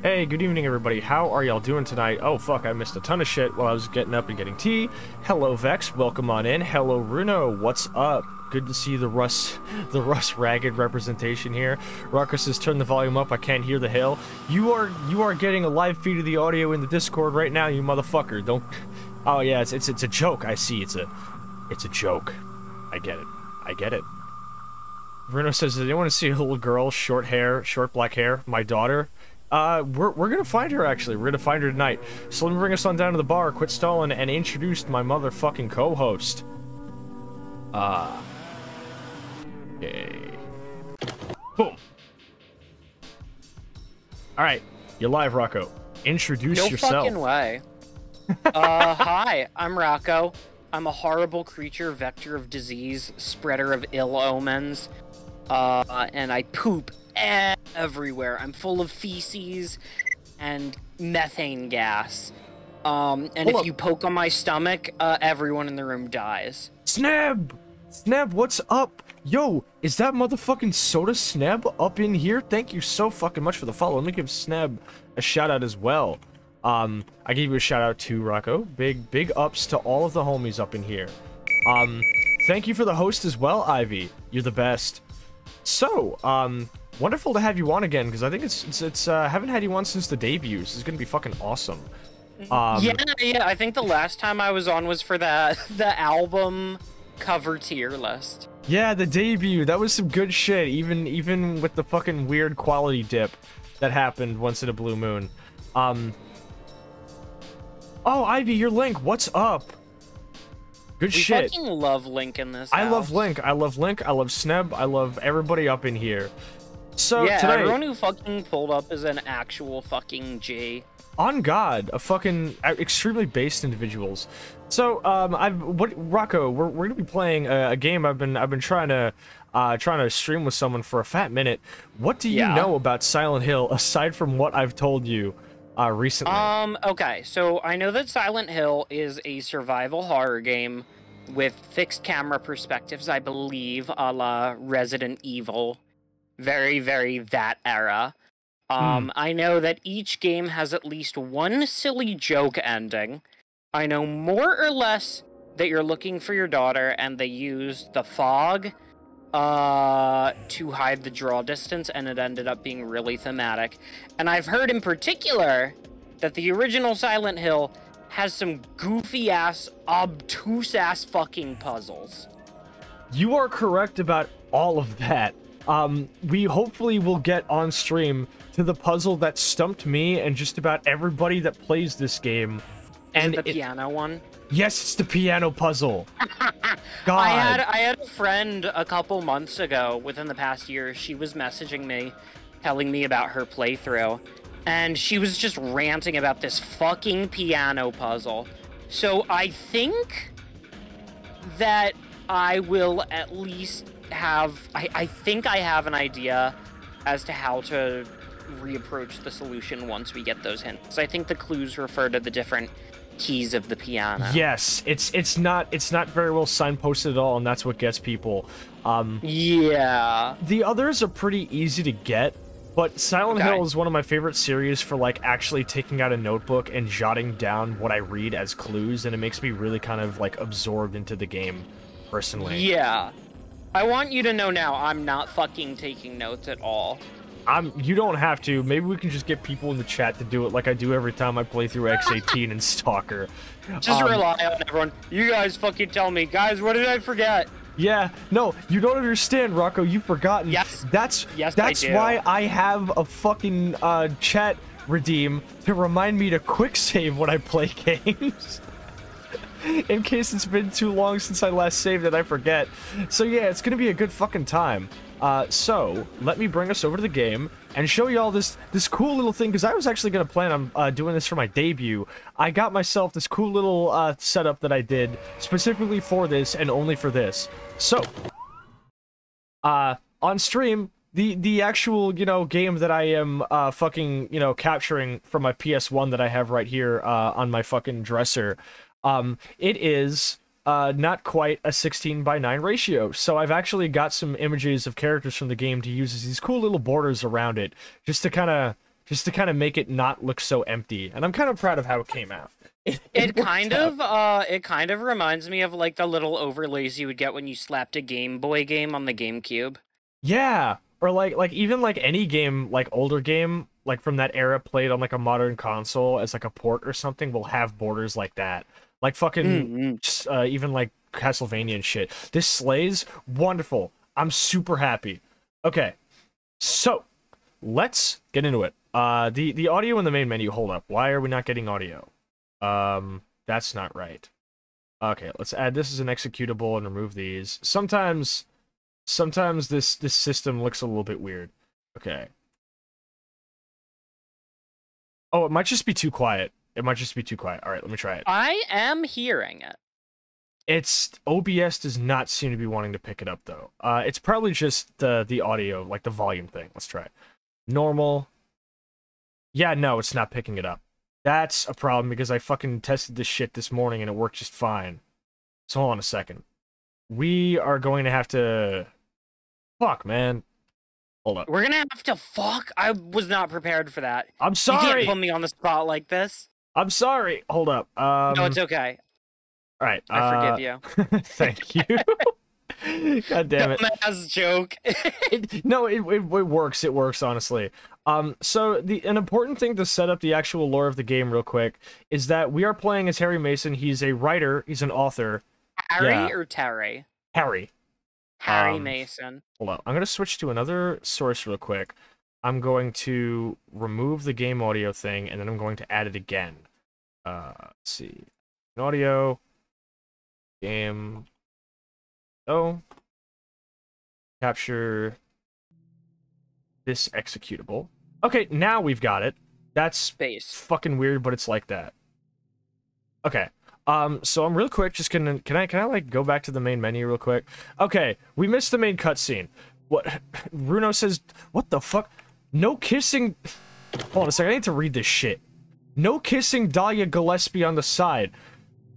Hey, good evening, everybody. How are y'all doing tonight? Oh, fuck, I missed a ton of shit while I was getting up and getting tea. Hello, Vex. Welcome on in. Hello, Runo. What's up? Good to see the Russ Ragged representation here. Rocco says, turn the volume up. I can't hear the hail. You are getting a live feed of the audio in the Discord right now, you motherfucker. Don't... Oh, yeah, it's a joke. I see. It's a joke. I get it. I get it. Bruno says, does anyone want to see a little girl, short hair, short black hair? My daughter? We're gonna find her, actually. We're gonna find her tonight. So let me bring us on down to the bar, quit stalling, and introduce my motherfucking co-host. Okay. Boom. Alright, you're live, Rocco. Introduce yourself. No fucking way. Hi, I'm Rocco. I'm a horrible creature, vector of disease, spreader of ill omens, and I poop everywhere. I'm full of feces and methane gas. And if you poke on my stomach, everyone in the room dies. Snab! Snab, what's up? Yo, is that motherfucking Soda Snab up in here? Thank you so fucking much for the follow. Let me give Snab a shout out as well. I gave you a shout out too, Rocco. Big ups to all of the homies up in here. Thank you for the host as well, Ivy. You're the best. So, wonderful to have you on again, because I think it's haven't had you on since the debut. This is gonna be fucking awesome. Yeah, I think the last time I was on was for the album cover tier list. Yeah, the debut. That was some good shit, even with the fucking weird quality dip that happened once in a blue moon. Oh, Ivy, your link, what's up? Good We shit. fucking love Link in this I house. love Link. I love Link. I love Sneb. I love everybody up in here. So Yeah, today, everyone who fucking pulled up is an actual fucking G. on God, a fucking extremely based individuals. So Rocco, we're gonna be playing a game I've been trying to stream with someone for a fat minute. What do you know about Silent Hill aside from what I've told you recently? Okay, so I know that Silent Hill is a survival horror game with fixed camera perspectives, I believe, a la Resident Evil. Very, very that era. I know that each game has at least one silly joke ending. I know more or less that you're looking for your daughter and they used the fog to hide the draw distance, and it ended up being really thematic. And I've heard in particular that the original Silent Hill has some goofy-ass, obtuse-ass fucking puzzles. You are correct about all of that. We hopefully will get on stream to the puzzle that stumped me and just about everybody that plays this game. And the piano one? Yes, it's the piano puzzle. God. I had a friend a couple months ago, within the past year, she was messaging me, telling me about her playthrough, and she was just ranting about this fucking piano puzzle. So I think that I will at least have... I think I have an idea as to how to reapproach the solution once we get those hints. I think the clues refer to the different keys of the piano. Yes, it's not very well signposted at all, and that's what gets people. Yeah. The others are pretty easy to get, but Silent Hill is one of my favorite series for like actually taking out a notebook and jotting down what I read as clues, and it makes me really kind of like absorbed into the game personally. Yeah. I want you to know now, I'm not fucking taking notes at all. You don't have to. Maybe we can just get people in the chat to do it like I do every time I play through X18 and Stalker. Just rely on everyone. You guys fucking tell me. Guys, what did I forget? Yeah, no, you don't understand, Rocco. You've forgotten. Yes. That's I do. why I have a fucking chat redeem to remind me to quick save when I play games. In case it's been too long since I last saved and I forget. So yeah, it's gonna be a good fucking time. So let me bring us over to the game and show you all this cool little thing, because I was actually gonna plan on doing this for my debut. I got myself this cool little setup that I did specifically for this and only for this. So on stream, the actual, you know, game that I am fucking, you know, capturing from my PS1 that I have right here on my fucking dresser, it is not quite a 16:9 ratio, so I've actually got some images of characters from the game to use as these cool little borders around it, just to kind of make it not look so empty. And I'm kind of proud of how it came out. It kind of reminds me of like the little overlays you would get when you slapped a Game Boy game on the GameCube. Yeah, or like even like any game, like older game, like from that era played on like a modern console as like a port or something, will have borders like that. Like fucking, even like Castlevania and shit. This slays, wonderful. I'm super happy. Okay, so let's get into it. The audio in the main menu. Hold up. Why are we not getting audio? That's not right. Okay, let's add this as an executable and remove these. Sometimes this system looks a little bit weird. Okay. Oh, it might just be too quiet. It might just be too quiet. All right, let me try it. I am hearing it. OBS does not seem to be wanting to pick it up though. It's probably just the audio, like the volume thing. Let's try it. Normal. Yeah, no, it's not picking it up. That's a problem because I fucking tested this shit this morning and it worked just fine. So hold on a second. We are going to have to... Fuck, man. Hold up. We're gonna have to fuck? I was not prepared for that. I'm sorry! You can't put me on the spot like this. I'm sorry! Hold up. No, it's okay. Alright, I forgive you. Thank you. God damn it. Dumbass joke. It works. It works, honestly. So an important thing to set up the actual lore of the game real quick is that we are playing as Harry Mason. He's a writer. He's an author. Harry or Terry? Harry. Harry Mason. Hold on. I'm going to switch to another source real quick. I'm going to remove the game audio thing, and then I'm going to add it again. Let's see. Audio. Game. Oh. Capture this executable. Okay, now we've got it. That's Space. fucking weird, but it's like that. Okay. So I'm real quick just gonna can I like go back to the main menu real quick? Okay, we missed the main cutscene. What Runo says, what the fuck? No kissing. Hold on a second, I need to read this shit. No kissing Dahlia Gillespie on the side.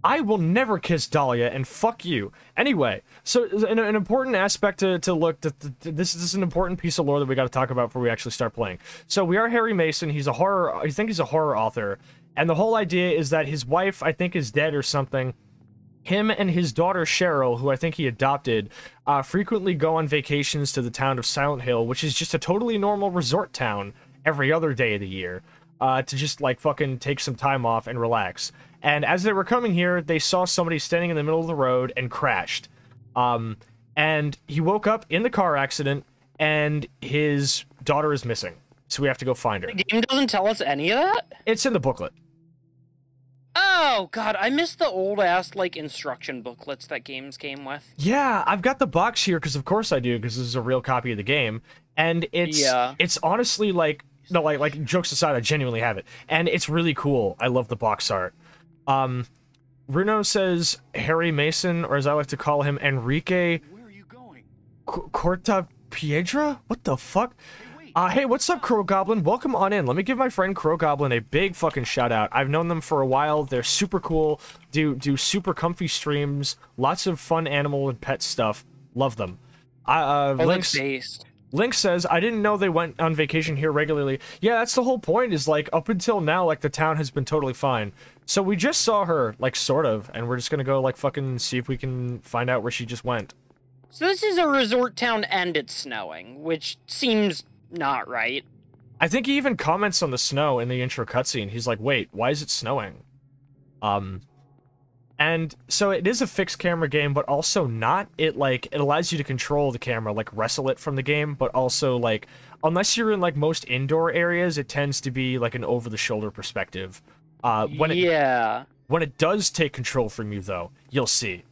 I will never kiss Dahlia, and fuck you. Anyway, so an important aspect to look, this is an important piece of lore that we got to talk about before we actually start playing. So we are Harry Mason. He's a horror. I think he's a horror author, and the whole idea is that his wife, I think, is dead or something. Him and his daughter Cheryl, who I think he adopted, frequently go on vacations to the town of Silent Hill, which is just a totally normal resort town every other day of the year, to just like fucking take some time off and relax. And as they were coming here, they saw somebody standing in the middle of the road and crashed. And he woke up in the car accident, and his daughter is missing. So we have to go find her. The game doesn't tell us any of that? It's in the booklet. Oh, God, I miss the old-ass, like, instruction booklets that games came with. Yeah, I've got the box here, because of course I do, because this is a real copy of the game. And it's honestly, like, no, like, jokes aside, I genuinely have it. And it's really cool. I love the box art. Bruno says Harry Mason, or as I like to call him, Enrique Corta Piedra? What the fuck? Hey, what's up, Crow Goblin? Welcome on in. Let me give my friend Crow Goblin a big fucking shout out. I've known them for a while. They're super cool. Do super comfy streams. Lots of fun animal and pet stuff. Love them. Link says, I didn't know they went on vacation here regularly. Yeah, that's the whole point, is like, up until now, like, the town has been totally fine. So we just saw her, like, sort of, and we're just gonna go, like, fucking see if we can find out where she just went. So this is a resort town and it's snowing, which seems not right. I think he even comments on the snow in the intro cutscene. He's like, wait, why is it snowing? And so it is a fixed camera game, but also not. It allows you to control the camera, like wrestle it from the game, but also like, unless you're in like most indoor areas, it tends to be like an over-the-shoulder perspective. When it does take control from you, though, you'll see.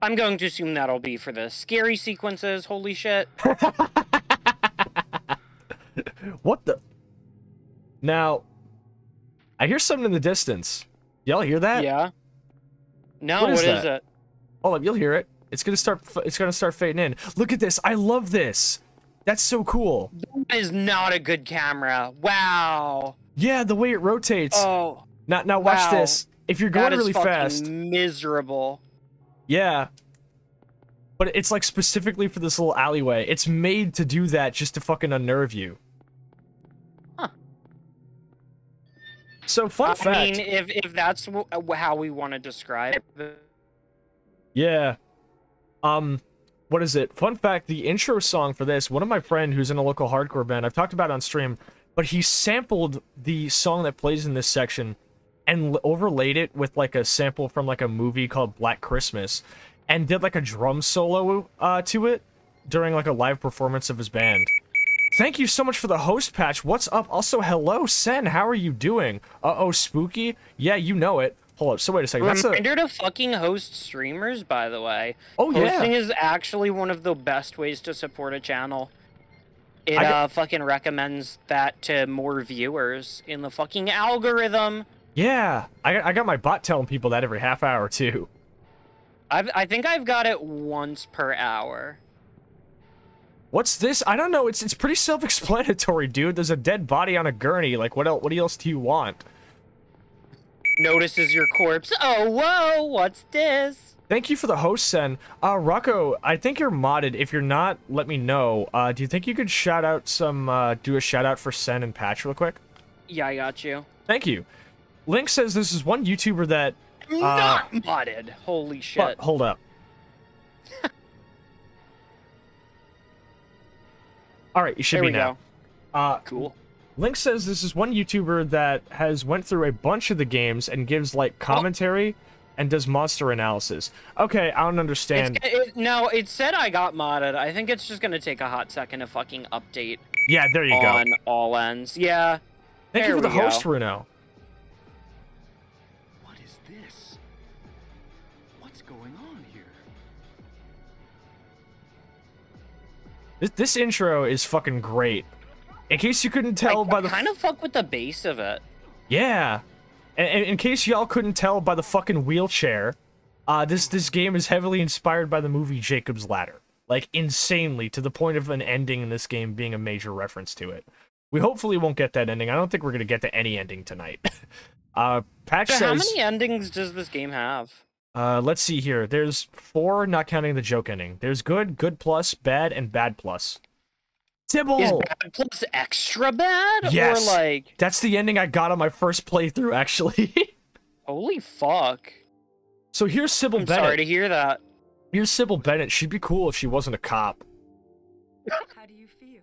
I'm going to assume that'll be for the scary sequences. Holy shit. What the? Now, I hear something in the distance. Y'all hear that? Yeah. No, what is it? Hold up, you'll hear it. It's gonna start fading in. Look at this. I love this. That's so cool. That is not a good camera. Wow. Yeah, the way it rotates. Oh. Now watch this. If you're going really fast. Miserable. Yeah. But it's like specifically for this little alleyway. It's made to do that just to fucking unnerve you. Huh. So fun fact. I mean, if that's how we want to describe it. Yeah. What is it? Fun fact, the intro song for this, one of my friend who's in a local hardcore band, I've talked about it on stream, but he sampled the song that plays in this section and overlaid it with like a sample from like a movie called Black Christmas and did like a drum solo to it during like a live performance of his band. Thank you so much for the host patch. What's up? Also, hello, Sen. How are you doing? Uh-oh, spooky? Yeah, you know it. Hold up, so wait a second. Reminder to fucking host streamers, by the way. Oh, yeah. Hosting is actually one of the best ways to support a channel. It fucking recommends that to more viewers in the fucking algorithm. Yeah, I got my bot telling people that every half hour, too. I think I've got it once per hour. What's this? I don't know. It's pretty self-explanatory, dude. There's a dead body on a gurney. Like, what else do you want? Notices your corpse. Oh, whoa, what's this? Thank you for the host, Sen. Rocco, I think you're modded. If you're not, let me know. Do you think you could shout out do a shout out for Sen and Patch real quick? Yeah, I got you. Thank you. Link says this is one YouTuber that... not modded. Holy shit. Hold up. Alright, you should be now. Cool. Link says this is one YouTuber that has went through a bunch of the games and gives, like, commentary and does monster analysis. Okay, I don't understand. No, it said I got modded. I think it's just gonna take a hot second to fucking update. Yeah, there you go. On all ends. Yeah. Thank you for the host, Bruno. What is this? This intro is fucking great. In case you couldn't tell by the... kind of fuck with the base of it. Yeah. And in case y'all couldn't tell by the fucking wheelchair, this game is heavily inspired by the movie Jacob's Ladder. Like, insanely, to the point of an ending in this game being a major reference to it. We hopefully won't get that ending. I don't think we're gonna get to any ending tonight. Patch says... How many endings does this game have? Let's see here. There's 4, not counting the joke ending. There's good, good plus, bad, and bad plus. Sybil! Is bad plus extra bad? Yes! Or like... That's the ending I got on my first playthrough, actually. Holy fuck. So here's Sybil Bennett. Sorry to hear that. Here's Sybil Bennett. She'd be cool if she wasn't a cop. How do you feel?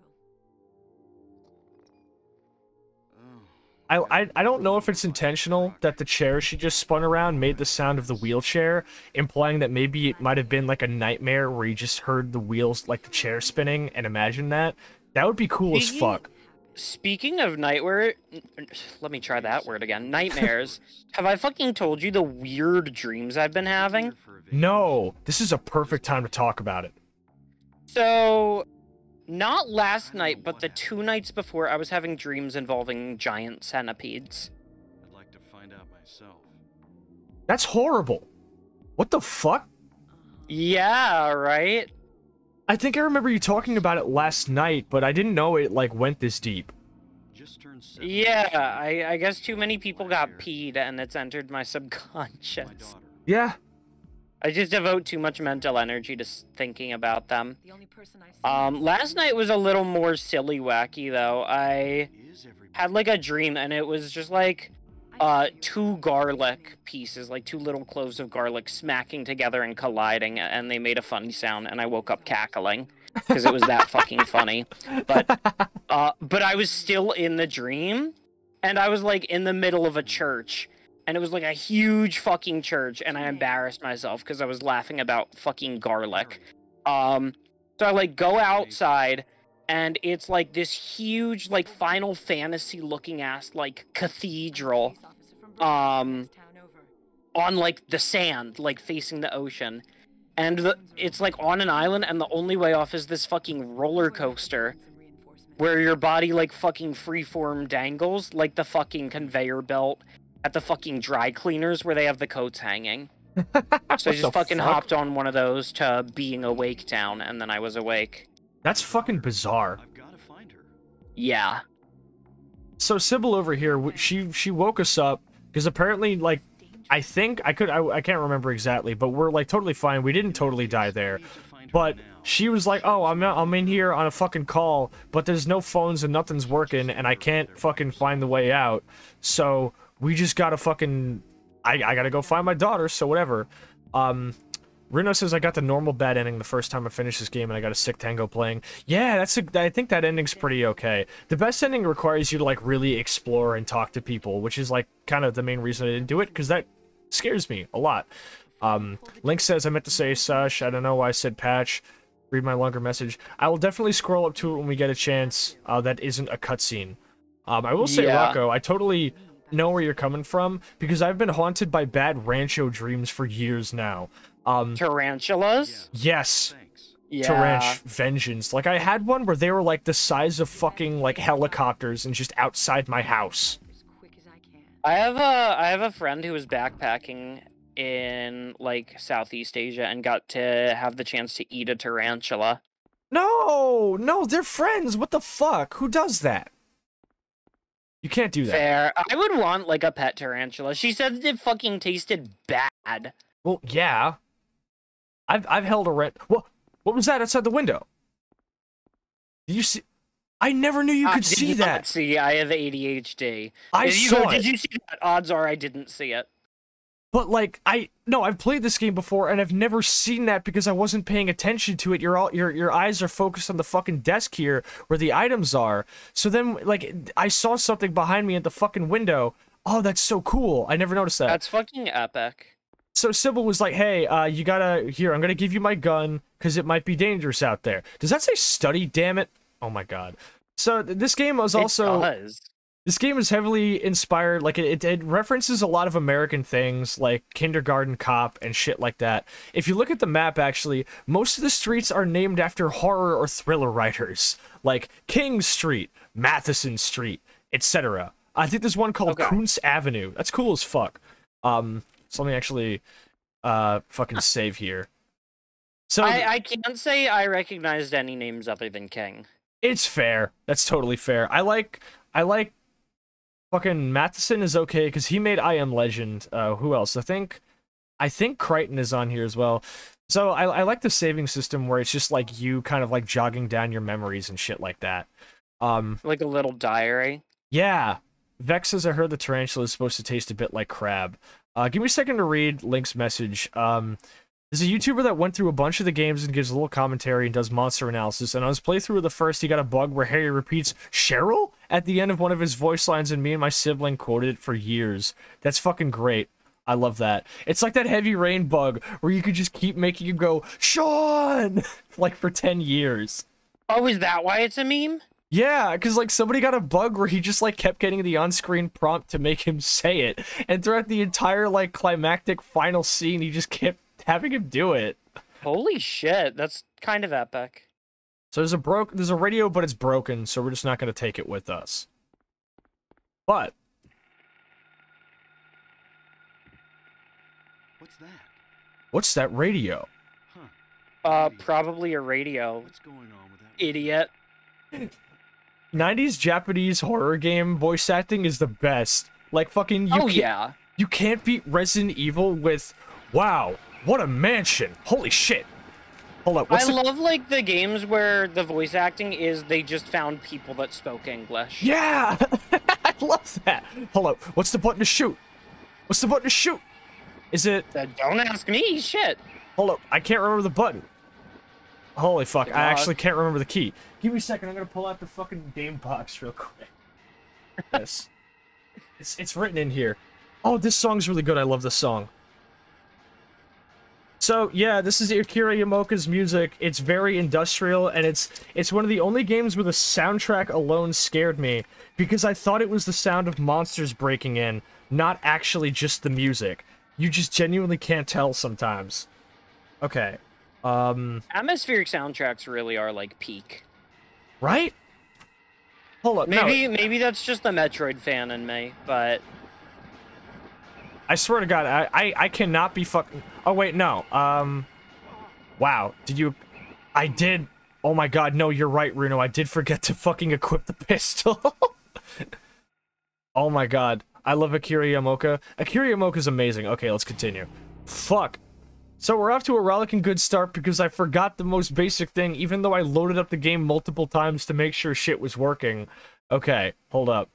I don't know if it's intentional that the chair she just spun around made the sound of the wheelchair, implying that maybe it might have been like a nightmare where you just heard the wheels, like the chair spinning, and imagined that. That would be cool as fuck. Speaking of nightmare, let me try that word again. Nightmares. Have I fucking told you the weird dreams I've been having? No, this is a perfect time to talk about it. So, not last night, but the 2 nights before, I was having dreams involving giant centipedes. I'd like to find out myself. That's horrible. What the fuck? Yeah, right? I think I remember you talking about it last night, but I didn't know it, like, went this deep. Just turned 7. Yeah, I guess too many people got peed and it's entered my subconscious. Yeah. I just devote too much mental energy to thinking about them. Last night was a little more silly wacky, though. I had, like, a dream, and it was just, like, 2 garlic pieces, like 2 little cloves of garlic smacking together and colliding, and they made a funny sound, and I woke up cackling because it was that fucking funny. But I was still in the dream, and I was like in the middle of a church, and it was like a huge fucking church, and I embarrassed myself because I was laughing about fucking garlic. So I like go outside, and it's like this huge, like, Final Fantasy looking ass, like, cathedral, on, like, the sand, like, facing the ocean. And it's, like, on an island, and the only way off is this fucking roller coaster, where your body, like, fucking freeform dangles, like the fucking conveyor belt at the fucking dry cleaners where they have the coats hanging. So I just fucking hopped on one of those to being awake town, and then I was awake. That's fucking bizarre. I've got to find her. Yeah. So Sybil over here, she woke us up because apparently, like, I think I can't remember exactly, but we're like totally fine. We didn't totally die there, but she was like, "Oh, I'm in here on a fucking call, but there's no phones and nothing's working, and I can't fucking find the way out. So we just gotta fucking, I gotta go find my daughter. So whatever." Reno says I got the normal bad ending the first time I finished this game, and I got a sick tango playing. Yeah, I think that ending's pretty okay. The best ending requires you to, like, really explore and talk to people, which is, like, kind of the main reason I didn't do it, because that scares me a lot. Link says I meant to say Sash. I don't know why I said Patch. Read my longer message. I will definitely scroll up to it when we get a chance. That isn't a cutscene. I will say, Yeah. Rocco, I totally know where you're coming from, because I've been haunted by bad Rancho dreams for years now. Tarantulas? Yes. Thanks. Yeah. Taranch vengeance. Like, I had one where they were like the size of fucking like helicopters and just outside my house. I have a friend who was backpacking in, like, Southeast Asia and got to have the chance to eat a tarantula. No, they're friends. What the fuck? Who does that? You can't do that. Fair. I would want, like, a pet tarantula. She said it fucking tasted bad. Well, yeah. I've held a what was that outside the window? Did you see? I never knew you could see that. See, I have ADHD. I saw it. Did you see that? Odds are I didn't see it. But like, I've played this game before and I've never seen that because I wasn't paying attention to it. Your eyes are focused on the fucking desk here where the items are. So then, like, I saw something behind me at the fucking window. Oh, that's so cool. I never noticed that. That's fucking epic. So Sybil was like, hey, you gotta, here, I'm gonna give you my gun, because it might be dangerous out there. Does that say study, damn it? Oh my god. So this game was also... It does. This game is heavily inspired, like, it references a lot of American things, like Kindergarten Cop and shit like that. If you look at the map, actually, most of the streets are named after horror or thriller writers, like King Street, Matheson Street, etc. I think there's one called Kuntz Avenue. That's cool as fuck. So let me actually, fucking save here. So I can't say I recognized any names other than King. It's fair. That's totally fair. I like fucking Matheson is okay because he made I Am Legend. Who else? I think Crichton is on here as well. So I like the saving system where it's just like you kind of like jogging down your memories and shit like that. Like a little diary. Yeah. Vex says I heard the tarantula is supposed to taste a bit like crab. Give me a second to read Link's message. There's a YouTuber that went through a bunch of the games and gives a little commentary and does monster analysis, and on his playthrough of the first, he got a bug where Harry repeats Cheryl at the end of one of his voice lines, and me and my sibling quoted it for years. That's fucking great. I love that. It's like that Heavy Rain bug where you could just keep making him go, Sean! like for 10 years. Oh, is that why it's a meme? Yeah, because like somebody got a bug where he just like kept getting the on-screen prompt to make him say it, and throughout the entire like climactic final scene, he just kept having him do it. Holy shit, that's kind of epic. So there's a radio, but it's broken, so we're just not going to take it with us. But What's that? what's that radio? Huh. Probably a radio. What's going on with that? Idiot. 90s Japanese horror game voice acting is the best. Like fucking you can't beat Resident Evil with wow, what a mansion. Holy shit. Hold up. I love like the games where the voice acting is they just found people that spoke English. Yeah. I love that. Hold up. What's the button to shoot? What's the button to shoot? Is it Don't ask me, shit. Hold up. I can't remember the button. Holy fuck. God. I actually can't remember the key. Give me a second. I'm going to pull out the fucking game box real quick. Yes. It's written in here. Oh, this song's really good. I love this song. So, yeah, this is Akira Yamaoka's music. It's very industrial, and it's one of the only games where the soundtrack alone scared me, because I thought it was the sound of monsters breaking in, not actually just the music. You just genuinely can't tell sometimes. Okay. Atmospheric soundtracks really are like peak. Right? Hold up. Maybe that's just the Metroid fan in me, but I swear to God, I cannot be fucking... Oh, wait, no. Wow. Did you... I did... Oh my God, no, you're right, Runo. I did forget to fucking equip the pistol. Oh my God. I love Akira Yamaoka. Akira Yamaoka's amazing. Okay, let's continue. Fuck. So we're off to a rollicking good start because I forgot the most basic thing, even though I loaded up the game multiple times to make sure shit was working. Okay, hold up.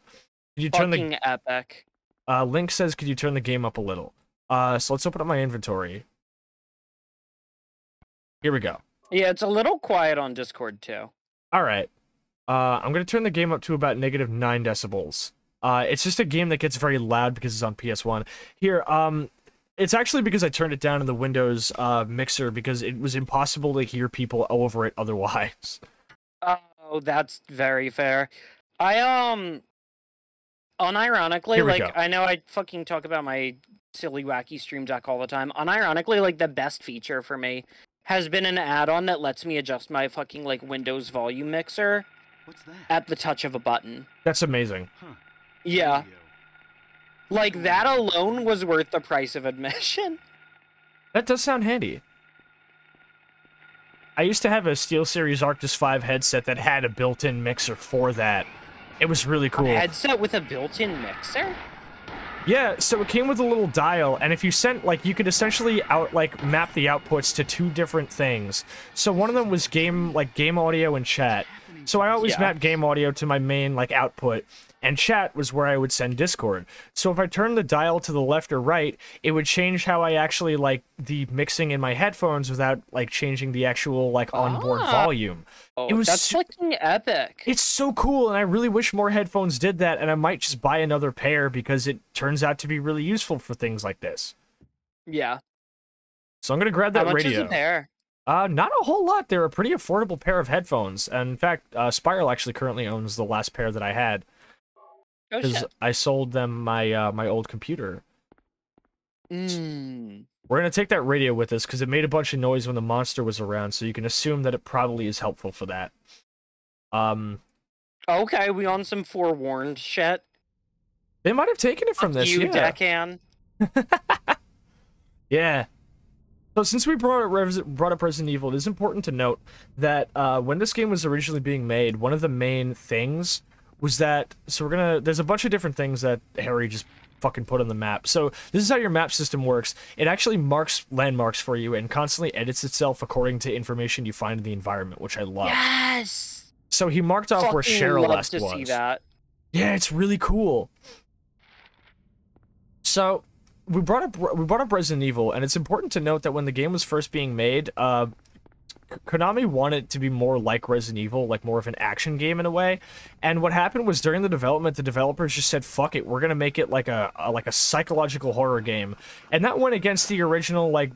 Could you turn fucking epic. Link says, could you turn the game up a little? So let's open up my inventory. Here we go. Yeah, it's a little quiet on Discord, too. Alright. I'm gonna turn the game up to about -9 decibels. It's just a game that gets very loud because it's on PS1. Here, it's actually because I turned it down in the Windows, mixer because it was impossible to hear people over it otherwise. Oh, that's very fair. Unironically, like, I know I fucking talk about my silly, wacky stream deck all the time. Unironically, like, the best feature for me has been an add-on that lets me adjust my fucking, like, Windows volume mixer at the touch of a button. That's amazing. Huh. Yeah. Radio. Like, that alone was worth the price of admission. That does sound handy. I used to have a SteelSeries Arctis 5 headset that had a built-in mixer for that. It was really cool. A headset with a built-in mixer? Yeah, so it came with a little dial, and if you sent, like, you could essentially map the outputs to 2 different things. So one of them was game audio and chat. So I always mapped game audio to my main, like, output, and chat was where I would send Discord. So if I turned the dial to the left or right, it would change how I actually, like, the mixing in my headphones without, like, changing the actual, like, onboard volume. Oh, it was that's fucking epic. It's so cool, and I really wish more headphones did that, and I might just buy another pair because it turns out to be really useful for things like this. Yeah. So I'm gonna grab that How much radio. is a pair? Not a whole lot. They're a pretty affordable pair of headphones. And in fact, Spiral actually currently owns the last pair that I had. Oh because shit. I sold them my my old computer. Mm. We're gonna take that radio with us because it made a bunch of noise when the monster was around, so you can assume that it probably is helpful for that. Okay, we on some forewarned shit. They might have taken it from Fuck this, you, yeah. deckhand. Yeah. So since we brought up Resident Evil, it is important to note that when this game was originally being made, one of the main things was that, there's a bunch of different things that Harry just fucking put on the map. So this is how your map system works. It actually marks landmarks for you and constantly edits itself according to information you find in the environment, which I love. Yes! So he marked off where Cheryl love West to was. see that. Yeah, it's really cool. So we brought up Resident Evil, and it's important to note that when the game was first being made, Konami wanted it to be more like Resident Evil, like more of an action game in a way. And what happened was during the development, the developers just said, "Fuck it, we're gonna make it like a psychological horror game," and that went against the original like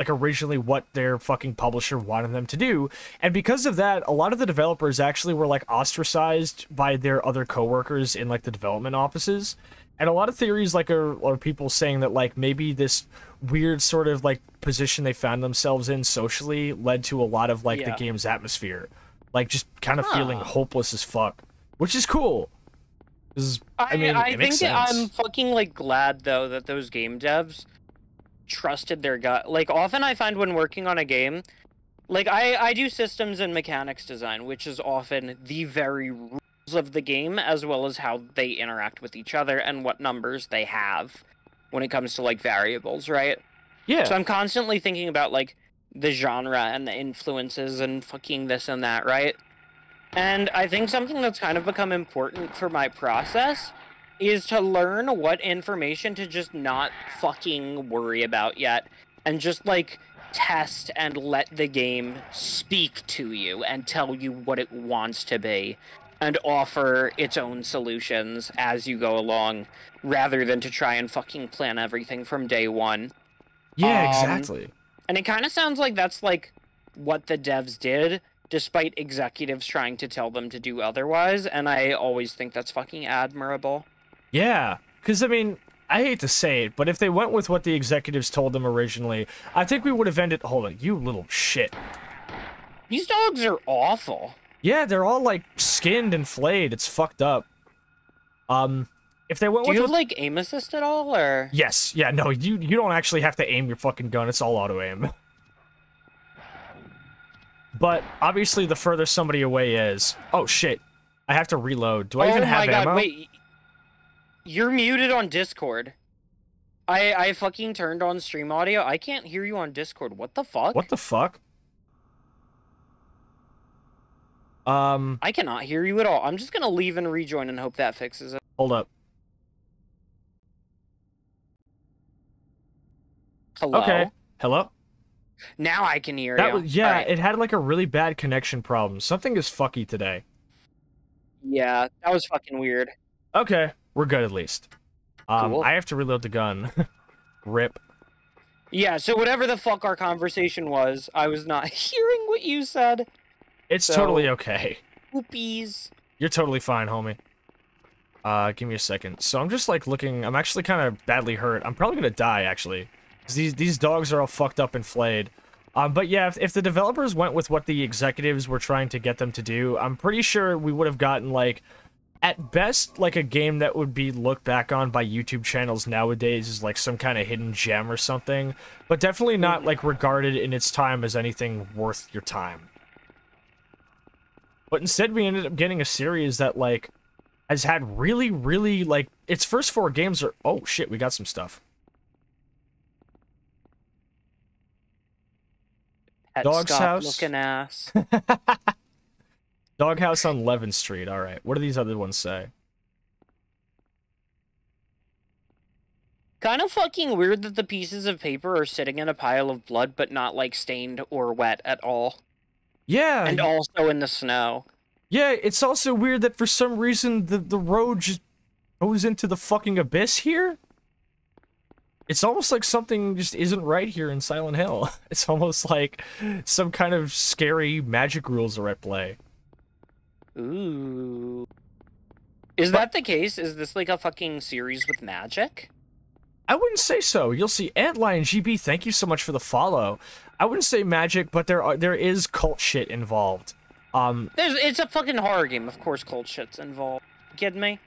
originally what their fucking publisher wanted them to do. And because of that, a lot of the developers actually were like ostracized by their other coworkers in like the development offices. And a lot of theories like are people saying that like maybe this weird sort of like position they found themselves in socially led to a lot of like the game's atmosphere, like just kind of feeling hopeless as fuck, which is cool. I mean, I it makes think sense. I'm fucking like glad though that those game devs trusted their gut. Like often I find when working on a game, like I do systems and mechanics design, which is often the very rules of the game as well as how they interact with each other and what numbers they have when it comes to like variables, right? Yeah. So I'm constantly thinking about like the genre and the influences and fucking this and that, right? And I think something that's kind of become important for my process is to learn what information to just not fucking worry about yet and just like test and let the game speak to you and tell you what it wants to be and offer its own solutions as you go along rather than to try and fucking plan everything from day one. Yeah, exactly. And it kind of sounds like that's like what the devs did despite executives trying to tell them to do otherwise, and I always think that's fucking admirable. Yeah, because, I mean, I hate to say it, but if they went with what the executives told them originally, I think we would have ended... Hold on, you little shit. These dogs are awful. Yeah, they're all, like, skinned and flayed. It's fucked up. If they went Do with... you have, like, aim assist at all, or...? Yes, yeah, no, you don't actually have to aim your fucking gun. It's all auto-aim. But, obviously, the further somebody away is... Oh, shit. I have to reload. Do I even have ammo? Oh my god, wait... You're muted on Discord. I fucking turned on stream audio. I can't hear you on Discord. What the fuck? What the fuck? I cannot hear you at all. I'm just gonna leave and rejoin and hope that fixes it. Hold up. Hello? Okay. Hello? Now I can hear That you. was, yeah, Alright. it had like a really bad connection problem. Something is fucky today. Yeah, that was fucking weird. Okay, we're good at least. Cool. I have to reload the gun. Rip. Yeah, so whatever the fuck our conversation was, I was not hearing what you said. It's So- totally okay. Oopies. You're totally fine, homie. Give me a second. So I'm just like looking, I'm actually kind of badly hurt. I'm probably gonna die actually. 'Cause these dogs are all fucked up and flayed. But yeah, if the developers went with what the executives were trying to get them to do, I'm pretty sure we would have gotten like, at best, like a game that would be looked back on by YouTube channels nowadays as like some kind of hidden gem or something, but definitely not like regarded in its time as anything worth your time. But instead we ended up getting a series that like has had really, really like, its first 4 games are, oh shit, we got some stuff. Pet Dog's stop house. looking ass. Doghouse on Levin Street, alright. What do these other ones say? Kind of fucking weird that the pieces of paper are sitting in a pile of blood, but not like stained or wet at all. Yeah, And also in the snow. yeah, it's also weird that for some reason the road just goes into the fucking abyss here. It's almost like something just isn't right here in Silent Hill. It's almost like some kind of scary magic rules are at play. Ooh. Is that the case? Is this like a fucking series with magic? I wouldn't say so. You'll see Antlion GB, thank you so much for the follow. I wouldn't say magic, but there is cult shit involved. It's a fucking horror game. Of course cult shit's involved. Kidding me?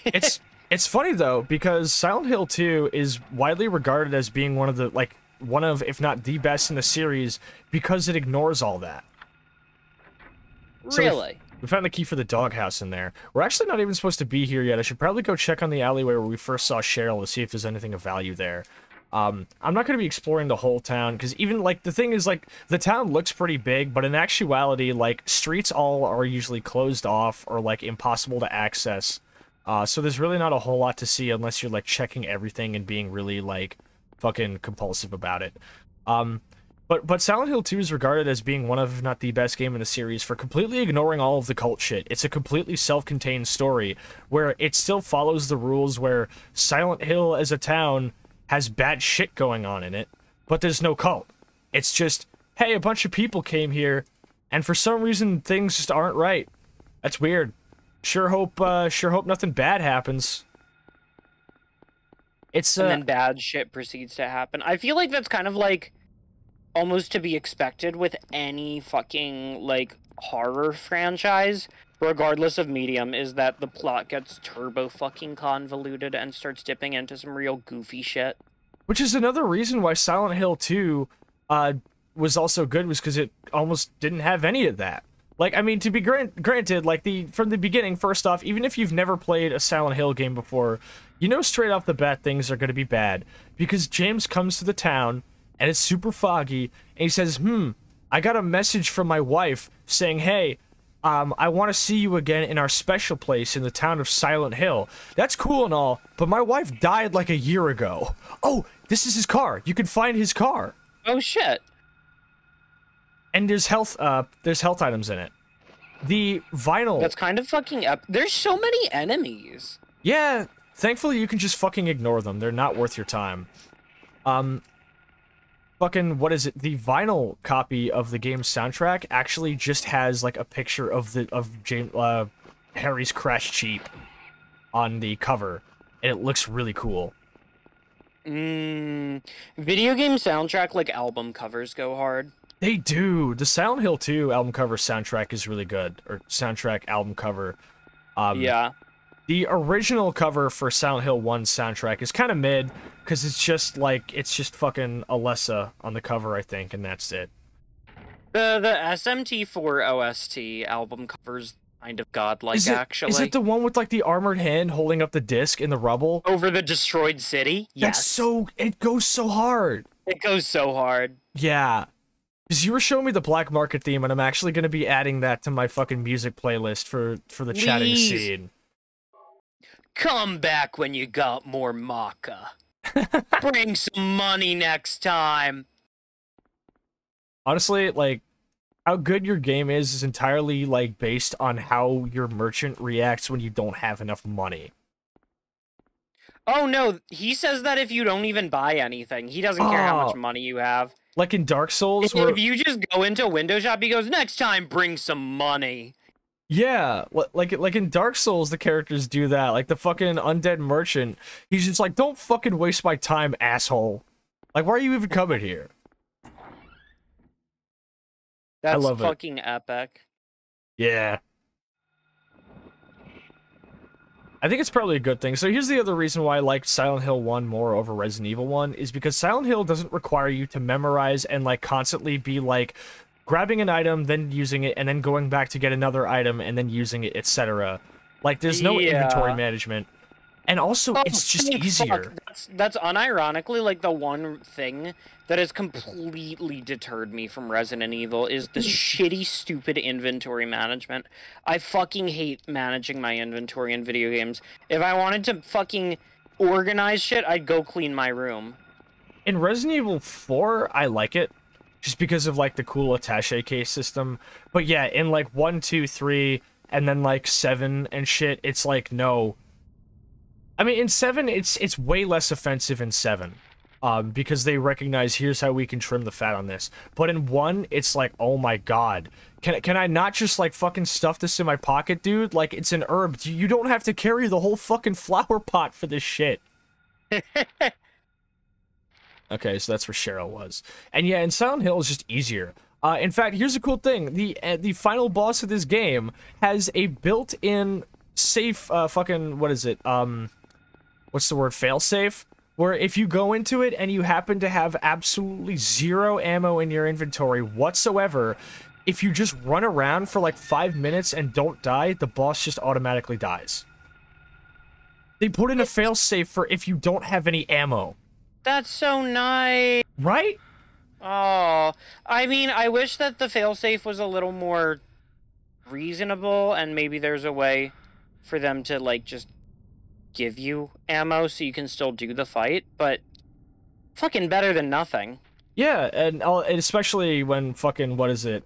It's funny though, because Silent Hill 2 is widely regarded as being one of, if not the best in the series, because it ignores all that. Really? So we found the key for the doghouse in there. We're actually not even supposed to be here yet. I should probably go check on the alleyway where we first saw Cheryl to see if there's anything of value there. I'm not going to be exploring the whole town, because even, like, the thing is, like, the town looks pretty big, but in actuality, like, streets all are usually closed off or, like, impossible to access. So there's really not a whole lot to see unless you're, like, checking everything and being really, like, fucking compulsive about it. But Silent Hill 2 is regarded as being one of, if not the best game in the series, for completely ignoring all of the cult shit. It's a completely self-contained story, where it still follows the rules where Silent Hill as a town has bad shit going on in it, but there's no cult. It's just, hey, a bunch of people came here, and for some reason things just aren't right. That's weird. Sure hope nothing bad happens. It's and then bad shit proceeds to happen. I feel like that's kind of like almost to be expected with any fucking like horror franchise, regardless of medium, is that the plot gets turbo fucking convoluted and starts dipping into some real goofy shit. Which is another reason why Silent Hill 2 was also good, was because it almost didn't have any of that. Like, I mean, to be granted, like, from the beginning, first off, even if you've never played a Silent Hill game before, you know straight off the bat things are going to be bad. Because James comes to the town, and it's super foggy, and he says, I got a message from my wife saying, hey, I want to see you again in our special place in the town of Silent Hill. That's cool and all, but my wife died like a year ago. Oh, this is his car. You can find his car. Oh, shit. And there's health items in it. The vinyl... That's kind of fucking there's so many enemies. Yeah, thankfully you can just fucking ignore them. They're not worth your time. Fucking, what is it? The vinyl copy of the game's soundtrack actually just has, like, a picture of Harry's Crash Cheap on the cover. And it looks really cool. Video game soundtrack, like, album covers go hard. They do. The Silent Hill 2 album cover soundtrack is really good. Or soundtrack album cover. Yeah. The original cover for Silent Hill 1 soundtrack is kind of mid, because it's just fucking Alessa on the cover, I think, and that's it. The SMT4 OST album cover's kind of godlike, actually. Is it the one with, like, the armored hand holding up the disc in the rubble? Over the destroyed city? Yes. It goes so hard. It goes so hard. Yeah. Because you were showing me the Black Market theme, and I'm actually going to be adding that to my fucking music playlist for the chatting scene. Come back when you got more maca. Bring some money next time. Honestly, like, how good your game is entirely, like, based on how your merchant reacts when you don't have enough money. Oh, no, he says that if you don't even buy anything. He doesn't care how much money you have. Like in Dark Souls, if you just go into a window shop, he goes, next time, bring some money. Yeah, like in Dark Souls, the characters do that. Like, the fucking undead merchant, he's just like, don't fucking waste my time, asshole. Like, why are you even coming here? That's fucking epic. Yeah. I think it's probably a good thing. So here's the other reason why I liked Silent Hill 1 more over Resident Evil 1, is because Silent Hill doesn't require you to memorize and, like, constantly be, like, grabbing an item, then using it, and then going back to get another item, and then using it, etc. Like, there's no inventory management. And also, it's just easier. That's unironically, like, the one thing that has completely deterred me from Resident Evil is the shitty, stupid inventory management. I fucking hate managing my inventory in video games. If I wanted to fucking organize shit, I'd go clean my room. In Resident Evil 4, I like it. Just because of, like, the cool attaché case system. But yeah, in, like, 1, 2, 3, and then, like, 7 and shit, it's like, no. I mean, in 7, it's way less offensive in 7. because they recognize here's how we can trim the fat on this. But in 1, it's like, oh my god, can I not just like fucking stuff this in my pocket, dude? Like, it's an herb. You don't have to carry the whole fucking flower pot for this shit. Okay, so that's where Cheryl was. And yeah, in Silent Hill is just easier. In fact, here's a cool thing: the final boss of this game has a built-in safe. Fucking what is it? What's the word? Fail-safe. Where if you go into it and you happen to have absolutely 0 ammo in your inventory whatsoever, if you just run around for like 5 minutes and don't die, the boss just automatically dies. They put in a failsafe for if you don't have any ammo. That's so nice. Right? Oh, I mean, I wish that the failsafe was a little more reasonable, and maybe there's a way for them to, like, just give you ammo so you can still do the fight, but fucking better than nothing. Yeah, and especially when fucking, what is it,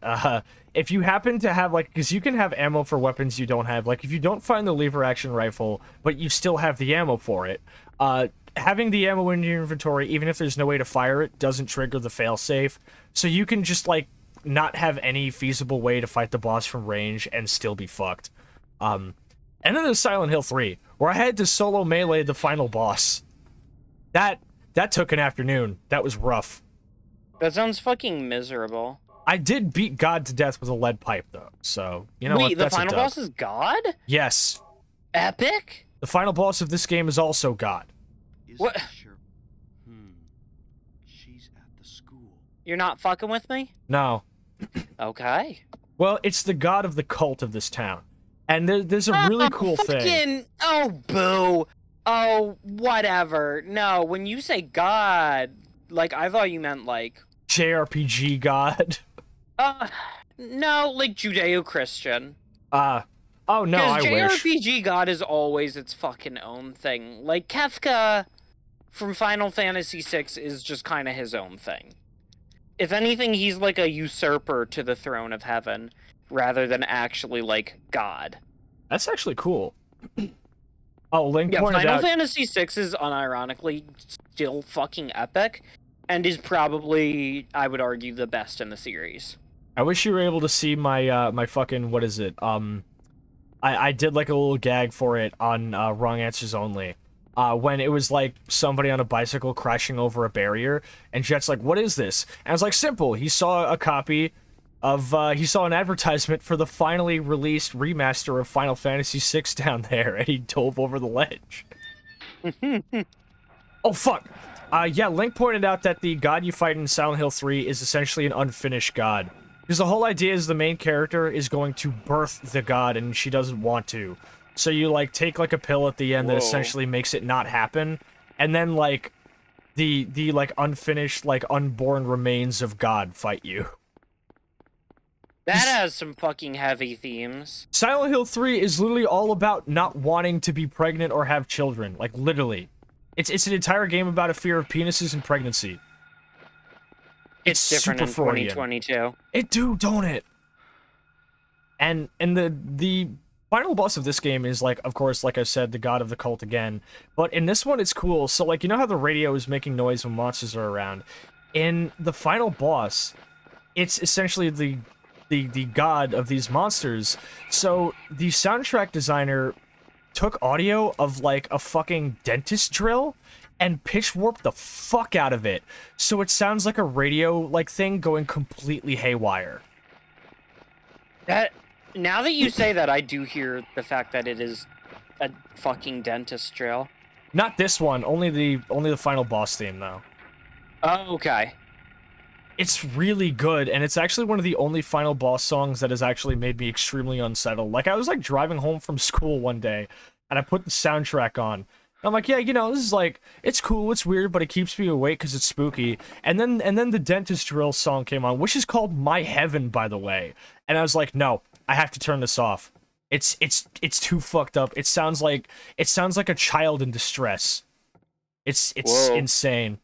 if you happen to have, like, because you can have ammo for weapons you don't have, like, if you don't find the lever action rifle, but you still have the ammo for it, having the ammo in your inventory, even if there's no way to fire it, doesn't trigger the failsafe, so you can just, like, not have any feasible way to fight the boss from range and still be fucked. And then there's Silent Hill 3, where I had to solo melee the final boss. That took an afternoon. That was rough. That sounds fucking miserable. I did beat God to death with a lead pipe, though, so, you know what, Wait, the final boss is God? Yes. Epic? The final boss of this game is also God. What? Sure. She's at the school. You're not fucking with me? No. Okay. Well, it's the god of the cult of this town. And there's a really cool thing. Oh, boo. Oh, whatever. No, when you say God, like, I thought you meant, like... JRPG god. No, like Judeo-Christian. Oh, no, I wish. Because JRPG God is always its fucking own thing. Like, Kefka from Final Fantasy VI is just kind of his own thing. If anything, he's like a usurper to the throne of heaven, rather than actually, like, God. That's actually cool. Oh, Link pointed Final out... Fantasy VI is unironically still fucking epic, and is probably, I would argue, the best in the series. I wish you were able to see my, my fucking, what is it, I did, like, a little gag for it on, Wrong Answers Only. When it was, like, somebody on a bicycle crashing over a barrier, and Jet's like, what is this? And I was like, simple, he saw a copy of, he saw an advertisement for the finally released remaster of Final Fantasy VI down there, and he dove over the ledge. Oh, fuck! Yeah, Link pointed out that the god you fight in Silent Hill 3 is essentially an unfinished god. Because the whole idea is the main character is going to birth the god, and she doesn't want to. So you, like, take, like, a pill at the end that essentially makes it not happen, and then, like, the like, unfinished, like, unborn remains of God fight you. That has some fucking heavy themes. Silent Hill 3 is literally all about not wanting to be pregnant or have children. Like, literally. It's an entire game about a fear of penises and pregnancy. It's different in Freudian. 2022. It do, don't it? And the final boss of this game is, like, of course, like I said, the god of the cult again. But in this one, it's cool. So, like, you know how the radio is making noise when monsters are around? In the final boss, it's essentially the god of these monsters. So the soundtrack designer took audio of, like, a fucking dentist drill and pitch warped the fuck out of it, so it sounds like a radio, like, thing going completely haywire. Now that you say that, I do hear the fact that it is a fucking dentist drill. Not this one, only the final boss theme, though. Oh, okay. It's really good, and it's actually one of the only final boss songs that has actually made me extremely unsettled. Like, I was, like, driving home from school one day, and I put the soundtrack on. And I'm like, yeah, you know, this is, like, it's cool, it's weird, but it keeps me awake because it's spooky. And then the Dentist Drill song came on, which is called My Heaven, by the way. And I was like, no, I have to turn this off. It's too fucked up. It sounds like a child in distress. It's insane.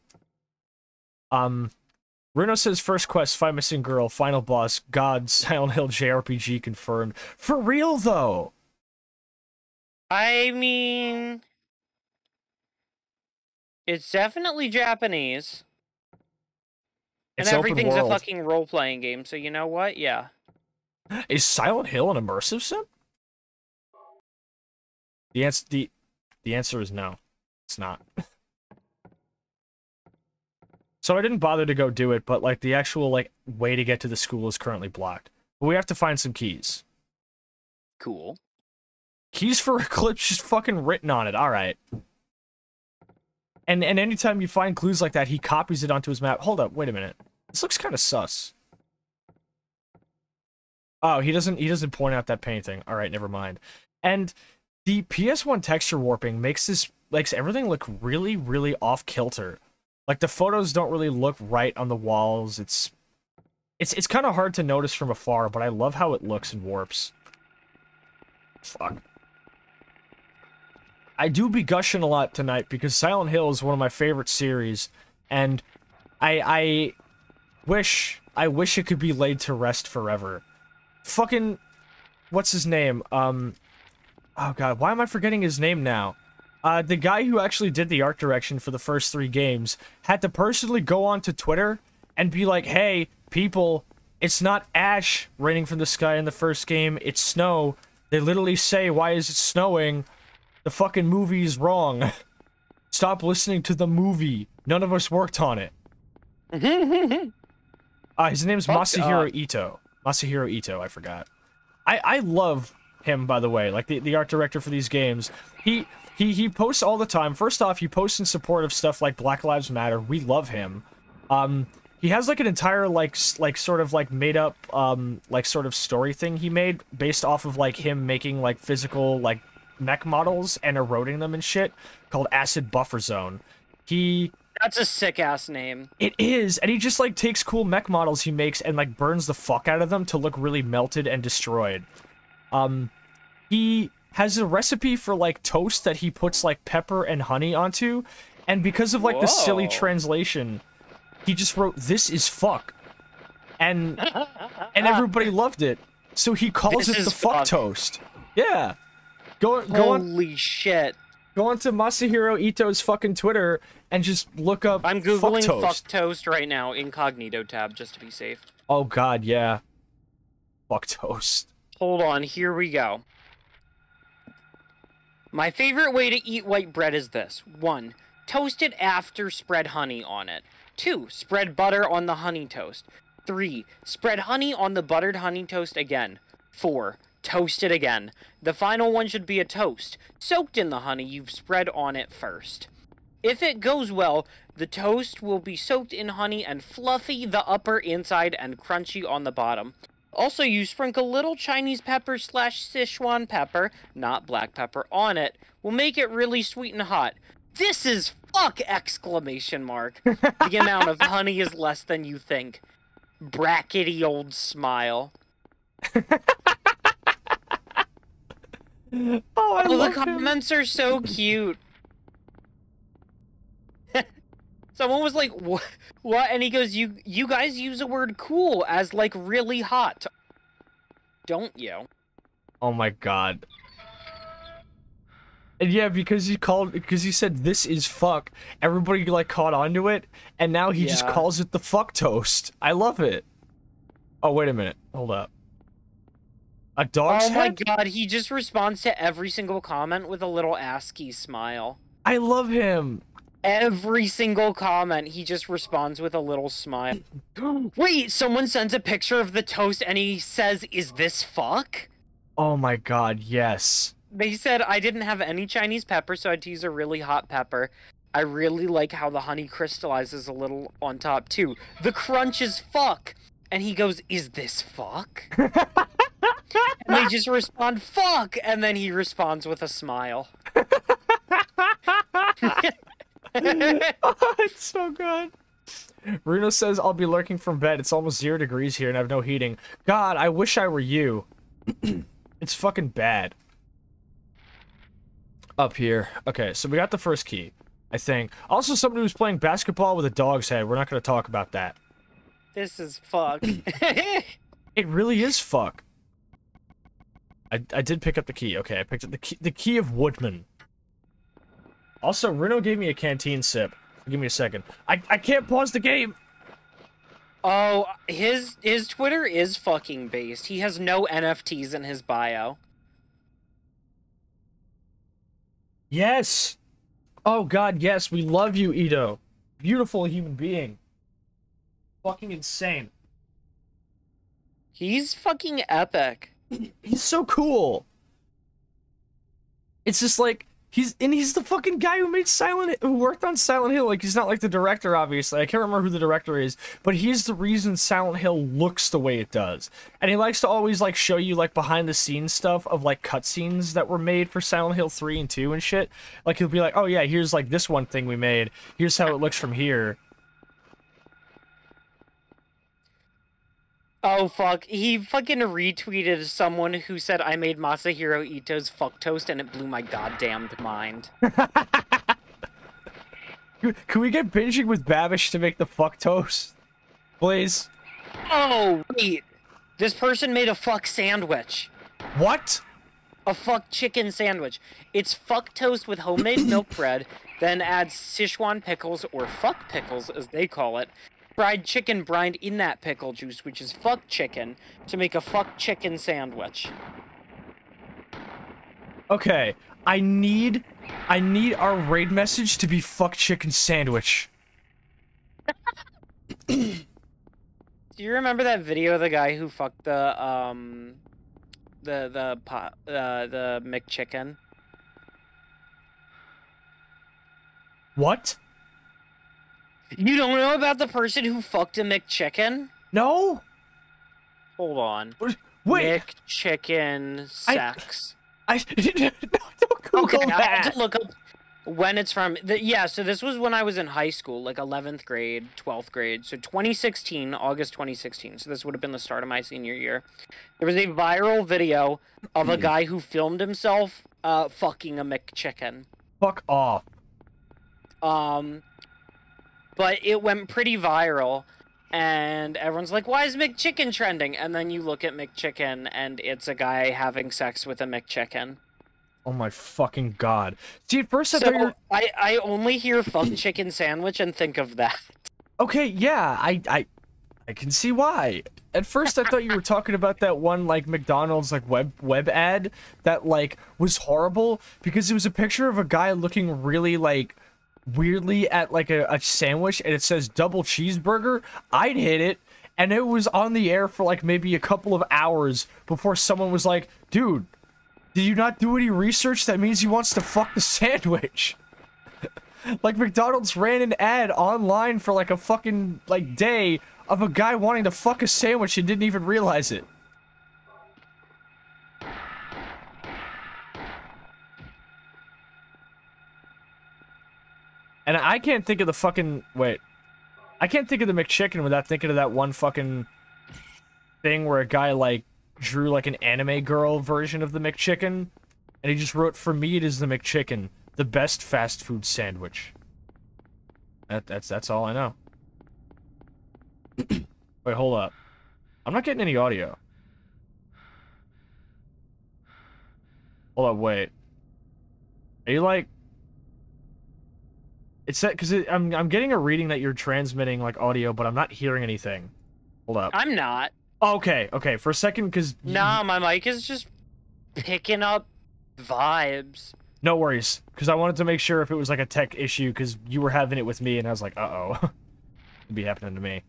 Bruno says, first quest, find missing girl, final boss, God, Silent Hill JRPG confirmed. For real, though! I mean... It's definitely Japanese. And It's open everything's a world. fucking role-playing game, so you know what? Yeah. Is Silent Hill an immersive sim? The answer is no. It's not. So I didn't bother to go do it, but like the actual like way to get to the school is currently blocked. But we have to find some keys. Cool. Keys for Eclipse just fucking written on it. All right. And anytime you find clues like that, he copies it onto his map. Hold up, wait a minute. This looks kind of sus. Oh, he doesn't point out that painting. All right, never mind. And the PS1 texture warping makes everything look really, really off kilter. Like the photos don't really look right on the walls. It's kind of hard to notice from afar, but I love how it looks and warps. Fuck. I do be gushing a lot tonight because Silent Hill is one of my favorite series, and I wish it could be laid to rest forever. Fucking, what's his name? Oh god, why am I forgetting his name now? The guy who actually did the art direction for the first 3 games had to personally go onto Twitter and be like, hey, people, it's not ash raining from the sky in the first game, it's snow. They literally say, why is it snowing? The fucking movie's wrong. Stop listening to the movie. None of us worked on it. His name's Masahiro Ito. Masahiro Ito, I forgot. I love him, by the way, like the art director for these games. He posts all the time. First off, he posts in support of stuff like Black Lives Matter. We love him. He has like an entire like sort of like made up like sort of story thing he made based off of like him making like physical like mech models and eroding them and shit called Acid Buffer Zone. That's a sick ass name. It is, and he just like takes cool mech models he makes and like burns the fuck out of them to look really melted and destroyed. He has a recipe for like toast that he puts like pepper and honey onto, and because of like the silly translation, he just wrote "This is fuck," and everybody loved it, so he calls it the fuck toast. Yeah, Holy shit! Go onto Masahiro Ito's fucking Twitter and just look up. I'm googling fuck toast right now, incognito tab, just to be safe. Oh god, yeah. Fuck toast. Hold on, here we go. My favorite way to eat white bread is this. 1. Toast it after spread honey on it. 2. Spread butter on the honey toast. 3. Spread honey on the buttered honey toast again. 4. Toast it again. The final one should be a toast, soaked in the honey you've spread on it first. If it goes well, the toast will be soaked in honey and fluffy the upper inside and crunchy on the bottom. Also, you sprinkle little Chinese pepper / Sichuan pepper, not black pepper, on it. Will make it really sweet and hot. This is fuck! Exclamation mark. The amount of honey is less than you think. Brackety old smile. Oh, the comments are so cute. Someone was like, what? And he goes, you guys use the word cool as, like, really hot. Don't you? Oh my god. And yeah, because he said this is fuck, everybody, like, caught onto it, and now he just calls it the fuck toast. I love it. Oh, wait a minute. Hold up. A dog's head? Oh my god, he just responds to every single comment with a little ASCII smile. I love him. Every single comment, he just responds with a little smile. Wait, someone sends a picture of the toast and he says, is this fuck? Oh my god, yes. They said, I didn't have any Chinese pepper, so I had to use a really hot pepper. I really like how the honey crystallizes a little on top, too. The crunch is fuck! And he goes, is this fuck? And they just respond, fuck! And then he responds with a smile. Oh, it's so good. Bruno says, I'll be lurking from bed. It's almost 0 degrees here and I have no heating. God, I wish I were you. It's fucking bad. Up here. Okay, so we got the first key, I think. Also, somebody who's playing basketball with a dog's head. We're not going to talk about that. This is fuck. It really is fuck. I did pick up the key. Okay, I picked up the key of Woodman. Also, Reno gave me a canteen sip. Give me a second. I can't pause the game. Oh, his Twitter is fucking based. He has no NFTs in his bio. Yes. Oh God, yes. We love you, Ito. Beautiful human being. Fucking insane. He's fucking epic. He's so cool. It's just like he's the fucking guy who made who worked on Silent Hill. Like, he's not like the director, obviously. I can't remember who the director is, but he's the reason Silent Hill looks the way it does. And he likes to always like show you like behind the scenes stuff of like cutscenes that were made for Silent Hill 3 and 2 and shit. Like, he'll be like, "Oh yeah, here's like this one thing we made. Here's how it looks from here." Oh, fuck. He fucking retweeted someone who said, "I made Masahiro Ito's fuck toast and it blew my goddamned mind." Can we get binging with Babish to make the fuck toast? Please? Oh, wait. This person made a fuck sandwich. What? A fuck chicken sandwich. It's fuck toast with homemade milk bread, then adds Sichuan pickles, or fuck pickles as they call it, fried chicken brined in that pickle juice, which is fuck chicken, to make a fuck chicken sandwich. Okay, I need our raid message to be fuck chicken sandwich. Do you remember that video of the guy who fucked the McChicken? What? You don't know about the person who fucked a McChicken? No? Hold on. Wait. McChicken sex. No, don't Google Okay, that. I have to look up when it's from. Yeah, so this was when I was in high school, like 11th grade, 12th grade. So 2016, August 2016. So this would have been the start of my senior year. There was a viral video of a guy who filmed himself fucking a McChicken. Fuck off. But it went pretty viral, and everyone's like, "Why is McChicken trending?" And then you look at McChicken, and it's a guy having sex with a McChicken. Oh my fucking God. See, at first I thought you were... I only hear fuck chicken sandwich and think of that. Okay, yeah, I can see why. At first I thought you were talking about that one, like, McDonald's, like, web ad that, like, was horrible, because it was a picture of a guy looking really, like, weirdly at like a sandwich, and it says double cheeseburger. I'd hit it, and it was on the air for like maybe a couple of hours before someone was like, "Dude, did you not do any research? That means he wants to fuck the sandwich." Like, McDonald's ran an ad online for like a fucking like day of a guy wanting to fuck a sandwich and didn't even realize it. And I can't think of the fucking... Wait. I can't think of the McChicken without thinking of that one fucking thing where a guy, like, drew, like, an anime girl version of the McChicken. And he just wrote, "For me, it is the McChicken, the best fast food sandwich." That's all I know. Wait, hold up. I'm not getting any audio. Hold up, wait. Are you, like... It's that because I'm getting a reading that you're transmitting like audio, but I'm not hearing anything. Hold up. I'm not. Okay, okay. For a second, because nah, my mic is just picking up vibes. No worries, because I wanted to make sure if it was like a tech issue, because you were having it with me, and I was like, uh-oh, it'd be happening to me.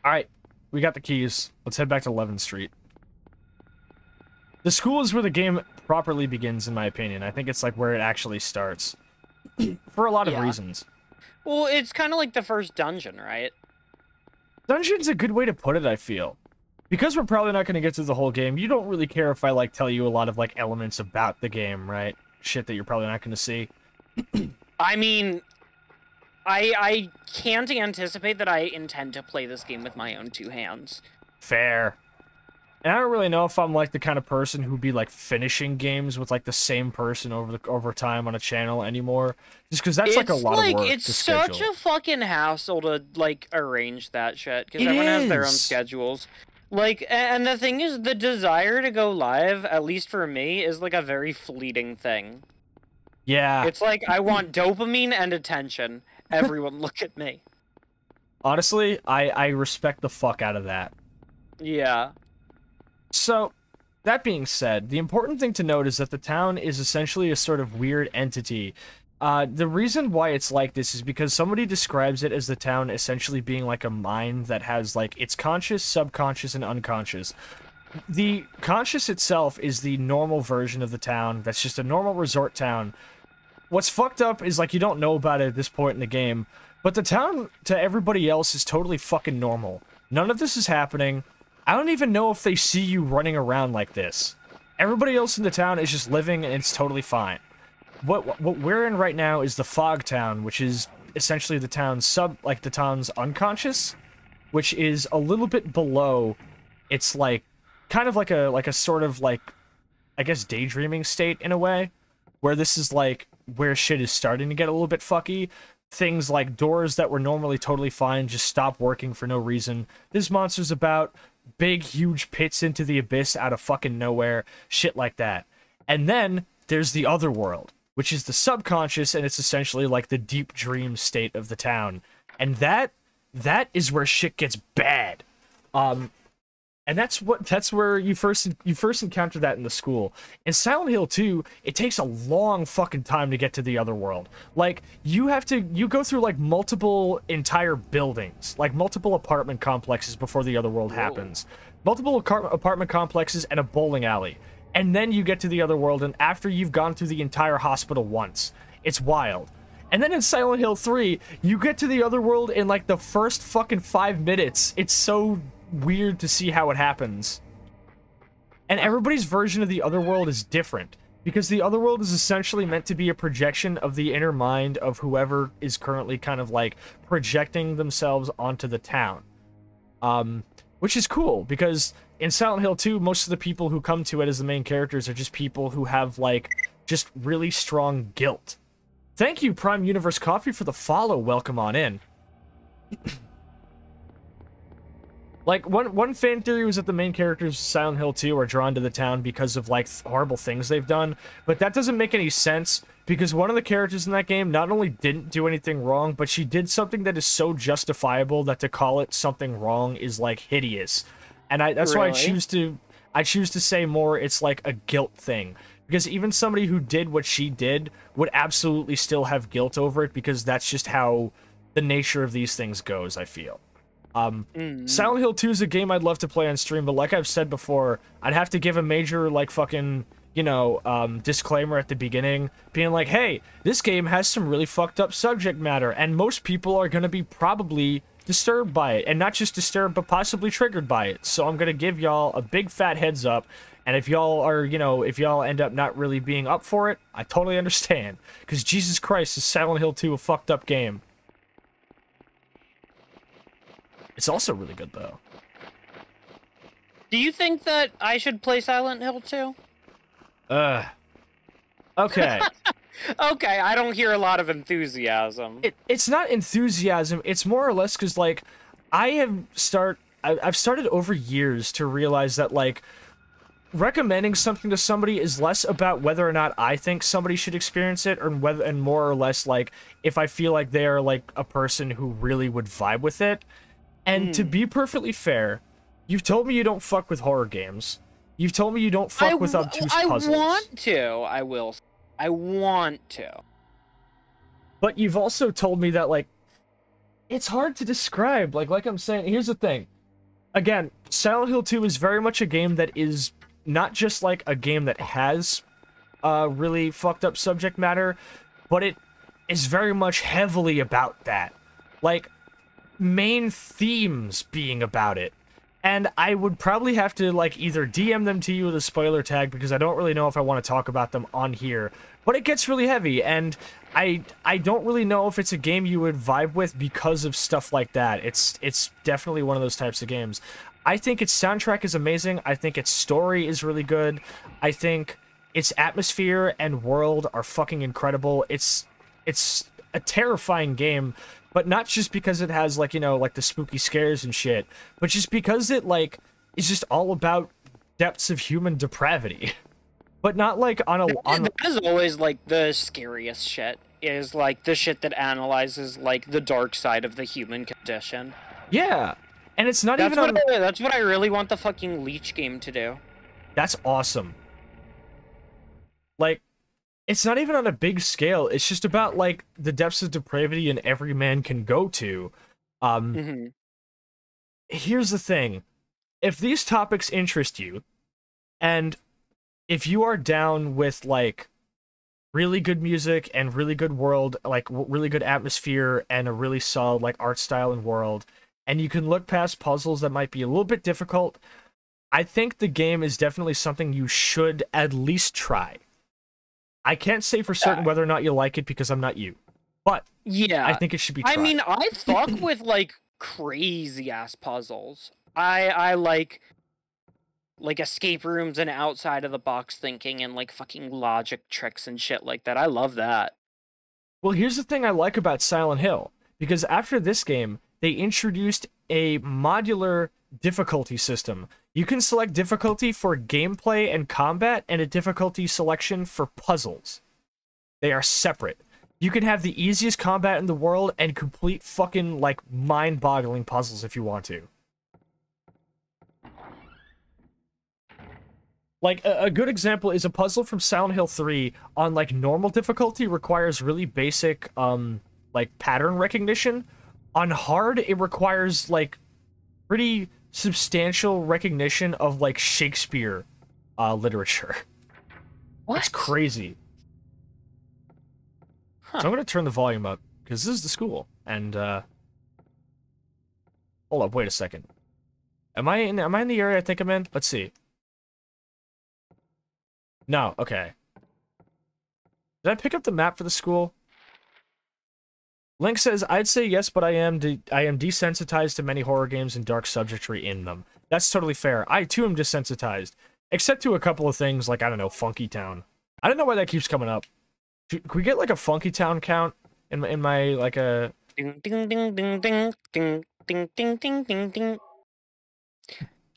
All right, we got the keys. Let's head back to 11th Street. The school is where the game properly begins, in my opinion. I think it's like where it actually starts. For a lot of reasons. Well, it's kind of like the first dungeon, right? Dungeon's a good way to put it, I feel. Because we're probably not going to get through the whole game, you don't really care if I, like, tell you a lot of, like, elements about the game, right? Shit that you're probably not going to see. I mean, I can't anticipate that I intend to play this game with my own two hands. Fair. And I don't really know if I'm, like, the kind of person who'd be, like, finishing games with, like, the same person over time on a channel anymore. Just because that's, like, a lot of work It's to such schedule. a fucking hassle to, like, arrange that shit. Because everyone has their own schedules. Like, and the thing is, the desire to go live, at least for me, is, like, a very fleeting thing. Yeah. It's like, I want dopamine and attention. Everyone look at me. Honestly, I respect the fuck out of that. Yeah. So, that being said, the important thing to note is that the town is essentially a sort of weird entity. The reason why it's like this is because somebody describes it as the town essentially being like a mind that has like its conscious, subconscious, and unconscious. The conscious itself is the normal version of the town that's just a normal resort town. What's fucked up is like you don't know about it at this point in the game, but the town to everybody else is totally fucking normal. None of this is happening. I don't even know if they see you running around like this. Everybody else in the town is just living and it's totally fine. What we're in right now is the fog town, which is essentially the town's the town's unconscious, which is a little bit below. It's like kind of like a sort of like, I guess, daydreaming state in a way, where this is like where shit is starting to get a little bit fucky. Things like doors that were normally totally fine just stop working for no reason. There's monsters about, big huge pits into the abyss out of fucking nowhere, shit like that. And then there's the other world, which is the subconscious, and it's essentially like the deep dream state of the town. And that is where shit gets bad. And that's where you first encounter that in the school. In Silent Hill 2, it takes a long fucking time to get to the other world. Like, you go through like multiple entire buildings, like multiple apartment complexes before the other world happens. Multiple apartment complexes and a bowling alley. And then you get to the other world, and after you've gone through the entire hospital once. It's wild. And then in Silent Hill 3, you get to the other world in like the first fucking 5 minutes. It's so weird to see how it happens. And everybody's version of the other world is different, because the other world is essentially meant to be a projection of the inner mind of whoever is currently kind of like projecting themselves onto the town. Which is cool, because in Silent Hill 2, most of the people who come to it as the main characters are just people who have like just really strong guilt. Thank you, Prime Universe Coffee, for the follow. Welcome on in. Like, one fan theory was that the main characters of Silent Hill 2 are drawn to the town because of, like, horrible things they've done, but that doesn't make any sense, because one of the characters in that game not only didn't do anything wrong, but she did something that is so justifiable that to call it something wrong is, like, hideous. And that's why I choose to say more it's like a guilt thing, because even somebody who did what she did would absolutely still have guilt over it, because that's just how the nature of these things goes, I feel. Silent Hill 2 is a game I'd love to play on stream, but like I've said before, I'd have to give a major, like, fucking, you know, disclaimer at the beginning, being like, hey, this game has some really fucked up subject matter, and most people are gonna be probably disturbed by it, and not just disturbed, but possibly triggered by it, so I'm gonna give y'all a big fat heads up, and if y'all are, you know, if y'all end up not really being up for it, I totally understand, because Jesus Christ, is Silent Hill 2 a fucked up game. It's also really good, though. Do you think that I should play Silent Hill 2? Okay. Okay, I don't hear a lot of enthusiasm. It's not enthusiasm, it's more or less because, like, I've started over years to realize that, like, recommending something to somebody is less about whether or not I think somebody should experience it, and more or less, like, if I feel like they are, like, a person who really would vibe with it. And to be perfectly fair, you've told me you don't fuck with horror games. You've told me you don't fuck with obtuse puzzles. I want to, I want to. But you've also told me that, like, it's hard to describe. Like I'm saying, here's the thing. Again, Silent Hill 2 is very much a game that is not just, like, a game that has really fucked up subject matter, but it is very much heavily about that. Like, main themes being about it. And I would probably have to, like, either DM them to you with a spoiler tag, because I don't really know if I want to talk about them on here. But it gets really heavy, and I don't really know if it's a game you would vibe with because of stuff like that. It's definitely one of those types of games. I think its soundtrack is amazing. I think its story is really good. I think its atmosphere and world are fucking incredible. It's a terrifying game, but not just because it has, like, you know, like, the spooky scares and shit, but just because it, like, is just all about depths of human depravity. but not like on a That is always like the scariest shit. Is like the shit that analyzes like the dark side of the human condition. Yeah, and it's not even on. That's what I really want the fucking Leech game to do. That's awesome. Like, it's not even on a big scale. It's just about like the depths of depravity and every man can go to. Here's the thing: if these topics interest you, and if you are down with like really good music and really good world, like really good atmosphere and a really solid like art style and world, and you can look past puzzles that might be a little bit difficult, I think the game is definitely something you should at least try. I can't say for certain whether or not you'll like it because I'm not you, but yeah, I think it should be tried. I mean, I fuck with like crazy ass puzzles. I like escape rooms and outside of the box thinking and like fucking logic tricks and shit like that. I love that. Well, here's the thing I like about Silent Hill, because after this game, they introduced a modular difficulty system. You can select difficulty for gameplay and combat and a difficulty selection for puzzles. They are separate. You can have the easiest combat in the world and complete fucking like mind-boggling puzzles if you want to. Like, a good example is a puzzle from Silent Hill 3 on, like, normal difficulty requires really basic, like, pattern recognition. On hard, it requires, like, pretty substantial recognition of, like, Shakespeare literature. What? It's crazy. Huh. So I'm gonna turn the volume up, because this is the school, and, hold up, wait a second. Am I in the area I think I'm in? Let's see. No, okay. Did I pick up the map for the school? Link says, I'd say yes, but I am desensitized to many horror games and dark subjectry in them. That's totally fair. I, too, am desensitized. Except to a couple of things, like, I don't know, Funky Town. I don't know why that keeps coming up. Can we get, like, a Funky Town count in my like, a... Ding, ding, ding, ding, ding, ding, ding, ding, ding, ding, ding.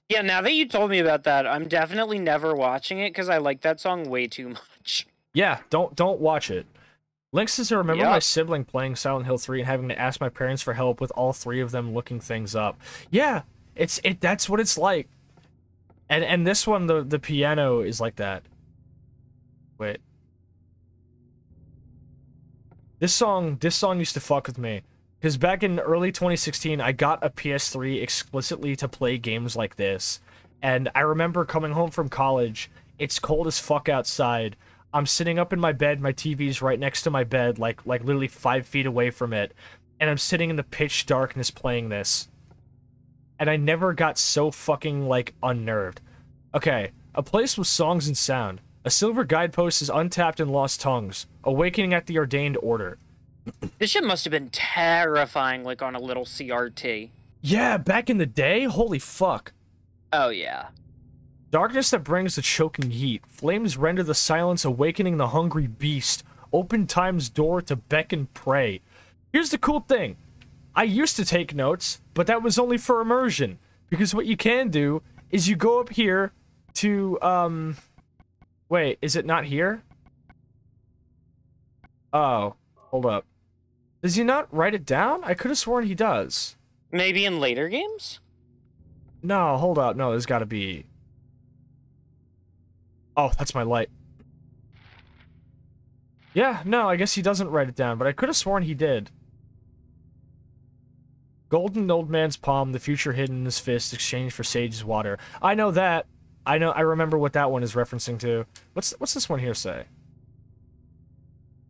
Yeah, now that you told me about that, I'm definitely never watching it because I like that song way too much. Yeah, don't watch it. Link says, I remember my sibling playing Silent Hill 3 and having to ask my parents for help with all three of them looking things up. Yeah, that's what it's like. And this one, the piano is like that. Wait. This song used to fuck with me. Because back in early 2016, I got a PS3 explicitly to play games like this. And I remember coming home from college, it's cold as fuck outside. I'm sitting up in my bed, my TV's right next to my bed, like literally 5 feet away from it. And I'm sitting in the pitch darkness playing this. And I never got so fucking, like, unnerved. Okay, a place with songs and sound. A silver guidepost is untapped and lost tongues. Awakening at the ordained order. This shit must have been terrifying, like, on a little CRT. Yeah, back in the day? Holy fuck. Oh, yeah. Darkness that brings the choking heat. Flames render the silence, awakening the hungry beast. Open time's door to beckon prey. Here's the cool thing. I used to take notes, but that was only for immersion. Because what you can do is you go up here to, Wait, is it not here? Oh, hold up. Does he not write it down? I could have sworn he does. Maybe in later games? No, hold up. No, there's gotta be... Oh, that's my light. Yeah, no, I guess he doesn't write it down, but I could have sworn he did. Golden old man's palm, the future hidden in his fist, exchanged for sage's water. I know that. I remember what that one is referencing to. What's this one here say?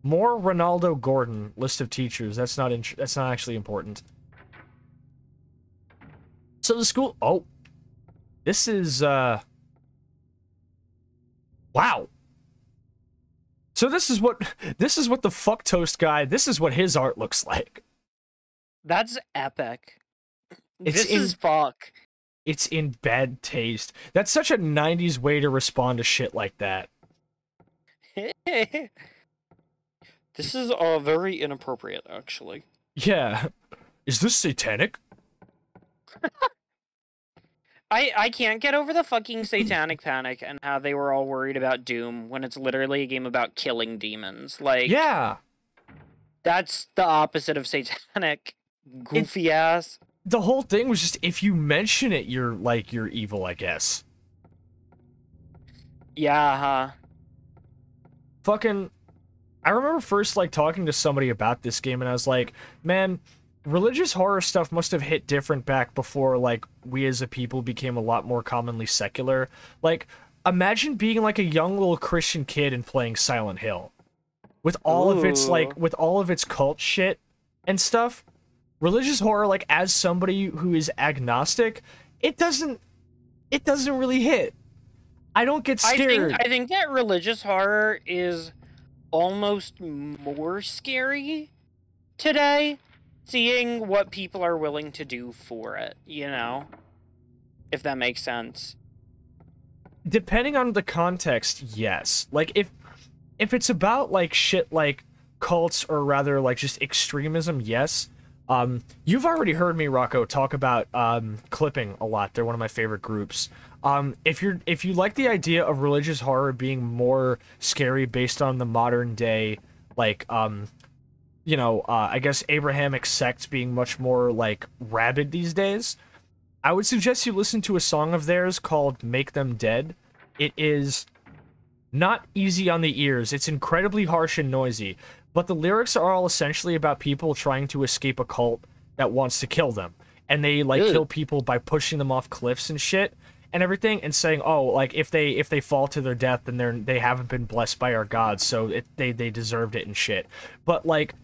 More Ronaldo Gordon, list of teachers. That's not actually important. So the school... Oh. This is, Wow. So this is what the fuck toast guy, this is what his art looks like. That's epic. This is fuck. It's in bad taste. That's such a 90s way to respond to shit like that. This is very inappropriate, actually. Yeah. Is this satanic? I can't get over the fucking satanic panic and how they were all worried about Doom when it's literally a game about killing demons. Like, Yeah. that's the opposite of satanic, goofy ass. The whole thing was just, if you mention it, you're evil, I guess. Yeah, huh? Fucking, I remember first, like, talking to somebody about this game, and I was like, man, religious horror stuff must have hit different back before, like, we as a people became a lot more commonly secular. Like, imagine being, like, a young little Christian kid and playing Silent Hill. With all of its, like, with all of its cult shit and stuff. Religious horror, like, as somebody who is agnostic, it doesn't really hit. I don't get scared. I think that religious horror is almost more scary today, seeing what people are willing to do for it, you know? If that makes sense. Depending on the context, yes. Like, if it's about, like, shit like cults, or rather, like, just extremism, yes. You've already heard me, Rocco, talk about Clipping a lot. They're one of my favorite groups. If you like the idea of religious horror being more scary based on the modern day, like, you know, I guess Abrahamic sects being much more, like, rabid these days, I would suggest you listen to a song of theirs called Make Them Dead. It is not easy on the ears. It's incredibly harsh and noisy, but the lyrics are all essentially about people trying to escape a cult that wants to kill them. And they, like, kill people by pushing them off cliffs and shit and everything, and saying, oh, like, if they fall to their death, then they haven't been blessed by our gods, so they deserved it and shit. But, like,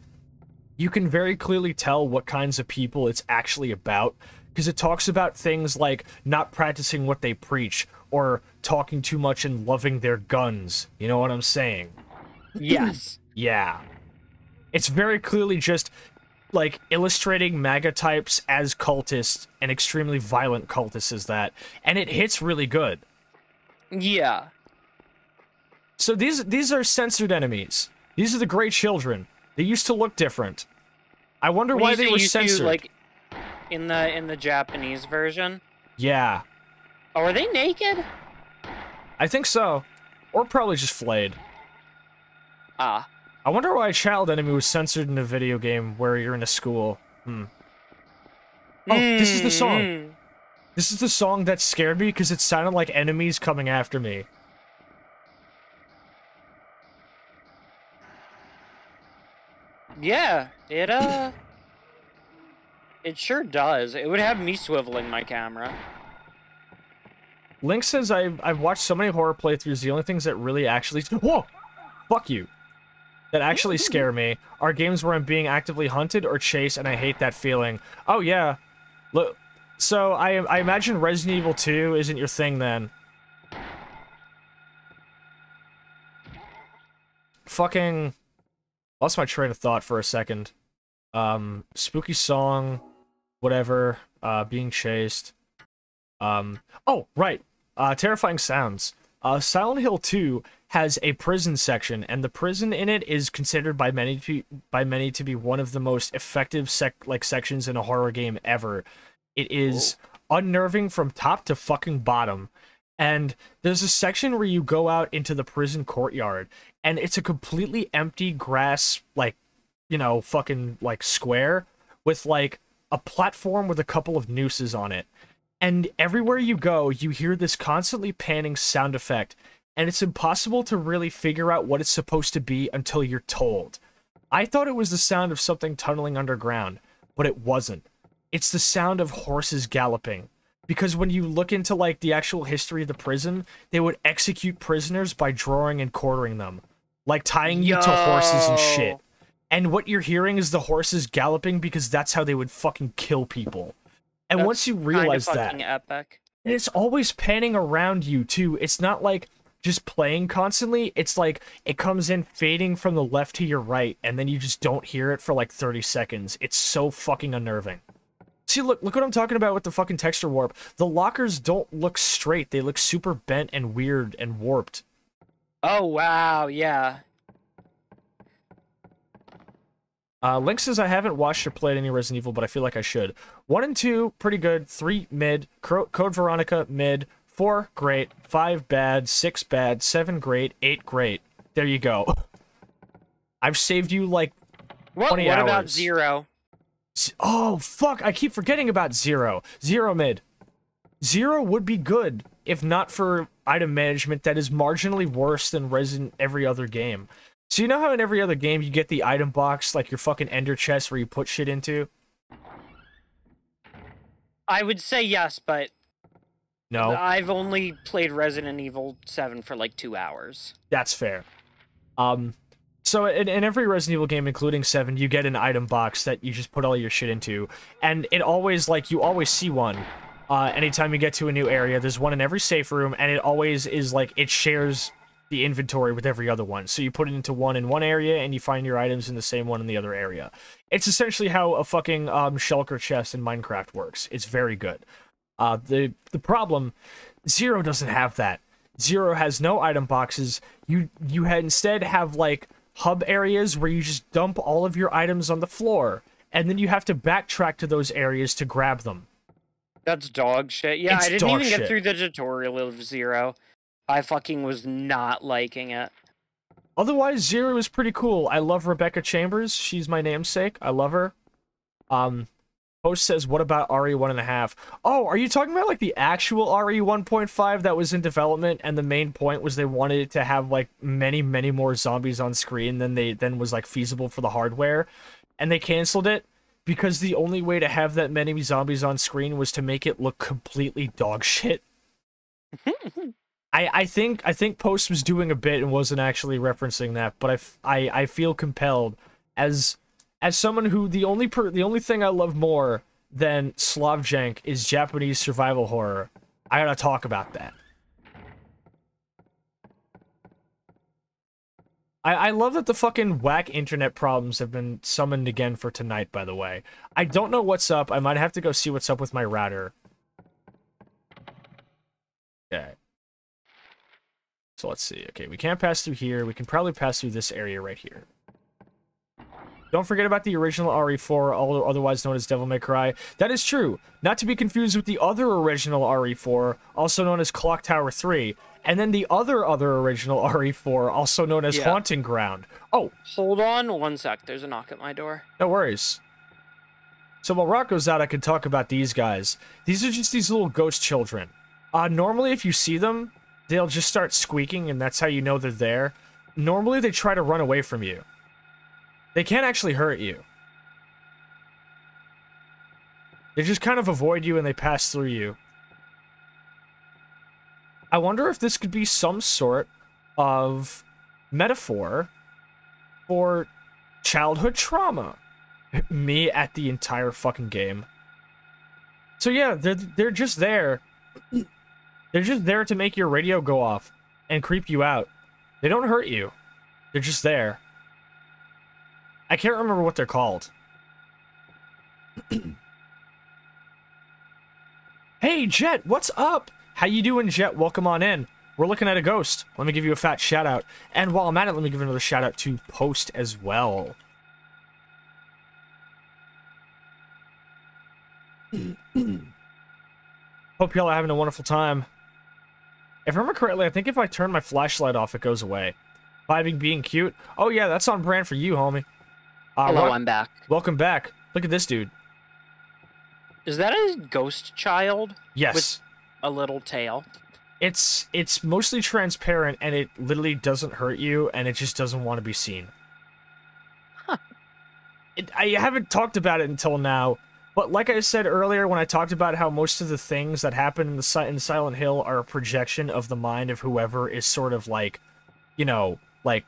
you can very clearly tell what kinds of people it's actually about, because it talks about things like not practicing what they preach, or talking too much and loving their guns. You know what I'm saying? Yes. Yeah. It's very clearly just, like, illustrating MAGA types as cultists, and extremely violent cultists as that, and it hits really good. Yeah. So these are censored enemies. These are the Grey Children. They used to look different. I wonder why they were censored. Like, in the Japanese version? Yeah. Oh, are they naked? I think so. Or probably just flayed. Ah. I wonder why a child enemy was censored in a video game where you're in a school. Oh, this is the song. This is the song that scared me because it sounded like enemies coming after me. Yeah, it sure does. It would have me swiveling my camera. Link says, I've watched so many horror playthroughs, the only things that really actually... Whoa! Fuck you. That actually scare me are games where I'm being actively hunted or chased, and I hate that feeling. Oh, yeah. Look, so I imagine Resident Evil 2 isn't your thing, then. Fucking... Lost my train of thought for a second. Spooky song, whatever, being chased. Oh, right. Terrifying sounds. Silent Hill 2 has a prison section, and the prison in it is considered by many to be one of the most effective sections in a horror game ever. It is unnerving from top to fucking bottom. And there's a section where you go out into the prison courtyard, and it's a completely empty grass, like, you know, fucking, like, square with, like, a platform with a couple of nooses on it. And everywhere you go, you hear this constantly panning sound effect, and it's impossible to really figure out what it's supposed to be until you're told. I thought it was the sound of something tunneling underground, but it wasn't. It's the sound of horses galloping. Because when you look into, like, the actual history of the prison, they would execute prisoners by drawing and quartering them. Like, tying you to horses and shit. And what you're hearing is the horses galloping because that's how they would fucking kill people. And That's once you realize kinda that, fucking epic. and it's always panning around you, too. It's not, like, just playing constantly. It's like, it comes in fading from the left to your right, and then you just don't hear it for, like, 30 seconds. It's so fucking unnerving. See, look what I'm talking about with the fucking texture warp. The lockers don't look straight. They look super bent and weird and warped. Oh, wow, yeah. Link says, I haven't watched or played any Resident Evil, but I feel like I should. 1 and 2, pretty good. 3, mid. Code Veronica, mid. 4, great. 5, bad. 6, bad. 7, great. 8, great. There you go. I've saved you, like, 20 What hours. about 0? Oh, fuck. I keep forgetting about 0. 0 mid. 0 would be good, if not for item management that is marginally worse than Resident every other game. So you know how in every other game you get the item box, like your fucking ender chest where you put shit into? I would say yes, but No. I've only played Resident Evil 7 for like 2 hours. That's fair. So in every Resident Evil game, including 7, you get an item box that you just put all your shit into. And it always, like, you always see one. Anytime you get to a new area, there's one in every safe room, and it always is, like, it shares the inventory with every other one. So you put it into one in one area, and you find your items in the same one in the other area. It's essentially how a fucking shulker chest in Minecraft works. It's very good. The problem, 0 doesn't have that. 0 has no item boxes. You instead have, like, hub areas where you just dump all of your items on the floor, and then you have to backtrack to those areas to grab them. That's dog shit. Yeah, It's I didn't dog even get shit. through the tutorial of 0. I fucking was not liking it. Otherwise, 0 is pretty cool. I love Rebecca Chambers. She's my namesake. I love her. Post says, what about RE 1.5? Oh, are you talking about, like, the actual RE 1.5 that was in development, and the main point was they wanted it to have, like, many, many more zombies on screen than was, like, feasible for the hardware, and they canceled it because the only way to have that many zombies on screen was to make it look completely dog shit. I think Post was doing a bit and wasn't actually referencing that, but I feel compelled as someone who the only thing I love more than Slavjank is Japanese survival horror. I gotta talk about that. I love that the fucking whack internet problems have been summoned again for tonight, by the way. I don't know what's up. I might have to go see what's up with my router. Okay. So let's see. Okay, we can't pass through here. We can probably pass through this area right here. Don't forget about the original RE4, otherwise known as Devil May Cry. That is true. Not to be confused with the other original RE4, also known as Clock Tower 3. And then the other original RE4, also known as Haunting Ground. Oh. Hold on 1 sec. There's a knock at my door. No worries. So while Rocco's out, I can talk about these guys. These are just these little ghost children. Normally, if you see them, they'll just start squeaking, and that's how you know they're there. Normally, they try to run away from you. They can't actually hurt you. They just kind of avoid you and they pass through you. I wonder if this could be some sort of metaphor for childhood trauma. Me at the entire fucking game. So yeah, they're just there. They're just there to make your radio go off and creep you out. They don't hurt you. They're just there. I can't remember what they're called. Hey, Jet, what's up? How you doing, Jet? Welcome on in. We're looking at a ghost. Let me give you a fat shout out. And while I'm at it, let me give another shout out to Post as well. Hope y'all are having a wonderful time. If I remember correctly, I think if I turn my flashlight off, it goes away. Vibing being cute. Oh yeah, that's on brand for you, homie. Hello, I'm back. Welcome back. Look at this dude. Is that a ghost child? Yes. With a little tail? It's mostly transparent, and it literally doesn't hurt you, and it just doesn't want to be seen. Huh. I haven't talked about it until now, but like I said earlier when I talked about how most of the things that happen in Silent Hill are a projection of the mind of whoever is sort of like, you know, like,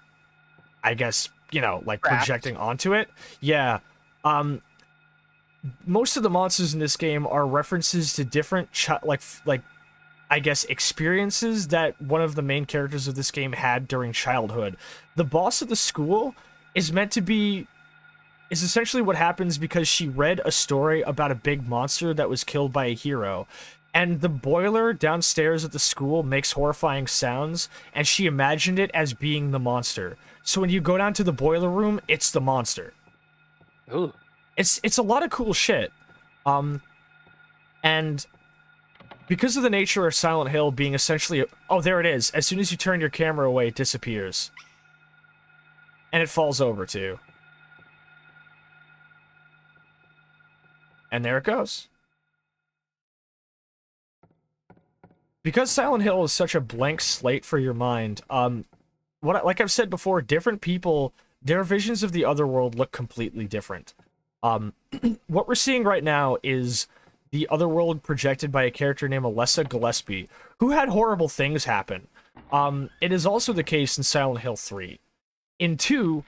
I guess, you know, like projecting onto it. Yeah. Most of the monsters in this game are references to different, like I guess, experiences that one of the main characters of this game had during childhood. The boss of the school is meant to be... is essentially what happens because she read a story about a big monster that was killed by a hero. And the boiler downstairs at the school makes horrifying sounds, and she imagined it as being the monster. So when you go down to the boiler room, it's the monster. Ooh. It's a lot of cool shit. And because of the nature of Silent Hill being essentially... Oh, there it is. As soon as you turn your camera away, it disappears. And it falls over, too. And there it goes. Because Silent Hill is such a blank slate for your mind, like I've said before, different people, their visions of the other world look completely different. What we're seeing right now is the other world projected by a character named Alessa Gillespie, who had horrible things happen. It is also the case in Silent Hill 3. In 2,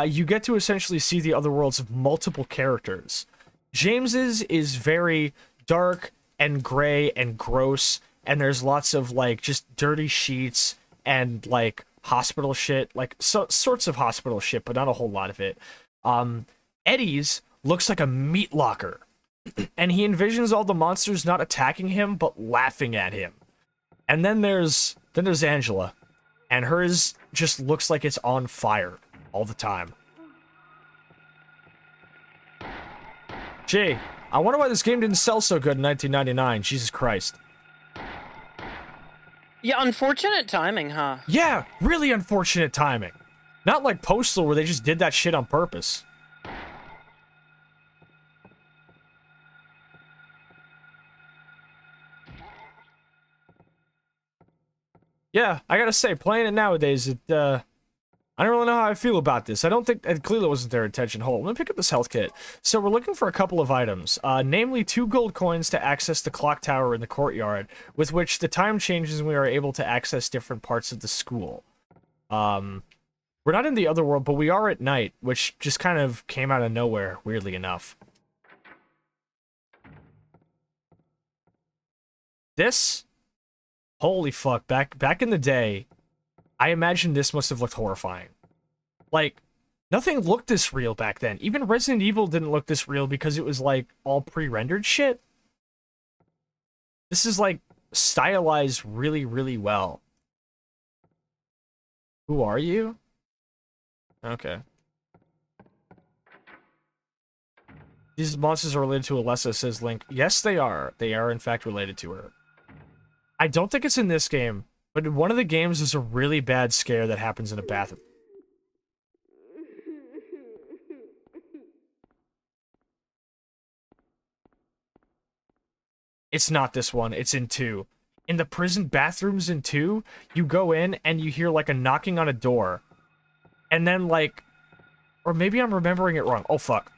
you get to essentially see the other worlds of multiple characters. James's is very dark and gray and gross, and there's lots of, like, just dirty sheets and, like, hospital shit. Like, sorts of hospital shit, but not a whole lot of it. Eddie's looks like a meat locker. And he envisions all the monsters not attacking him, but laughing at him. And then there's Angela. And hers just looks like it's on fire all the time. Gee, I wonder why this game didn't sell so good in 1999. Jesus Christ. Yeah, unfortunate timing, huh? Yeah, really unfortunate timing. Not like Postal, where they just did that shit on purpose. Yeah, I gotta say, playing it nowadays, I don't really know how I feel about this. I don't think, and clearly wasn't their intention. Hold on, let me pick up this health kit. So we're looking for a couple of items, namely 2 gold coins to access the clock tower in the courtyard, with which the time changes and we are able to access different parts of the school. We're not in the other world, but we are at night, which just kind of came out of nowhere, weirdly enough. This? Holy fuck, back in the day, I imagine this must have looked horrifying. Like, nothing looked this real back then. Even Resident Evil didn't look this real because it was, like, all pre-rendered shit. This is, like, stylized really, really well. Who are you? Okay. These monsters are related to Alessa, says Link. Yes, they are. They are, in fact, related to her. I don't think it's in this game, but in one of the games there's a really bad scare that happens in a bathroom. It's not this one, it's in 2. In the prison bathrooms in 2, you go in and you hear like a knocking on a door. And then like... Or maybe I'm remembering it wrong. Oh fuck.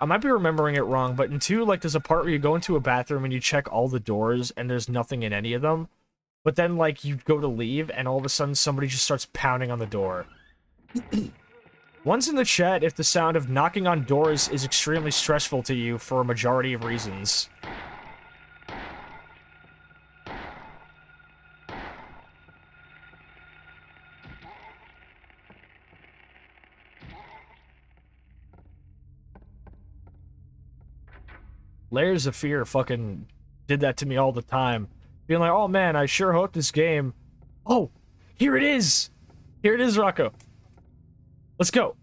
I might be remembering it wrong, but in 2, like, there's a part where you go into a bathroom and you check all the doors and there's nothing in any of them. But then, like, you go to leave and all of a sudden somebody just starts pounding on the door. One's in the chat if the sound of knocking on doors is extremely stressful to you for a majority of reasons. Layers of Fear fucking did that to me all the time. Being like, oh man, I sure hope this game... Oh, here it is! Here it is, Rocco. Let's go.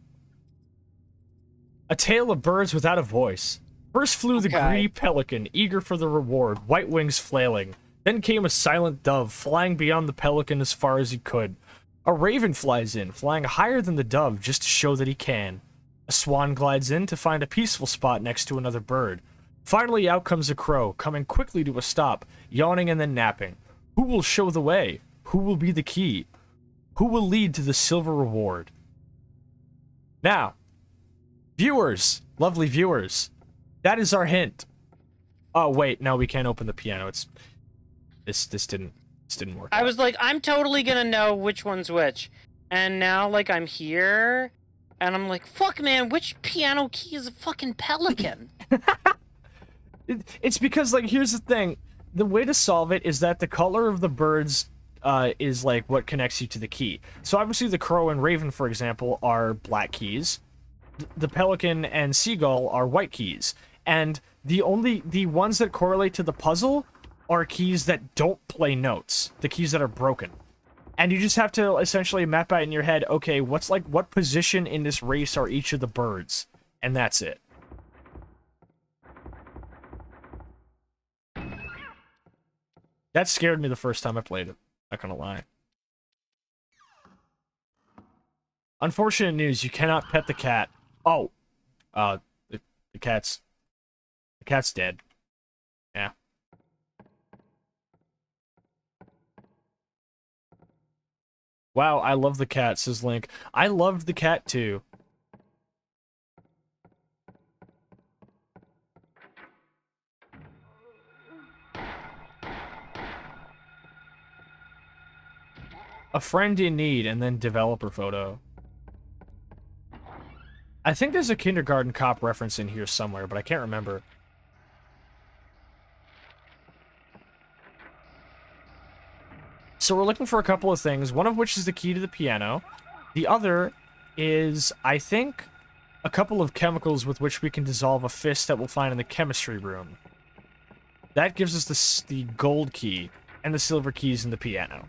A tale of birds without a voice. First flew the greedy pelican, eager for the reward, white wings flailing. Then came a silent dove, flying beyond the pelican as far as he could. A raven flies in, flying higher than the dove just to show that he can. A swan glides in to find a peaceful spot next to another bird. Finally, out comes a crow, coming quickly to a stop, yawning and then napping. Who will show the way? Who will be the key? Who will lead to the silver reward? Now, viewers, lovely viewers, that is our hint. Oh wait, no, we can't open the piano. It's this didn't work. I was like, I'm totally gonna know which one's which, and now like I'm here, and I'm like, fuck man, which piano key is a fucking pelican? It's because, like, here's the thing. The way to solve it is that the color of the birds is, like, what connects you to the key. So, obviously, the crow and raven, for example, are black keys. The pelican and seagull are white keys. And the ones that correlate to the puzzle are keys that don't play notes. The keys that are broken. And you just have to essentially map out in your head, okay, what position in this race are each of the birds? And that's it. That scared me the first time I played it. Not gonna lie. Unfortunate news, you cannot pet the cat. Oh. The cat's dead. Yeah. Wow, I love the cat, says Link. I loved the cat too. A friend in need, and then developer photo. I think there's a Kindergarten Cop reference in here somewhere, but I can't remember. So we're looking for a couple of things, one of which is the key to the piano. The other is, I think, a couple of chemicals with which we can dissolve a fist that we'll find in the chemistry room. That gives us the gold key and the silver keys in the piano.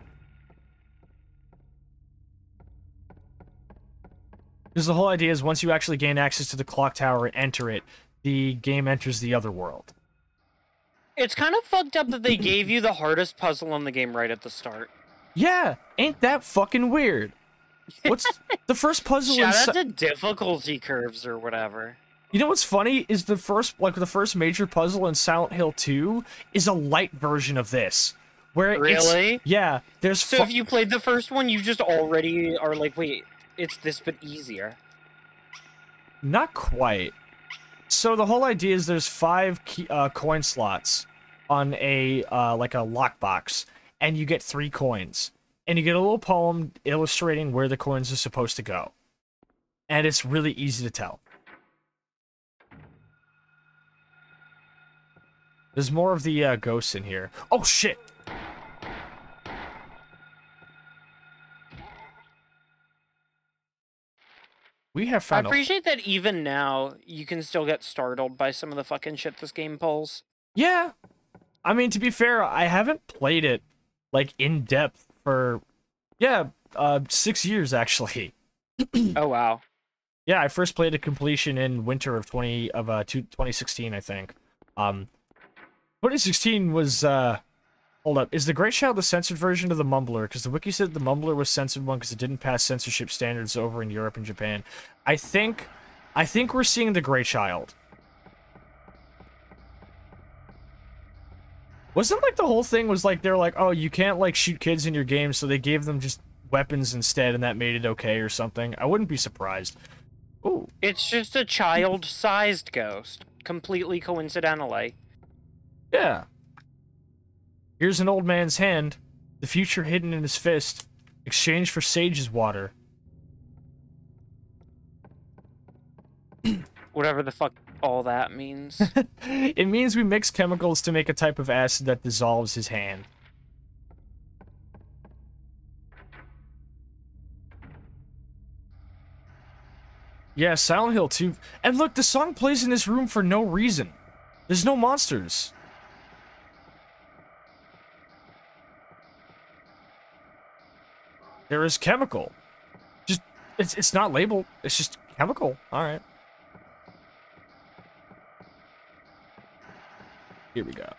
Because the whole idea is once you actually gain access to the clock tower and enter it, the game enters the other world. It's kind of fucked up that they gave you the hardest puzzle in the game right at the start. Yeah, ain't that fucking weird? What's the first puzzle? Shout out to difficulty curves or whatever. You know what's funny is the first major puzzle in Silent Hill 2 is a light version of this. Where really? Yeah, there's. So if you played the first one, you just already are like, wait, it's this but easier. Not quite. So the whole idea is there's 5 coin slots on a like a lockbox, and you get 3 coins, and you get a little poem illustrating where the coins are supposed to go, and it's really easy to tell. There's more of the ghosts in here. Oh shit! We have found. I appreciate that even now you can still get startled by some of the fucking shit this game pulls. Yeah, I mean, to be fair, I haven't played it like in depth for 6 years actually. Oh wow. Yeah, I first played a completion in winter of 2016, I think. 2016 was hold up, is the Great Child the censored version of the Mumbler? Because the wiki said the Mumbler was censored one because it didn't pass censorship standards over in Europe and Japan. I think we're seeing the Great Child. Wasn't like the whole thing was like they're like, oh, you can't like shoot kids in your game, so they gave them just weapons instead, and that made it okay or something. I wouldn't be surprised. Ooh. It's just a child-sized ghost, completely coincidentally. Yeah. Here's an old man's hand, the future hidden in his fist, exchanged for sage's water. Whatever the fuck all that means. It means we mix chemicals to make a type of acid that dissolves his hand. Yeah, Silent Hill 2. And look, the song plays in this room for no reason. There's no monsters. There is chemical. Just, it's not labeled. It's just chemical. Alright. Here we go.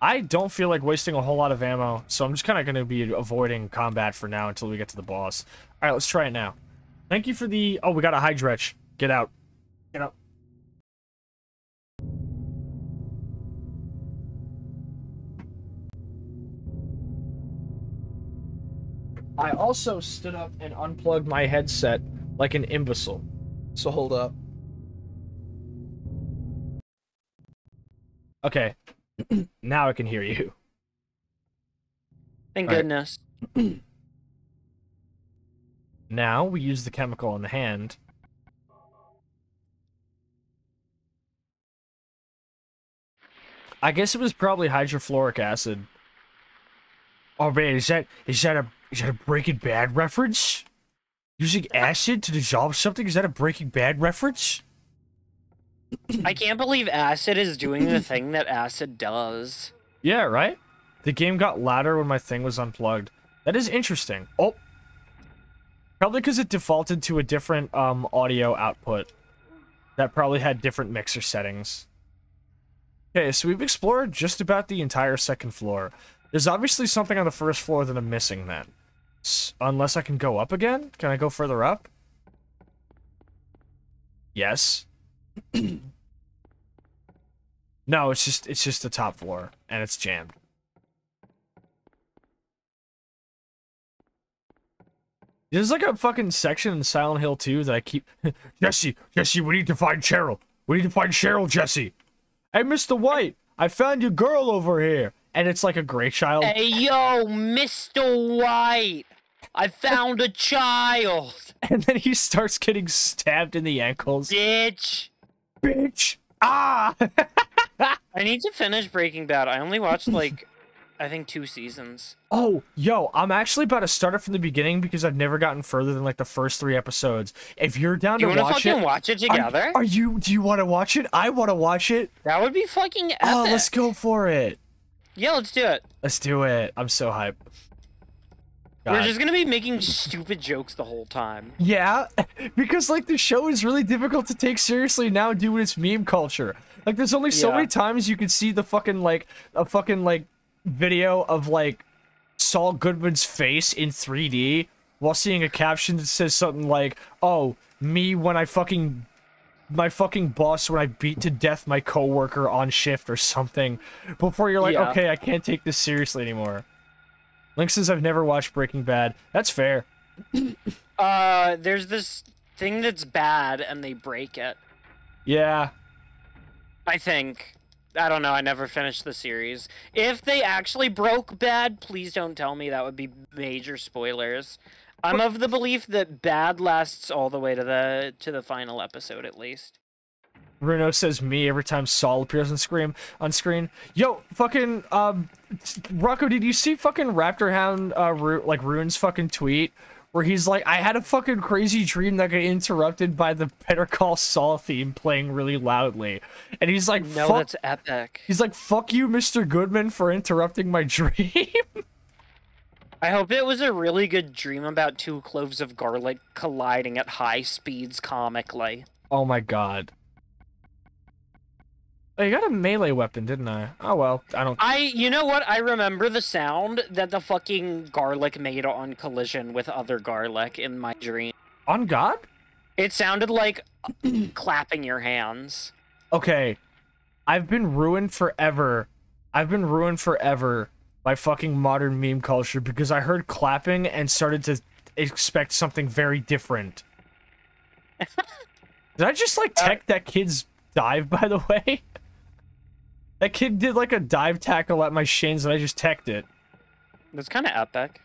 I don't feel like wasting a whole lot of ammo, so I'm just kind of going to be avoiding combat for now until we get to the boss. Alright, let's try it now. Thank you for the... Oh, we got a Hydretch. Get out. Get out. I also stood up and unplugged my headset like an imbecile. So hold up. Okay. Now I can hear you. Thank goodness. Now we use the chemical in the hand. I guess it was probably hydrofluoric acid. Oh man, is that a Breaking Bad reference? Using acid to dissolve something? Is that a Breaking Bad reference? I can't believe acid is doing the thing that acid does. Yeah, right? The game got louder when my thing was unplugged. That is interesting. Oh! Probably because it defaulted to a different audio output. That probably had different mixer settings. Okay, so we've explored just about the entire second floor. There's obviously something on the first floor that I'm missing then. Unless I can go up again? Can I go further up? Yes. No, it's just the top floor, and it's jammed. There's like a fucking section in Silent Hill 2 that I keep... Jesse, we need to find Cheryl. We need to find Cheryl, Jesse. Hey, Mr. White, I found your girl over here. And it's like a gray child. Hey, yo, Mr. White. I found a child. And then he starts getting stabbed in the ankles. Bitch. Bitch. Ah! I need to finish Breaking Bad. I only watched, like, I think 2 seasons. Oh, yo, I'm actually about to start it from the beginning because I've never gotten further than, like, the first 3 episodes. If you're down to watch it... You want to fucking watch it together? Do you want to watch it? I want to watch it. That would be fucking epic. Oh, let's go for it. Yeah, let's do it. Let's do it. I'm so hyped. We're just gonna be making stupid jokes the whole time. Yeah, because, like, the show is really difficult to take seriously now due to its meme culture. Like, there's only so many times you can see the fucking, like, video of, like, Saul Goodman's face in 3D while seeing a caption that says something like, oh, me when my fucking boss when I beat to death my coworker on shift or something, before you're like, okay, I can't take this seriously anymore. Link says I've never watched Breaking Bad. That's fair. There's this thing that's bad and they break it. Yeah. I think. I don't know, I never finished the series. If they actually broke Bad, please don't tell me. That would be major spoilers. I'm of the belief that Bad lasts all the way to the final episode, at least. Bruno says me every time Saul appears on screen. Yo, fucking, Rocco, did you see fucking Raptor Hound, Rune's fucking tweet? Where he's like, I had a fucking crazy dream that got interrupted by the Better Call Saul theme playing really loudly. And he's like, no, that's epic. He's like, fuck you, Mr. Goodman, for interrupting my dream. I hope it was a really good dream about 2 cloves of garlic colliding at high speeds comically. Oh my god. I got a melee weapon, didn't I? Oh well, you know what? I remember the sound that the fucking garlic made on collision with other garlic in my dream. On God? It sounded like clapping your hands. Okay. I've been ruined forever by fucking modern meme culture because I heard clapping and started to expect something very different. Did I just, like, tech that kid's dive, by the way? That kid did, like, a dive tackle at my shins and I just teched it. That's kind of epic.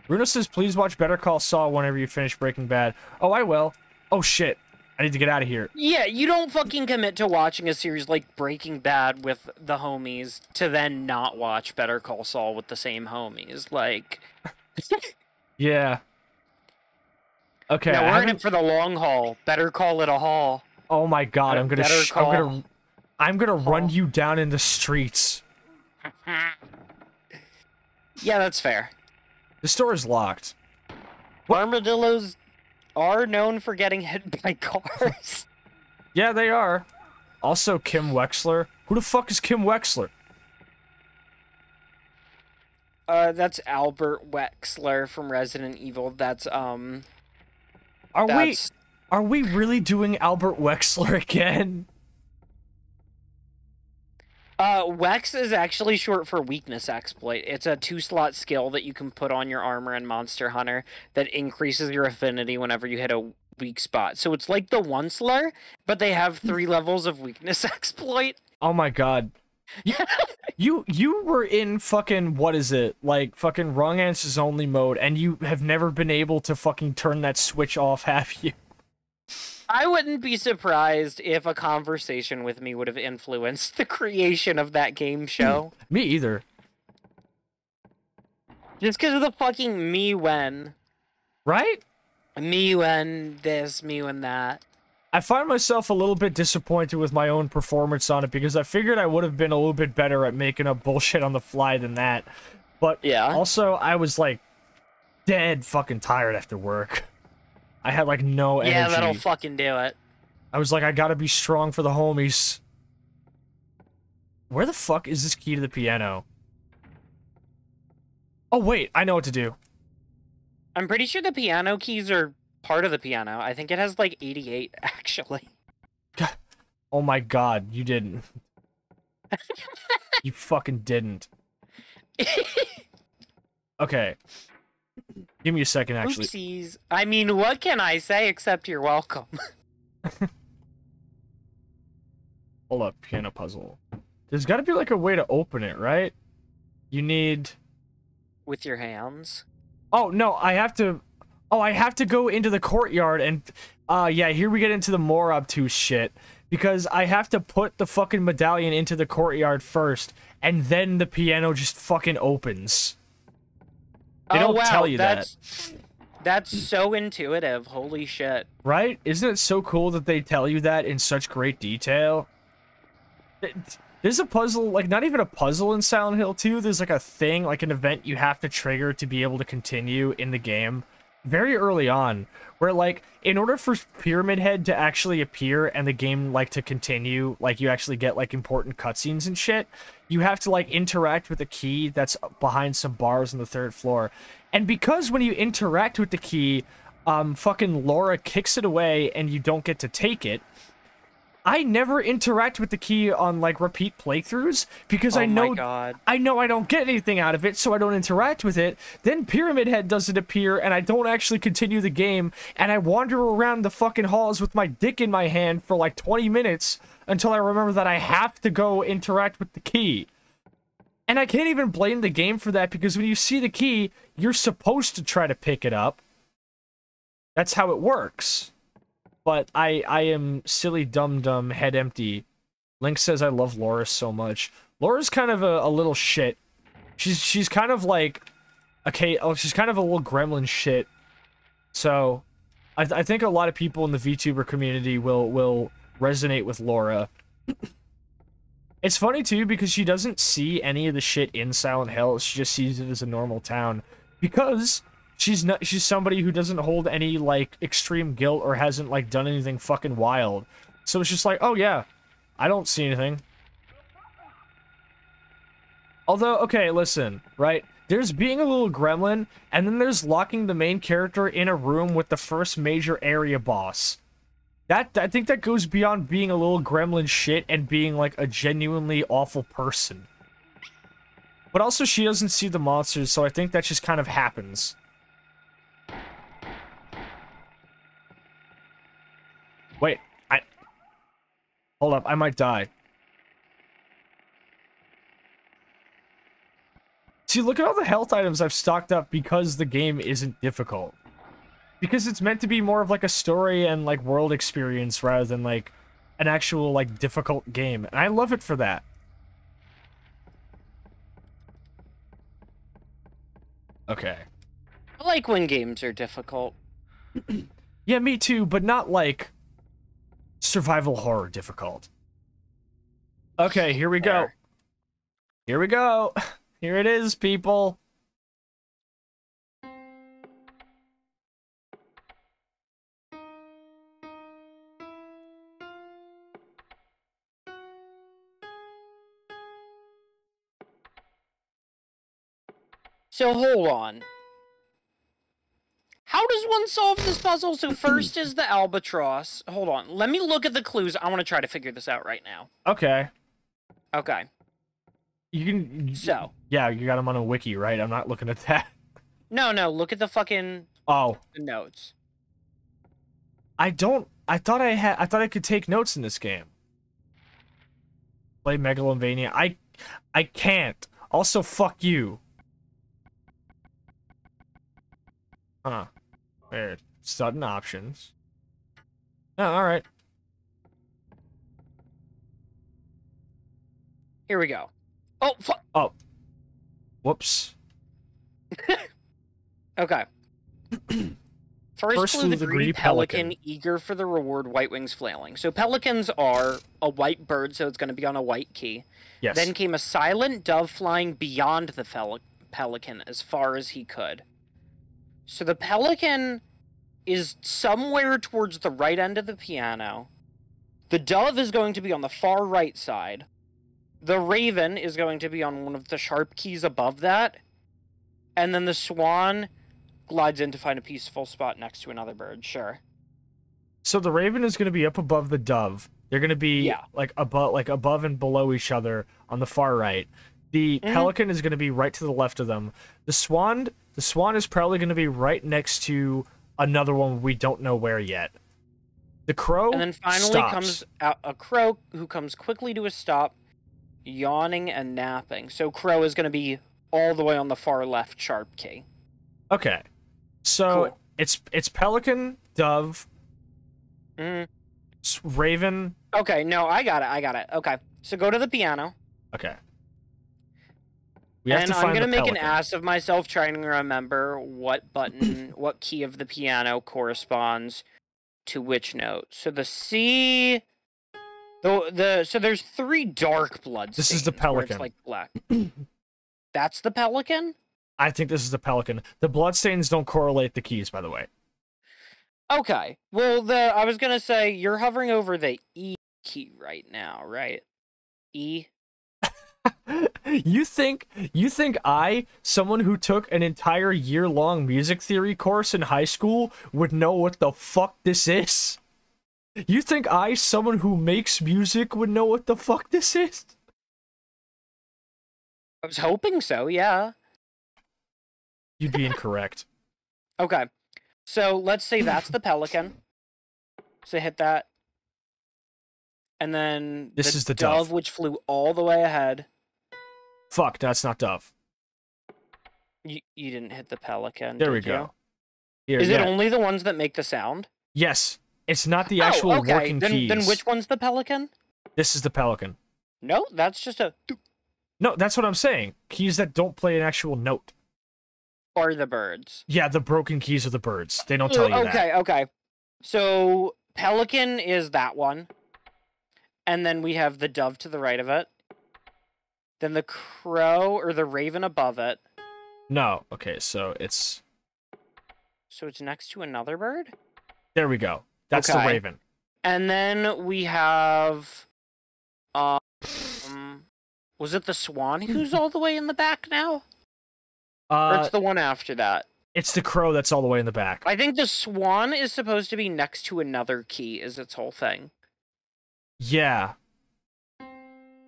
Bruno says, please watch Better Call Saul whenever you finish Breaking Bad. Oh, I will. Oh, shit. I need to get out of here. Yeah, you don't fucking commit to watching a series like Breaking Bad with the homies to then not watch Better Call Saul with the same homies. Like... Yeah. Okay. Now we're in it for the long haul. Better call it a haul. Oh my god, I'm gonna run you down in the streets. Yeah, that's fair. The store is locked. Armadillos are known for getting hit by cars. Yeah, they are. Also, Kim Wexler. Who the fuck is Kim Wexler? That's Albert Wexler from Resident Evil. That's, Are we really doing Albert Wexler again? Wex is actually short for weakness exploit. It's a 2-slot skill that you can put on your armor in Monster Hunter that increases your affinity whenever you hit a weak spot. So it's like the Onceler, but they have 3 levels of weakness exploit. Oh my god. You were in fucking, what is it? Like, fucking wrong answers only mode, and you have never been able to fucking turn that switch off, have you? I wouldn't be surprised if a conversation with me would have influenced the creation of that game show. Me either. Just because of the fucking me when. Right? Me when this, me when that. I find myself a little bit disappointed with my own performance on it because I figured I would have been a little bit better at making up bullshit on the fly than that. But Yeah. also, I was like dead fucking tired after work. I had like no energy. Yeah, that'll fucking do it. I was like, I gotta be strong for the homies. Where the fuck is this key to the piano? Oh wait, I know what to do. I'm pretty sure the piano keys are part of the piano. I think it has like 88, actually. God. Oh my god, you didn't. You fucking didn't. Okay. Give me a second, actually. Oopsies. I mean, what can I say except you're welcome? Hold up, piano puzzle. There's gotta be like a way to open it, right? You need... With your hands? Oh, no, I have to... Oh, I have to go into the courtyard and... yeah, here we get into the more obtuse shit. Because I have to put the fucking medallion into the courtyard first, and then the piano just fucking opens. They don't tell you that. That's so intuitive. Holy shit. Right? Isn't it so cool that they tell you that in such great detail? There's a puzzle, like, not even a puzzle in Silent Hill 2. There's, like, a thing, like, an event you have to trigger to be able to continue in the game. Very early on, where, like, in order for Pyramid Head to actually appear and the game, like, to continue, like, you actually get, like, important cutscenes and shit, you have to, like, interact with a key that's behind some bars on the 3rd floor. And because when you interact with the key, fucking Laura kicks it away and you don't get to take it, I never interact with the key on, like, repeat playthroughs, because I know I don't get anything out of it, so I don't interact with it. Then Pyramid Head doesn't appear, and I don't actually continue the game, and I wander around the fucking halls with my dick in my hand for, like, 20 minutes until I remember that I have to go interact with the key. And I can't even blame the game for that, because when you see the key, you're supposed to try to pick it up. That's how it works. But I am silly dum-dum, head empty. Link says I love Laura so much. Laura's kind of a little shit. She's kind of like... Okay, she's kind of a little gremlin shit. So, I think a lot of people in the VTuber community will resonate with Laura. It's funny, too, because she doesn't see any of the shit in Silent Hill. She just sees it as a normal town. Because... She's somebody who doesn't hold any, like, extreme guilt or hasn't, like, done anything fucking wild. So it's just like, oh, yeah, I don't see anything. Although, okay, listen, right? There's being a little gremlin, and then there's locking the main character in a room with the first major area boss. I think that goes beyond being a little gremlin shit and being, like, a genuinely awful person. But also, she doesn't see the monsters, so I think that just kind of happens. Wait, hold up, I might die. See, look at all the health items I've stocked up because the game isn't difficult. Because it's meant to be more of like a story and like world experience rather than like an actual like difficult game. And I love it for that. Okay. I like when games are difficult. Yeah, me too, but not like survival horror difficult. Okay, here we go. Here we go. Here it is, people. So hold on. How does one solve this puzzle? So first is the albatross. Hold on. Let me look at the clues. I want to try to figure this out right now. Okay. Okay. You can... So. Yeah, you got them on a wiki, right? I'm not looking at that. No, look at the fucking... Oh. The notes. I thought I could take notes in this game. Play Megalovania. I can't. Also, fuck you. Huh. Weird. Sudden options. Oh, alright. Here we go. Oh, fuck. Oh. Whoops. Okay. First flew the greedy pelican, eager for the reward, white wings flailing. So pelicans are a white bird, so it's going to be on a white key. Yes. Then came a silent dove flying beyond the pelican as far as he could. So the pelican is somewhere towards the right end of the piano. The dove is going to be on the far right side. The raven is going to be on one of the sharp keys above that. And then the swan glides in to find a peaceful spot next to another bird, sure. So the raven is going to be up above the dove. They're going to be like above and below each other on the far right. The pelican is going to be right to the left of them. The swan is probably going to be right next to another one we don't know where yet. The crow and then finally comes out a crow who comes quickly to a stop, yawning and napping. So crow is going to be all the way on the far left sharp key. Okay. So cool. it's pelican, dove, raven. Okay, no, I got it. Okay, so go to the piano. Okay. And I'm gonna make an ass of myself trying to remember what button, what key of the piano corresponds to which note. So the C, so there's 3 dark blood stains. This is the pelican. It's like black. That's the pelican? I think this is the pelican. The bloodstains don't correlate the keys, by the way. Okay. Well, I was gonna say you're hovering over the E key right now, right? E. You think I, someone who took an entire year-long music theory course in high school, would know what the fuck this is? You think I, someone who makes music, would know what the fuck this is? I was hoping so, yeah. You'd be incorrect. Okay. So let's say that's the pelican. So hit that. And then this is the dove, which flew all the way ahead. Fuck, that's not dove. You didn't hit the pelican. There we go. Here, is it only the ones that make the sound? Yes. It's not the actual working keys. Then which one's the pelican? This is the pelican. No, that's just a... No, that's what I'm saying. Keys that don't play an actual note. Are the birds. Yeah, the broken keys are the birds. They don't tell you that. Okay. So, pelican is that one. And then we have the dove to the right of it. Then the crow or the raven above it. No. Okay, so it's... So it's next to another bird? There we go. That's the raven. And then we have... was it the swan who's all the way in the back now? Or it's the one after that? It's the crow that's all the way in the back. I think the swan is supposed to be next to another key, is its whole thing. Yeah.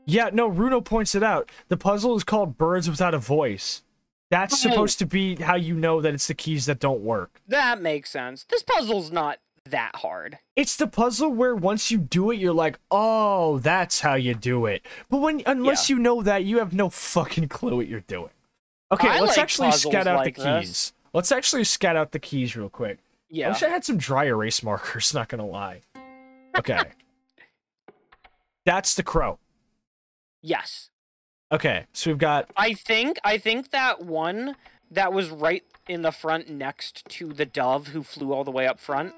Yeah, no, Runo points it out. The puzzle is called Birds Without a Voice. That's supposed to be how you know that it's the keys that don't work. That makes sense. This puzzle's not that hard. It's the puzzle where once you do it, you're like, oh, that's how you do it. But unless you know that, you have no fucking clue what you're doing. Okay, let's actually scat out the keys. Let's actually scat out the keys real quick. Yeah. I wish I had some dry erase markers, not gonna lie. Okay. That's the crow. Yes. Okay, so we've got... I think that one that was right in the front next to the dove who flew all the way up front,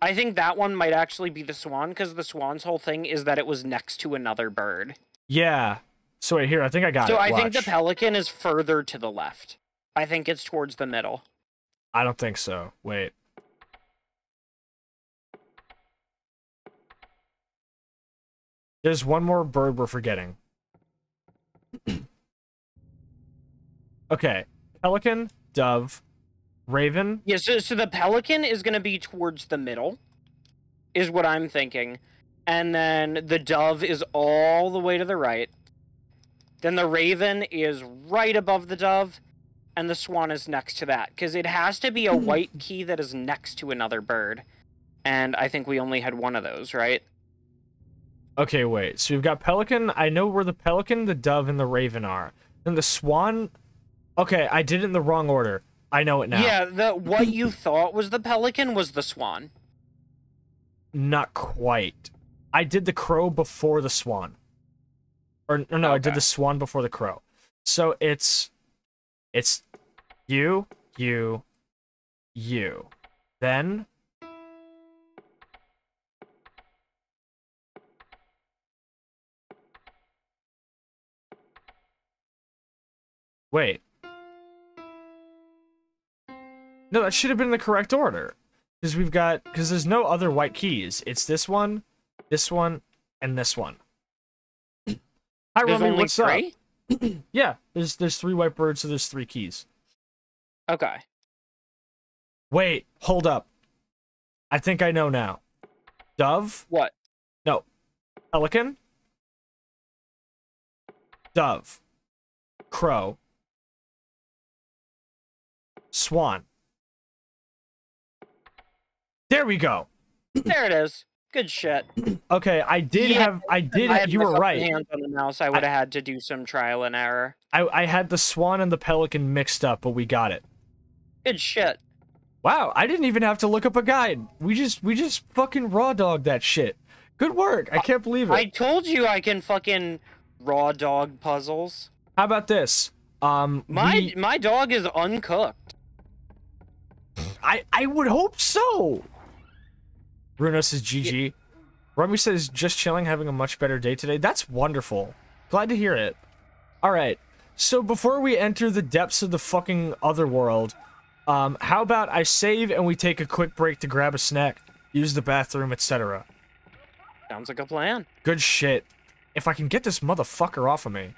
I think that one might actually be the swan, because the swan's whole thing is that it was next to another bird. Yeah. So wait, here, I think I got it. So I think the pelican is further to the left. I think it's towards the middle. I don't think so. Wait. There's one more bird we're forgetting. Okay. Pelican, dove, raven. Yeah, so the pelican is going to be towards the middle, is what I'm thinking. And then the dove is all the way to the right. Then the raven is right above the dove, and the swan is next to that. Because it has to be a white key that is next to another bird. And I think we only had one of those, right? Okay, wait. So we've got pelican. I know where the pelican, the dove, and the raven are. Then the swan... Okay, I did it in the wrong order. I know it now. Yeah, what you thought was the pelican was the swan. Not quite. I did the crow before the swan. Or no, okay. I did the swan before the crow. So it's you. Then... Wait. No, that should have been the correct order. Because there's no other white keys. It's this one, and this one. Hi, There's Rummy, only what's three? up? Yeah, there's 3 white birds, so there's 3 keys. Okay. Wait, hold up. I think I know now. Dove? What? No. Pelican? Dove. Crow. Swan. There we go. There it is. Good shit. Okay, I did Yeah, have, you my were fucking right. hands on the mouse. I would have had to do some trial and error. I had the swan and the pelican mixed up, but we got it. Good shit. Wow, I didn't even have to look up a guide. We just fucking raw dogged that shit. Good work. I can't believe it. I told you I can fucking raw dog puzzles. How about this? My dog is uncooked. I would hope so. Bruno says GG. Rummy says just chilling, having a much better day today. That's wonderful. Glad to hear it. All right. So before we enter the depths of the fucking other world, how about I save and we take a quick break to grab a snack, use the bathroom, etc. Sounds like a plan. Good shit. If I can get this motherfucker off of me.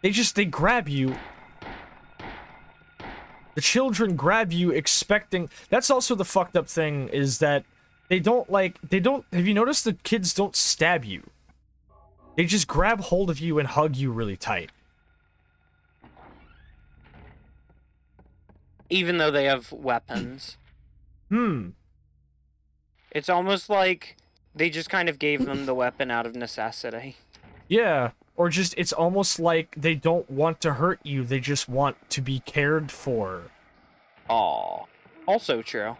They grab you. The children grab you expecting... That's also the fucked up thing, is that have you noticed the kids don't stab you? They just grab hold of you and hug you really tight. Even though they have weapons. It's almost like they just kind of gave them the weapon out of necessity. Yeah, or just, it's almost like they don't want to hurt you, they just want to be cared for. Aw. Also true.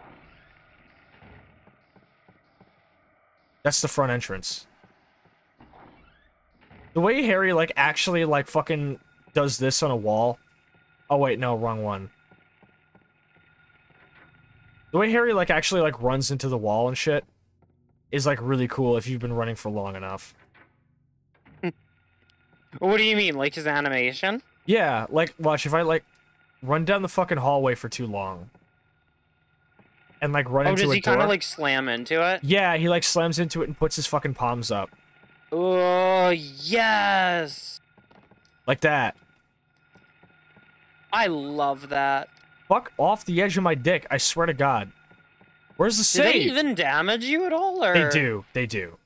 That's the front entrance. The way Harry, like, actually, like, fucking does this on a wall. Oh, wait, no, wrong one. The way Harry, like, actually, like, runs into the wall and shit is, like, really cool if you've been running for long enough. What do you mean, like his animation? Yeah, like, watch, if I, like, run down the fucking hallway for too long. And, like, run into a door. Oh, does he kind of, like, slam into it? Yeah, he, like, slams into it and puts his fucking palms up. Oh, yes! Like that. I love that. Fuck off the edge of my dick, I swear to God. Where's the Do they save? even damage you at all, or...? They do.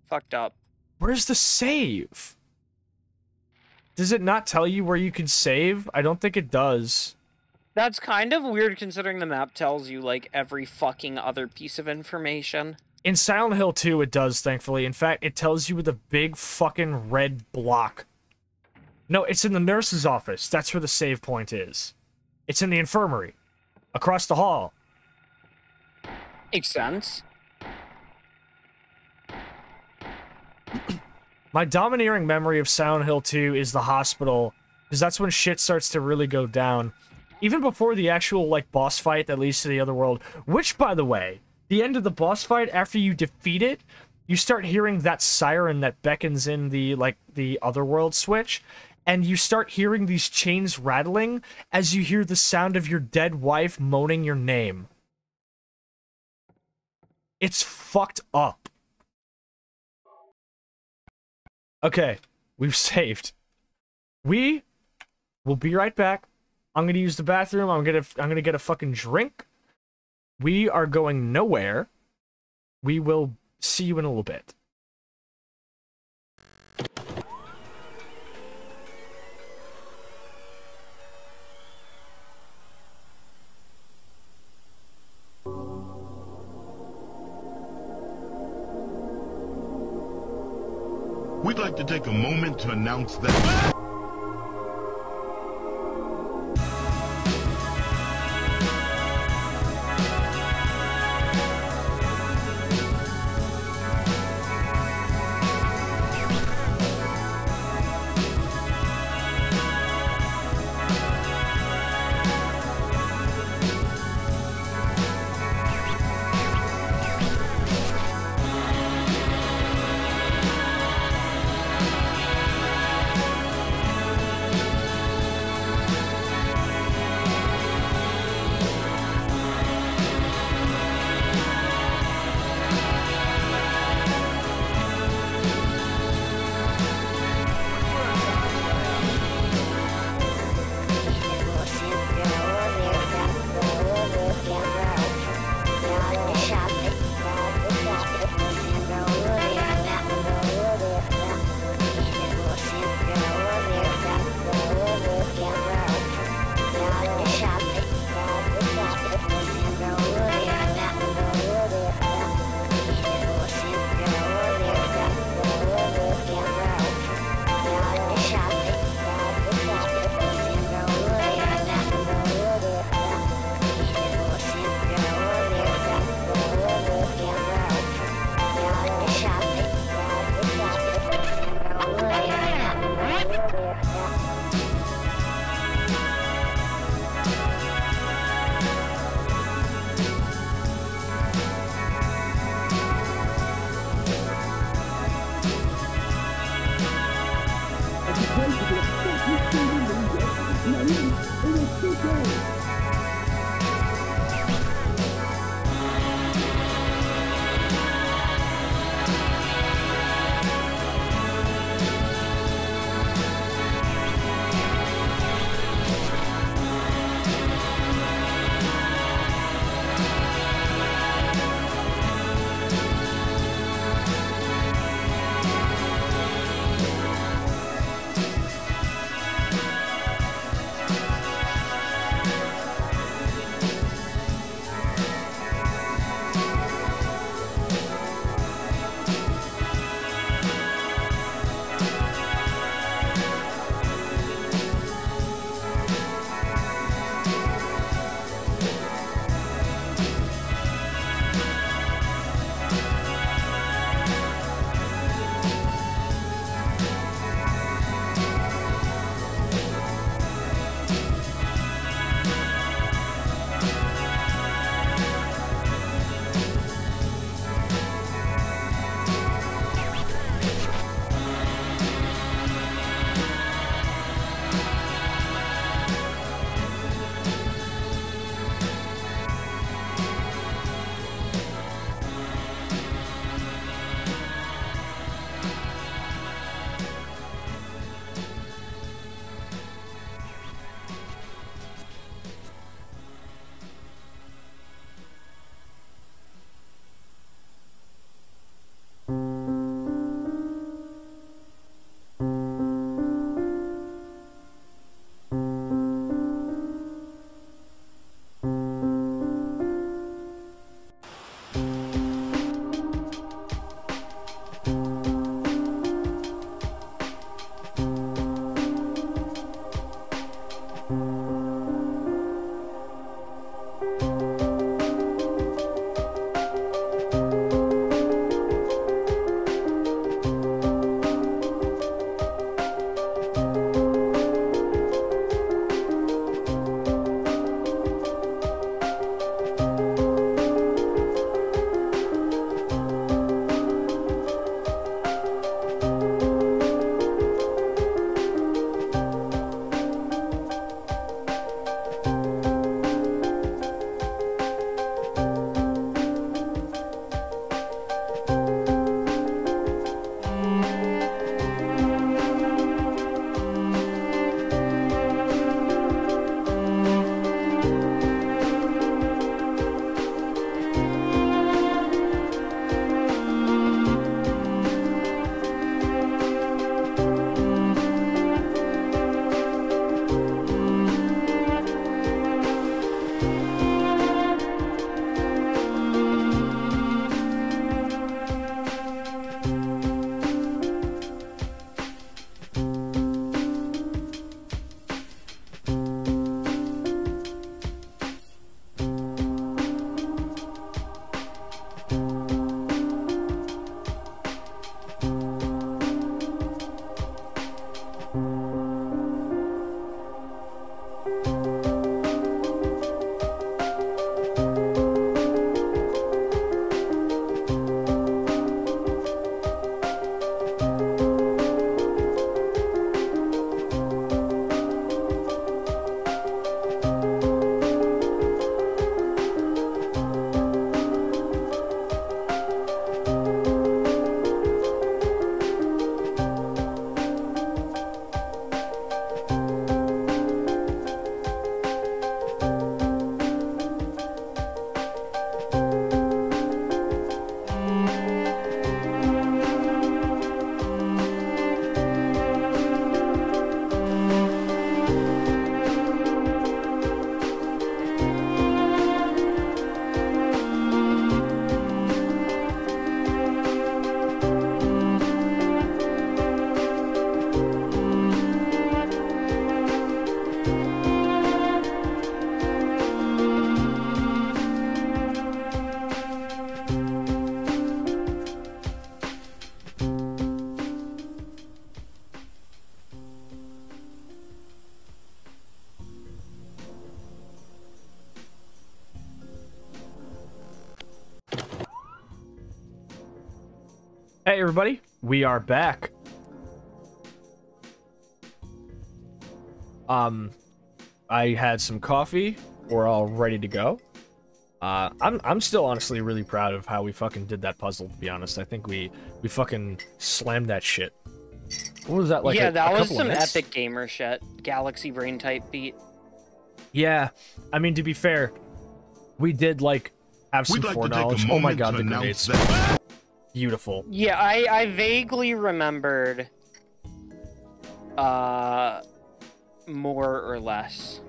Fucked up. Where's the save? Does it not tell you where you can save? I don't think it does. That's kind of weird considering the map tells you, like, every fucking other piece of information. In Silent Hill 2, it does, thankfully. In fact, it tells you with a big fucking red block. No, it's in the nurse's office. That's where the save point is. It's in the infirmary. Across the hall. Makes sense. My domineering memory of Silent Hill 2 is the hospital, because that's when shit starts to really go down. Even before the actual, like, boss fight that leads to the other world. Which, by the way, the end of the boss fight, after you defeat it, you start hearing that siren that beckons in the, like, the otherworld switch, and you start hearing these chains rattling as you hear the sound of your dead wife moaning your name. It's fucked up. Okay, we've saved. We will be right back. I'm gonna use the bathroom. I'm gonna get a fucking drink. We are going nowhere. We will see you in a little bit. We'd like to take a moment to announce that... Hey everybody, we are back. I had some coffee. We're all ready to go. I'm still honestly really proud of how we fucking did that puzzle, to be honest. I think we fucking slammed that shit. What was that, like yeah, that was couple some of minutes? epic gamer shit. Galaxy brain type beat. Yeah, I mean, to be fair, we did, like, have some We'd like to take a foreknowledge. Oh my moment god, to the announce grenades. that Beautiful. Yeah, I vaguely remembered more or less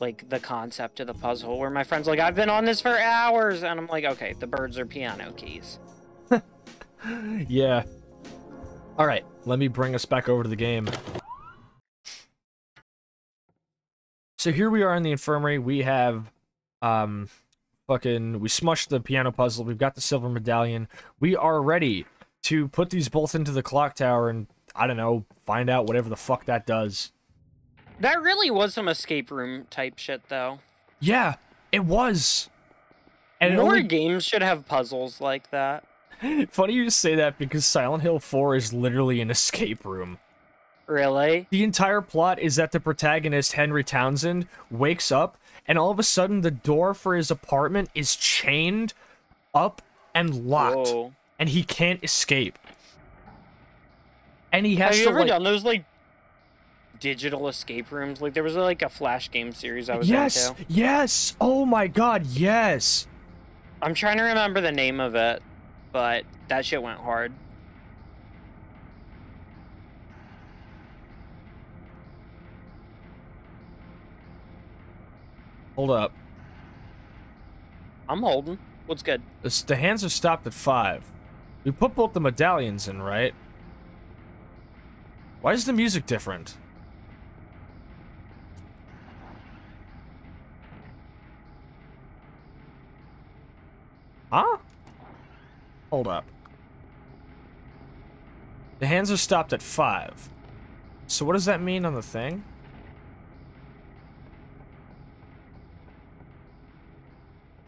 like the concept of the puzzle, where my friend's like, I've been on this for hours, and I'm like, okay, the birds are piano keys. Yeah. Alright, let me bring us back over to the game. So here we are in the infirmary. We have, we smushed the piano puzzle. We've got the silver medallion. We are ready to put these both into the clock tower and, I don't know, find out whatever the fuck that does. That really was some escape room type shit, though. Yeah, it was. And More games should have puzzles like that. Funny you say that, because Silent Hill 4 is literally an escape room. Really? The entire plot is that the protagonist, Henry Townsend, wakes up, and all of a sudden the door for his apartment is chained up and locked. Whoa. And he can't escape. And he has Have you to, ever like... done those, like, digital escape rooms? Like, there was, like, a Flash game series I was Yes! into. Yes! Oh my god, yes! I'm trying to remember the name of it, but that shit went hard. Hold up. I'm holding. What's good? The hands are stopped at 5. We put both the medallions in, right? Why is the music different? Huh? Hold up. The hands are stopped at 5. So what does that mean on the thing?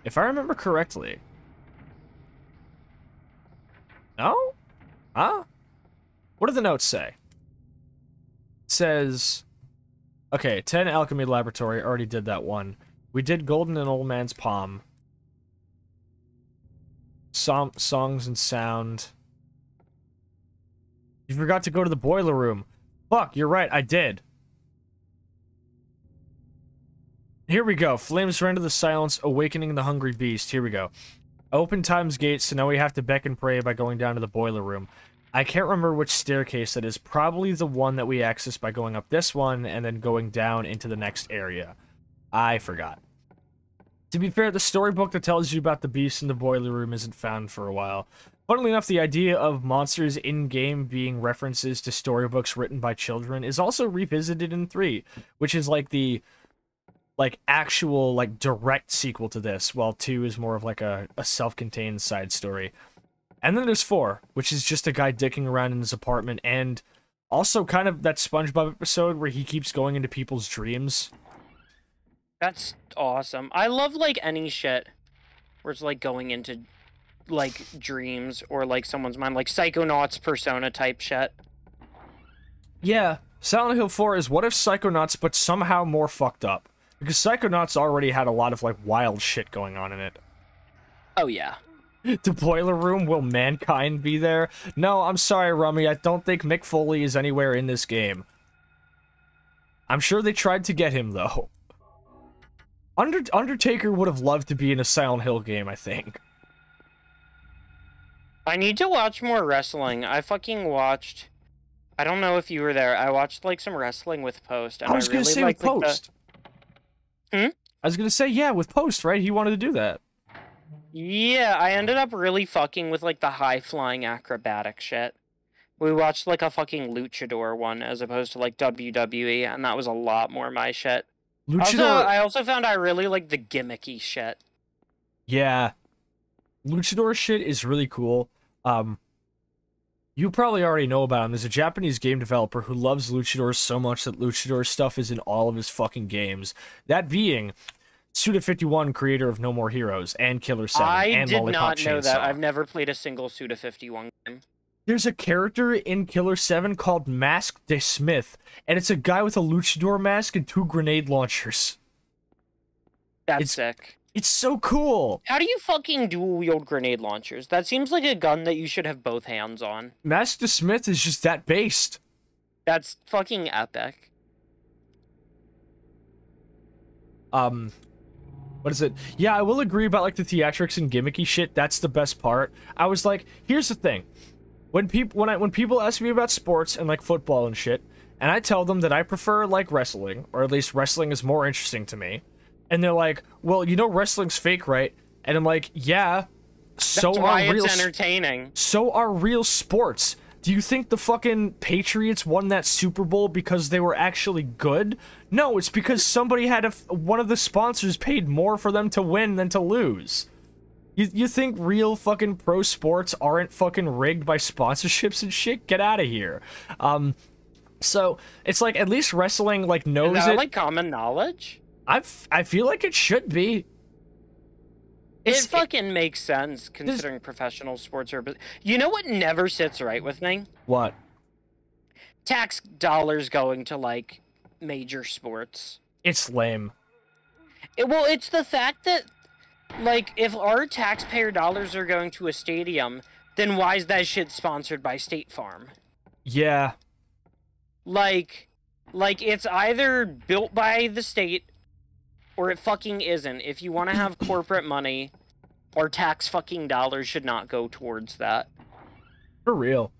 If I remember correctly. No? Huh? What do the notes say? It says... Okay, 10 Alchemy Laboratory, already did that one. We did Golden and Old Man's Palm. Songs and sound. You forgot to go to the boiler room. Fuck, you're right, I did. Here we go. Flames rend to the silence, awakening the hungry beast. Here we go. Open time's gates, so now we have to beck and pray by going down to the boiler room. I can't remember which staircase that is. Probably the one that we access by going up this one and then going down into the next area. I forgot. To be fair, the storybook that tells you about the beast in the boiler room isn't found for a while. Funnily enough, the idea of monsters in-game being references to storybooks written by children is also revisited in 3, which is like the actual direct sequel to this, while 2 is more of like a self-contained side story. And then there's 4, which is just a guy dicking around in his apartment, and also kind of that SpongeBob episode where he keeps going into people's dreams. That's awesome. I love, like, any shit where it's, like, going into, like, dreams or, like, someone's mind. Like, Psychonauts Persona type shit. Yeah, Silent Hill 4 is what if Psychonauts, but somehow more fucked up. Because Psychonauts already had a lot of, like, wild shit going on in it. Oh, yeah. The boiler room, will mankind be there? No, I'm sorry, Rummy, I don't think Mick Foley is anywhere in this game. I'm sure they tried to get him, though. Undertaker would have loved to be in a Silent Hill game, I think. I need to watch more wrestling. I fucking watched... I don't know if you were there. I watched, like, some wrestling with Post, and I was gonna say with Post. I was gonna say, yeah, with Post, right? He wanted to do that. Yeah, I ended up really fucking with, like, the high-flying acrobatic shit. We watched, like, a fucking luchador one, as opposed to, like, WWE, and that was a lot more my shit. Luchador... I also found I really like the gimmicky shit. Yeah. Luchador shit is really cool. You probably already know about him. There's a Japanese game developer who loves Luchador so much that Luchador stuff is in all of his fucking games. That being... Suda51, creator of No More Heroes and Killer 7 I and did Lollipop not know that. Chainsaw. I've never played a single Suda51 game. There's a character in Killer 7 called Mask de Smith, and it's a guy with a luchador mask and 2 grenade launchers. That's sick. It's so cool. How do you fucking dual-wield grenade launchers? That seems like a gun that you should have both hands on. Mask de Smith is just that based. That's fucking epic. What is it? Yeah, I will agree about, like, the theatrics and gimmicky shit. That's the best part. I was like, here's the thing. When people ask me about sports and, like, football and shit, and I tell them that I prefer, like, wrestling, or at least wrestling is more interesting to me, and they're like, well, you know wrestling's fake, right? And I'm like, yeah, so That's why are real it's entertaining. So are real sports. Do you think the fucking Patriots won that Super Bowl because they were actually good? No, it's because somebody had one of the sponsors paid more for them to win than to lose. You think real fucking pro sports aren't fucking rigged by sponsorships and shit? Get out of here. So it's like at least wrestling like knows Is that it. like common knowledge? I feel like it should be. It fucking makes sense considering professional sports are. You know what never sits right with me? What? Tax dollars going to like major sports. It's lame. Well, it's the fact that like if our taxpayer dollars are going to a stadium, then why is that shit sponsored by State Farm? Yeah. Like it's either built by the state or it fucking isn't. If you want to have corporate money, our tax fucking dollars should not go towards that. For real.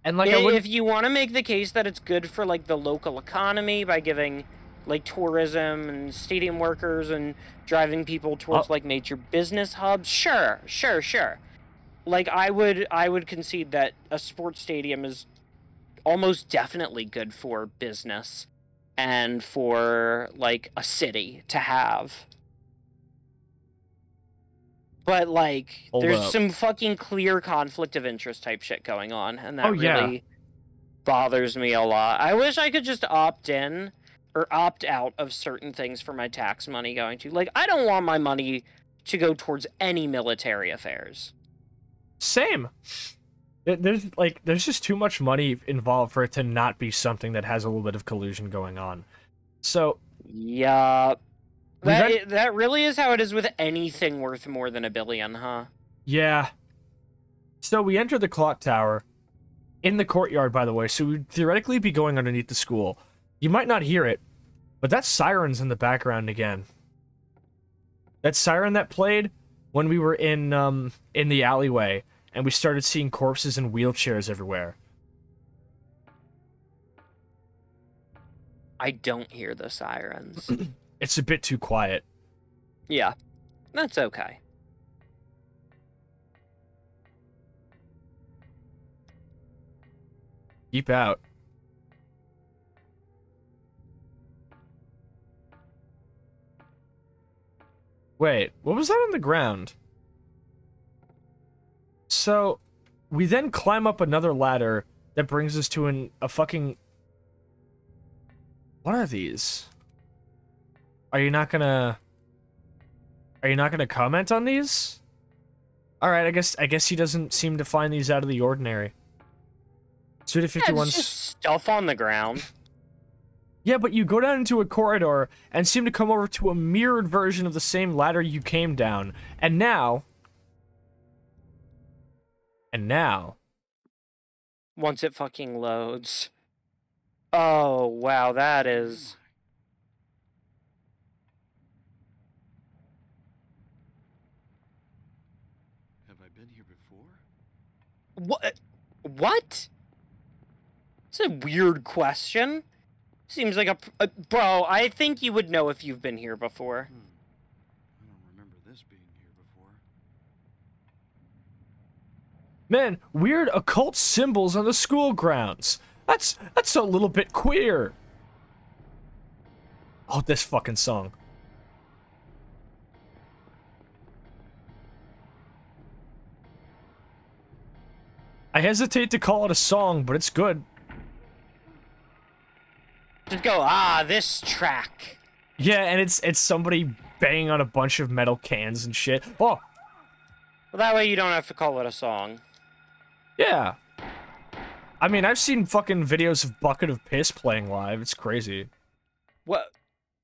And like if you want to make the case that it's good for like the local economy by giving like tourism and stadium workers and driving people towards like major business hubs, sure. Like I would concede that a sports stadium is almost definitely good for business and for like a city to have. But like there's some fucking clear conflict of interest type shit going on, and that really bothers me a lot. I wish I could just opt in or opt out of certain things for my tax money going to. Like I don't want my money to go towards any military affairs. Same. There's just too much money involved for it to not be something that has a little bit of collusion going on. So yeah, that really is how it is with anything worth more than $1 billion, huh? Yeah. So we enter the clock tower in the courtyard, by the way, so we'd theoretically be going underneath the school. You might not hear it, but that siren's in the background again. That siren that played when we were in the alleyway, and we started seeing corpses and wheelchairs everywhere. I don't hear the sirens. It's a bit too quiet. Yeah, that's okay. Keep out. Wait, what was that on the ground? So, we then climb up another ladder that brings us to a fucking... What are these? Are you not gonna comment on these? Alright, I guess he doesn't seem to find these out of the ordinary. Suda51's... It's just stuff on the ground. Yeah, but you go down into a corridor and seem to come over to a mirrored version of the same ladder you came down. And now... Once it fucking loads. Oh, wow, that is... Have I been here before? What? It's a weird question. Seems like a... Bro, I think you would know if you've been here before. I don't remember this being here before. Man, weird occult symbols on the school grounds. That's a little bit queer. Oh, this fucking song. I hesitate to call it a song, but it's good. Just go, this track. Yeah, and it's somebody banging on a bunch of metal cans and shit. Oh! Well, that way you don't have to call it a song. Yeah. I mean, I've seen fucking videos of Bucket of Piss playing live. It's crazy. What?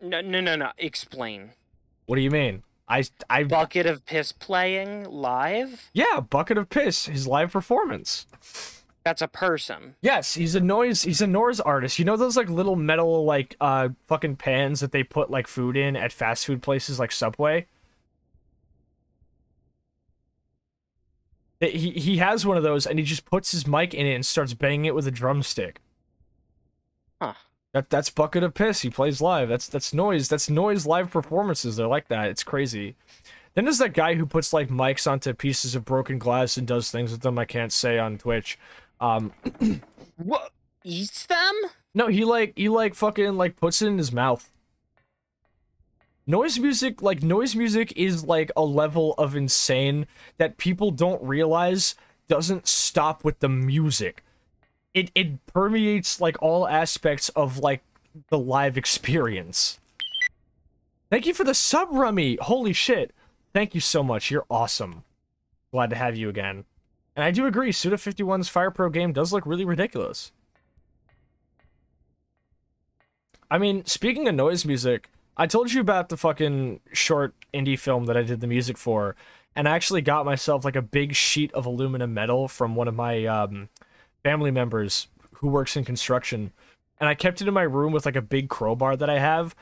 No. Explain. What do you mean? I Bucket of Piss playing live? Yeah, Bucket of Piss, his live performance. That's a person. Yes, he's a noise artist. You know those like little metal like fucking pans that they put like food in at fast food places like Subway? He has one of those and he just puts his mic in it and starts banging it with a drumstick. Huh. That's Bucket of Piss. He plays live. That's noise live performances. They're like that. It's crazy. Then there's that guy who puts like mics onto pieces of broken glass and does things with them I can't say on Twitch. What? Eats them? No, he fucking like puts it in his mouth. Noise music is like a level of insane that people don't realize doesn't stop with the music. It permeates like all aspects of like the live experience. Thank you for the sub, Rummy. Holy shit. Thank you so much. You're awesome. Glad to have you again. And I do agree, Suda51's Fire Pro game does look really ridiculous. I mean, speaking of noise music, I told you about the fucking short indie film that I did the music for, and I actually got myself like a big sheet of aluminum metal from one of my family members who works in construction, and I kept it in my room with like a big crowbar that I have,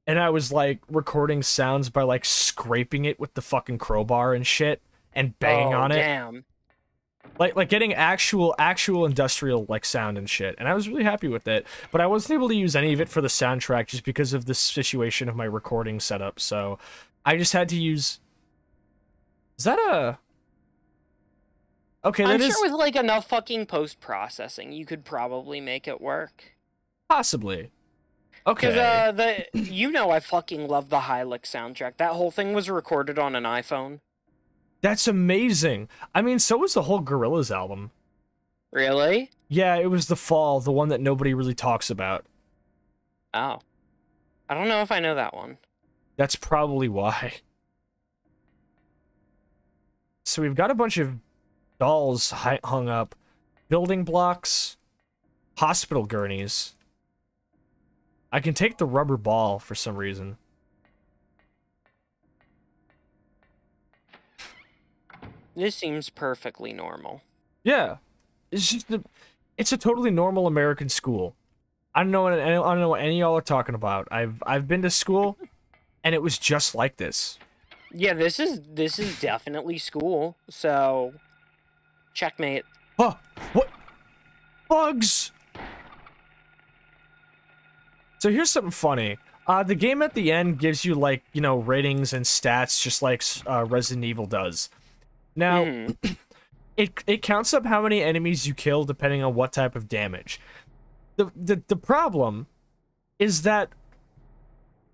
and I was like recording sounds by like scraping it with the fucking crowbar and shit and banging on it. Damn. Like getting actual industrial like sound and shit, and I was really happy with it. But I wasn't able to use any of it for the soundtrack just because of the situation of my recording setup. So I just had to use. Is that a? Okay, I'm sure with like enough fucking post processing, you could probably make it work. Possibly. Okay. Because I fucking love the Hylix soundtrack. That whole thing was recorded on an iPhone. That's amazing. I mean, so was the whole Gorillaz album. Really? Yeah, it was The Fall, the one that nobody really talks about. Oh. I don't know if I know that one. That's probably why. So we've got a bunch of dolls hung up. Building blocks. Hospital gurneys. I can take the rubber ball for some reason. This seems perfectly normal. Yeah. It's just it's a totally normal American school. I don't know what any of y'all are talking about. I've been to school and it was just like this. Yeah, this is definitely school. So checkmate. Huh, what? Bugs! So here's something funny. The game at the end gives you, like, you know, ratings and stats just like Resident Evil does. Now, it counts up how many enemies you kill depending on what type of damage. The problem is that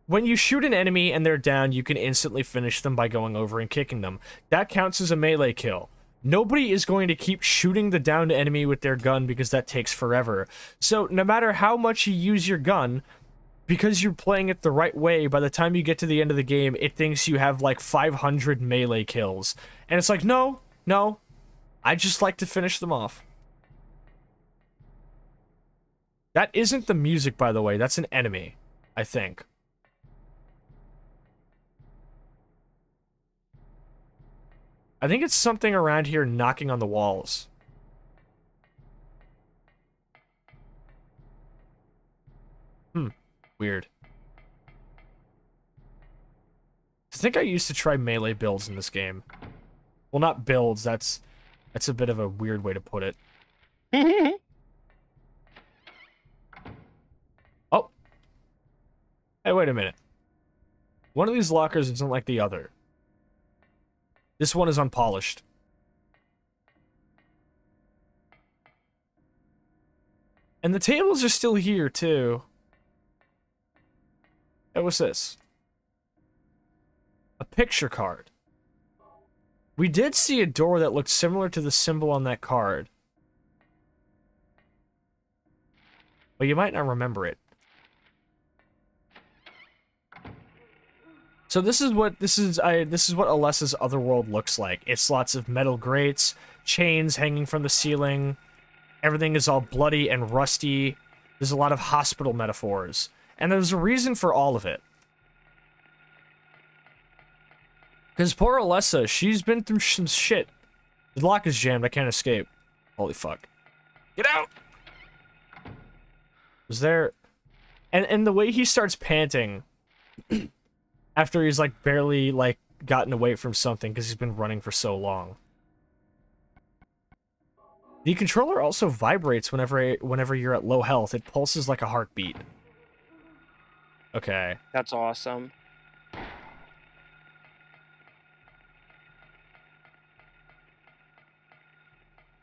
when you shoot an enemy and they're down, you can instantly finish them by going over and kicking them. That counts as a melee kill. Nobody is going to keep shooting the downed enemy with their gun because that takes forever. So no matter how much you use your gun, because you're playing it the right way, by the time you get to the end of the game, it thinks you have like 500 melee kills. And it's like, no, I just like to finish them off. That isn't the music, by the way. That's an enemy, I think. I think it's something around here knocking on the walls. Weird. I think I used to try melee builds in this game. Well, not builds, that's a bit of a weird way to put it. Oh. Hey, wait a minute. One of these lockers isn't like the other. This one is unpolished. And the tables are still here, too. Hey, what's this? A picture card. We did see a door that looked similar to the symbol on that card. But you might not remember it. So this is what Alessa's otherworld looks like. It's lots of metal grates, chains hanging from the ceiling. Everything is all bloody and rusty. There's a lot of hospital metaphors. And there's a reason for all of it. Because poor Alessa, she's been through some shit. The lock is jammed, I can't escape. Holy fuck. Get out! Was there... And the way he starts panting... after he's, like, barely, like, gotten away from something because he's been running for so long. The controller also vibrates whenever you're at low health. It pulses like a heartbeat. Okay. That's awesome.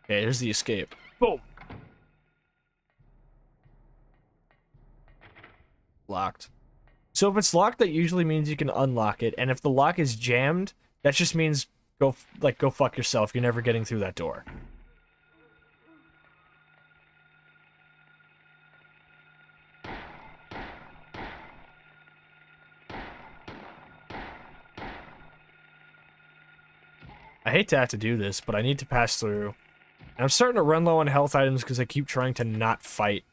Okay, here's the escape. Boom! Locked. So if it's locked, that usually means you can unlock it, and if the lock is jammed, that just means go fuck yourself. You're never getting through that door. I hate to have to do this, but I need to pass through. And I'm starting to run low on health items because I keep trying to not fight.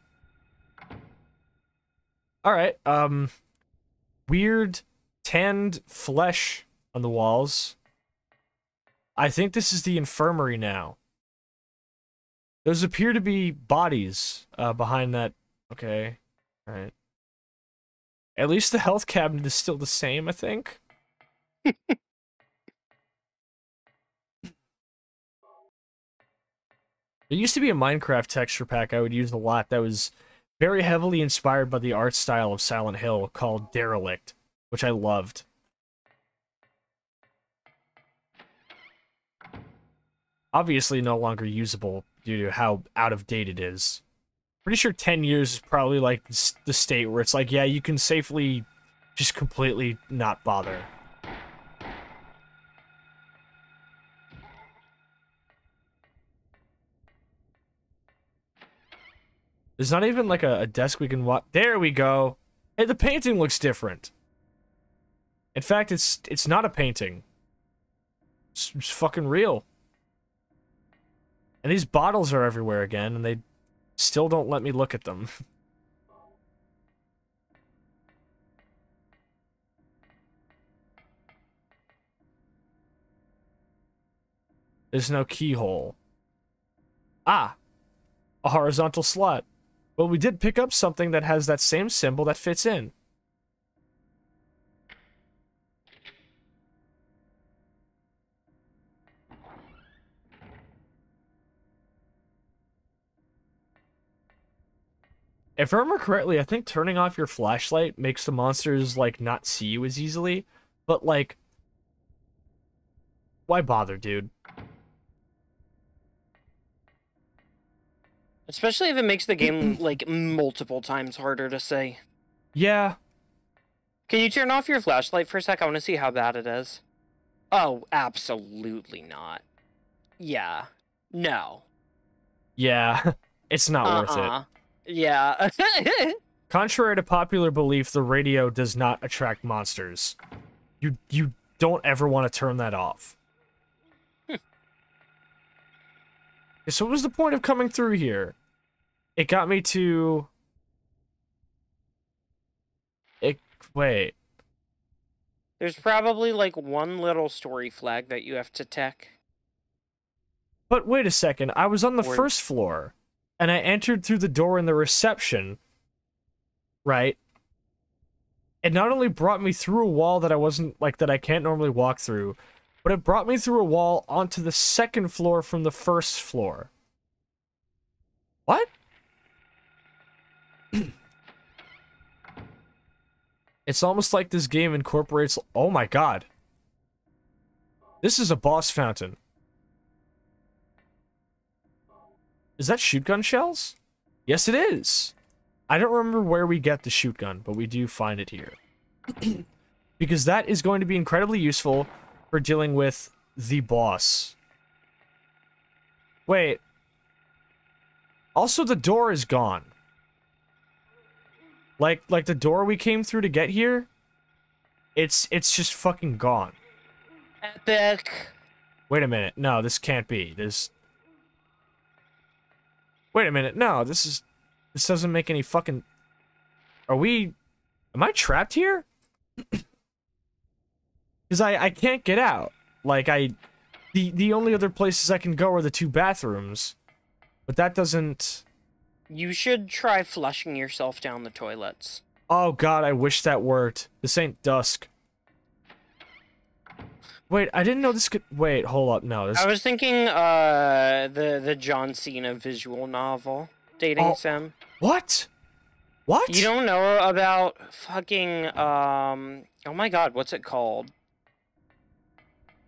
Alright, weird tanned flesh on the walls. I think this is the infirmary now. Those appear to be bodies behind that. Okay, alright. At least the health cabinet is still the same, I think. There used to be a Minecraft texture pack I would use a lot that was very heavily inspired by the art style of Silent Hill called Derelict, which I loved. Obviously no longer usable due to how out of date it is. Pretty sure 10 years is probably like the state where it's like, yeah, you can safely just completely not bother. There's not even like a desk we can watch. There we go. Hey, the painting looks different. In fact, it's not a painting. It's fucking real. And these bottles are everywhere again, and they still don't let me look at them. There's no keyhole. Ah! A horizontal slot. Well, we did pick up something that has that same symbol that fits in. If I remember correctly, I think turning off your flashlight makes the monsters, like, not see you as easily. But, like... why bother, dude? Especially if it makes the game, like, multiple times harder to say. Yeah. Can you turn off your flashlight for a sec? I want to see how bad it is. Oh, absolutely not. Yeah. No. Yeah. It's not worth it. Yeah. Contrary to popular belief, the radio does not attract monsters. You don't ever want to turn that off. So what was the point of coming through here? It got me to... Wait. There's probably, like, one little story flag that you have to tick. But wait a second, I was on the first floor, and I entered through the door in the reception, right? It not only brought me through a wall that I wasn't, like, that I can't normally walk through, but it brought me through a wall onto the second floor from the first floor. What? It's almost like this game incorporates... Oh my god. This is a boss fountain. Is that shoot gun shells? Yes, it is. I don't remember where we get the shoot gun, but we do find it here. Because that is going to be incredibly useful for dealing with the boss. Wait. Also, the door is gone. Like the door we came through to get here? It's just fucking gone. Epic. Wait a minute. No, this can't be. Wait a minute. No, this doesn't make any fucking... Am I trapped here? Because I can't get out. Like, the only other places I can go are the 2 bathrooms. But that doesn't... You should try flushing yourself down the toilets. Oh god, I wish that worked. This ain't Dusk. Wait, I didn't know this could... Wait, hold up. No, this... I was thinking, the John Cena visual novel, Dating Sim. What? What? You don't know about fucking, oh my god, what's it called?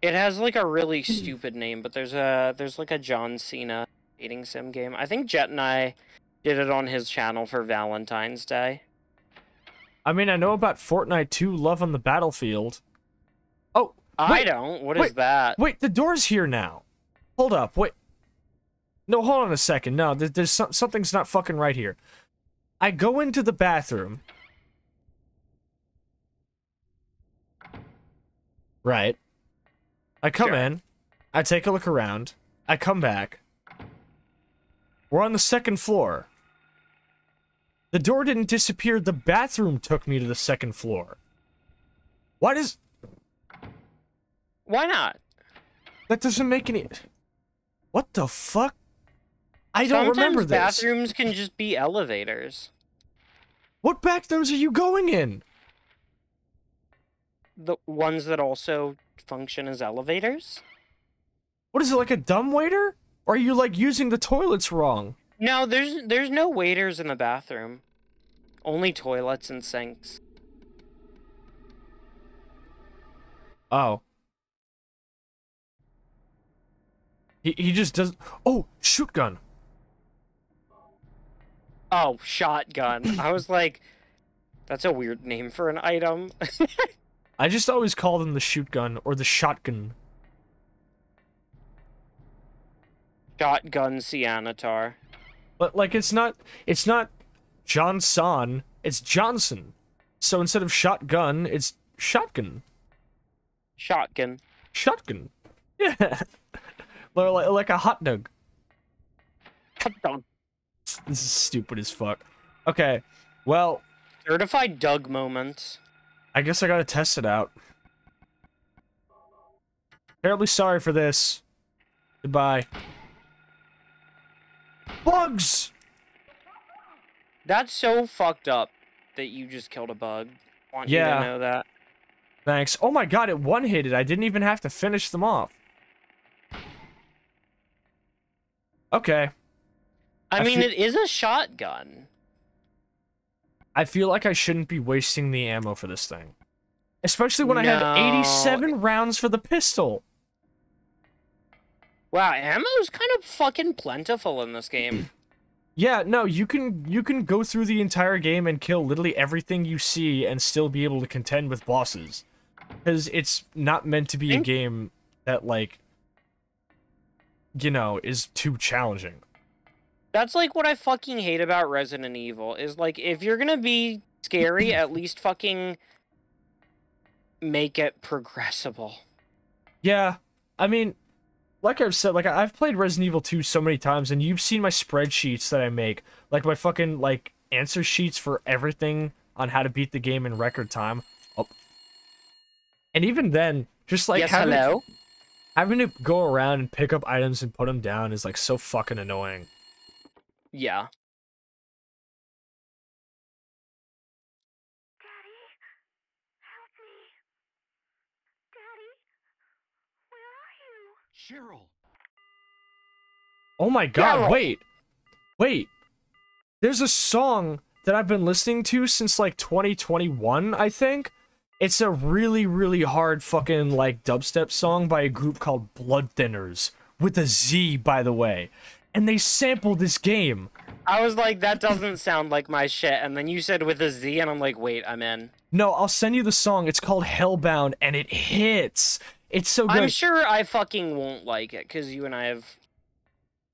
It has, like, a really stupid name, but there's like a John Cena dating sim game. I think Jet and I did it on his channel for Valentine's Day. I mean, I know about Fortnite 2, Love on the Battlefield. Oh, I don't. What is that? Wait, the door's here now. Hold up, wait. No, hold on a second. No, something's not fucking right here. I go into the bathroom. Right. I come in. I take a look around. I come back. We're on the 2nd floor. The door didn't disappear. The bathroom took me to the 2nd floor. Why not? That doesn't make any... What the fuck? I don't remember this. Sometimes bathrooms can just be elevators. What bathrooms are you going in? The ones that also function as elevators? What is it, like a dumbwaiter? Or are you, like, using the toilets wrong? No, there's no waiters in the bathroom. Only toilets and sinks. Oh. He just does... Oh, shoot gun. Oh, shotgun. I was like, that's a weird name for an item. I just always call them the shoot gun or the shotgun. Shotgun Cianatar. But, like, it's not Johnson, it's Johnson. So instead of shotgun, it's shotgun. Shotgun. Shotgun. Yeah. Like a hot dog. Hot dog. This is stupid as fuck. Okay, well... Certified Doug moments. I guess I gotta test it out. Terribly sorry for this. Goodbye. Bugs! That's so fucked up that you just killed a bug. Want you to know that. Thanks. Oh my god, it one-hitted. I didn't even have to finish them off. Okay. I mean, it is a shotgun. I feel like I shouldn't be wasting the ammo for this thing. Especially when I have 87 rounds for the pistol. Wow, ammo's kind of fucking plentiful in this game. Yeah, no, you can go through the entire game and kill literally everything you see and still be able to contend with bosses. Because it's not meant to be a game that, like, you know, is too challenging. That's, like, what I fucking hate about Resident Evil, is, like, if you're gonna be scary, at least fucking make it progressible. Yeah, I mean, like I've said, like, I've played Resident Evil 2 so many times, and you've seen my spreadsheets that I make. Like, my fucking, like, answer sheets for everything on how to beat the game in record time. Oh. And even then, just, like, having to go around and pick up items and put them down is, like, so fucking annoying. Yeah. Daddy, help me. Daddy, where are you? Cheryl! Oh my god, Daryl. wait. There's a song that I've been listening to since, like, 2021, I think. It's a really, really hard fucking, like, dubstep song by a group called Blood Thinners. With a Z, by the way. And they sampled this game. I was like, that doesn't sound like my shit, and then you said with a Z, and I'm like, wait, I'm in. No, I'll send you the song. It's called Hellbound, and it hits. It's so good. I'm sure I fucking won't like it, because you and I have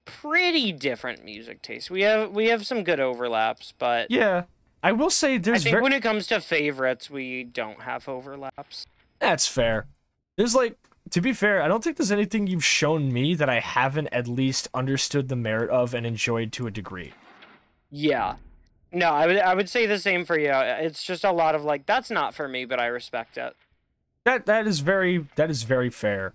pretty different music tastes. We have some good overlaps, but... Yeah. I will say I there's think when it comes to favorites, we don't have overlaps. That's fair. There's like, to be fair, I don't think there's anything you've shown me that I haven't at least understood the merit of and enjoyed to a degree. Yeah. No, I would say the same for you. It's just a lot of like, that's not for me, but I respect it. That is very fair.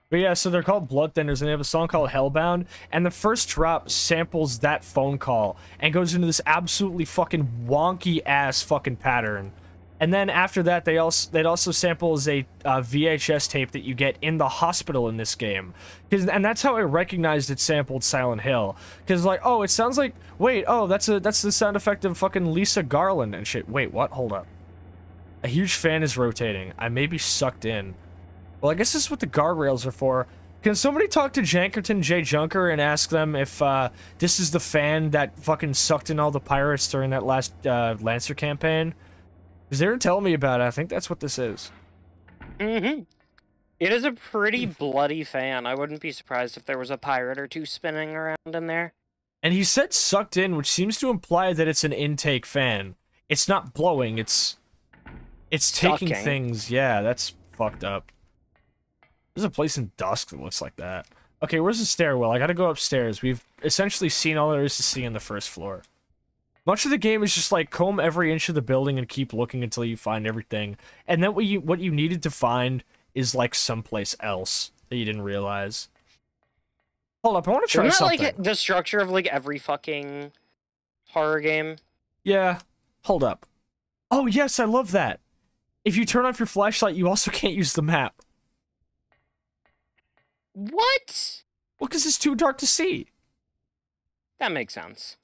But yeah, so they're called Bloodthinders, and they have a song called Hellbound, and the first drop samples that phone call and goes into this absolutely fucking wonky ass fucking pattern. And then after that, it also samples a VHS tape that you get in the hospital in this game, and that's how I recognized it sampled Silent Hill. Because like, oh, it sounds like, wait, oh, that's the sound effect of fucking Lisa Garland and shit. Wait, what? Hold up. A huge fan is rotating. I may be sucked in. Well, I guess this is what the guardrails are for. Can somebody talk to Jankerton J. Junker and ask them if this is the fan that fucking sucked in all the pirates during that last Lancer campaign? Because they were telling me about it. I think that's what this is. Mm-hmm. It is a pretty bloody fan. I wouldn't be surprised if there was a pirate or two spinning around in there. And he said sucked in, which seems to imply that it's an intake fan. It's not blowing, it's taking Sucking. things. Yeah, that's fucked up. There's a place in Dusk that looks like that. Okay, where's the stairwell? I gotta go upstairs. We've essentially seen all there is to see on the first floor. Much of the game is just like comb every inch of the building and keep looking until you find everything. And then what you needed to find is like someplace else that you didn't realize. Hold up, I want to try Isn't that something. like the structure of like every fucking horror game? Yeah, hold up. Oh yes, I love that. If you turn off your flashlight, you also can't use the map. What? Well, because it's too dark to see. That makes sense.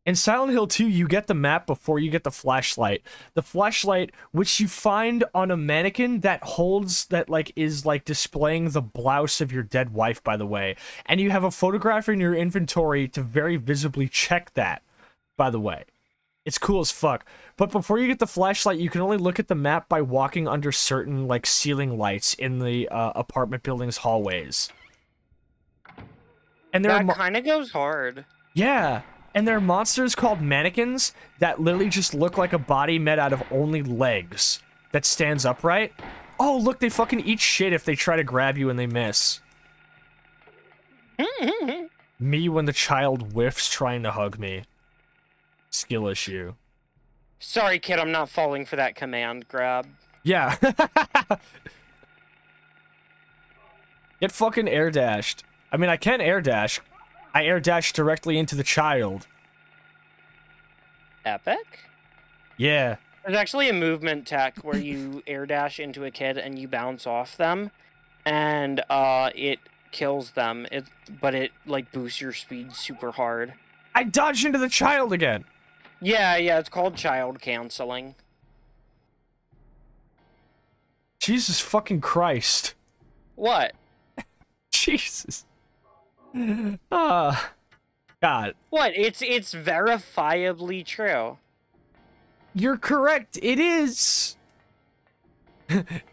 In Silent Hill 2, you get the map before you get the flashlight. The flashlight, which you find on a mannequin that is displaying the blouse of your dead wife, by the way. And you have a photograph in your inventory to very visibly check that, by the way. It's cool as fuck. But before you get the flashlight, you can only look at the map by walking under certain, like, ceiling lights in the apartment building's hallways. And That kind of goes hard. Yeah, and there are monsters called mannequins that literally just look like a body made out of only legs that stands upright. Oh, look, they fucking eat shit if they try to grab you and they miss. Me when the child whiffs trying to hug me. Skill issue. Sorry, kid, I'm not falling for that command grab. Yeah. Get fucking air dashed. I mean, I can air dash. I air dash directly into the child. Epic? Yeah. There's actually a movement tech where you air dash into a kid and you bounce off them, and it kills them. But it like boosts your speed super hard. I dodged into the child again. Yeah, it's called child canceling. Jesus fucking Christ. What? Jesus. God. What? It's verifiably true. You're correct. It is.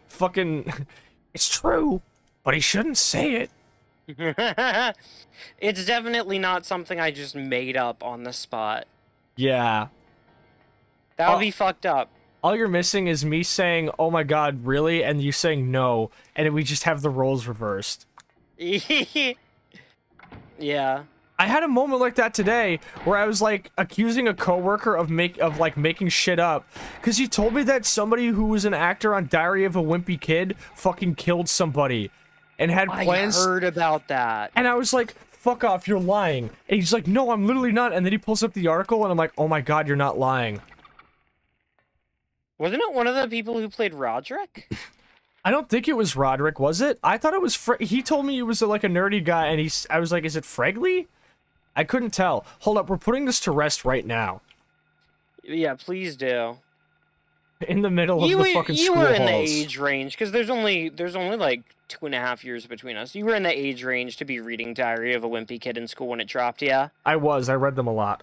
Fucking. It's true. But he shouldn't say it. It's definitely not something I just made up on the spot. Yeah. That would be fucked up. All you're missing is me saying, oh my god, really? And you saying no. And we just have the roles reversed. Yeah. I had a moment like that today where I was like accusing a coworker of making shit up because he told me that somebody who was an actor on Diary of a Wimpy Kid fucking killed somebody and had plans. I heard about that. And I was like, fuck off, you're lying. And he's like, no, I'm literally not. And then he pulls up the article and I'm like, oh my god, you're not lying. Wasn't it one of the people who played Roderick? I don't think it was Roderick, was it? I thought it was he told me he was like a nerdy guy and I was like, is it Fregley? I couldn't tell. Hold up, we're putting this to rest right now. Yeah, please do. In the middle of the fucking school You were in halls. the age range, because there's only like 2.5 years between us. You were in the age range to be reading Diary of a Wimpy Kid in school when it dropped, yeah? I read them a lot.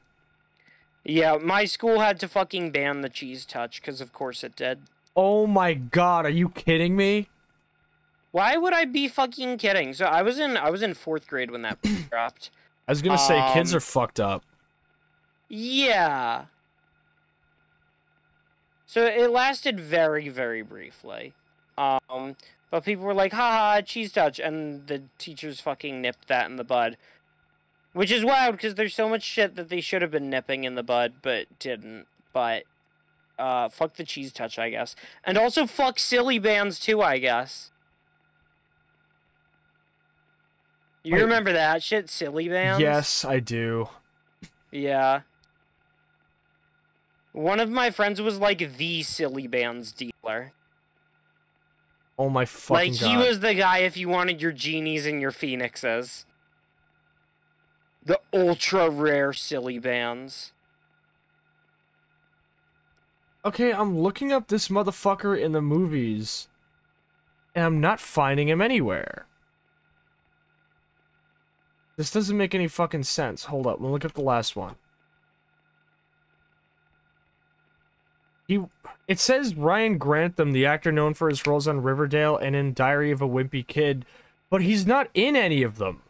Yeah, my school had to fucking ban the cheese touch, because of course it did. Oh my god, are you kidding me? Why would I be fucking kidding? So I was in 4th grade when that dropped. I was gonna say, kids are fucked up. Yeah. So it lasted very, very briefly. But people were like, haha, cheese touch, and the teachers fucking nipped that in the bud. Which is wild, because there's so much shit that they should have been nipping in the bud, but didn't. But, fuck the cheese touch, I guess. And also fuck silly bands, too, I guess. You Wait. remember that shit, silly bands? Yes, I do. Yeah. One of my friends was like the silly bands dealer. Oh my fucking Like, god. he was the guy if you wanted your genies and your phoenixes. The ultra rare silly bands. Okay, I'm looking up this motherfucker in the movies, and I'm not finding him anywhere. This doesn't make any fucking sense. Hold up, we'll look up the last one. It says Ryan Grantham, the actor known for his roles on Riverdale and in Diary of a Wimpy Kid, but he's not in any of them.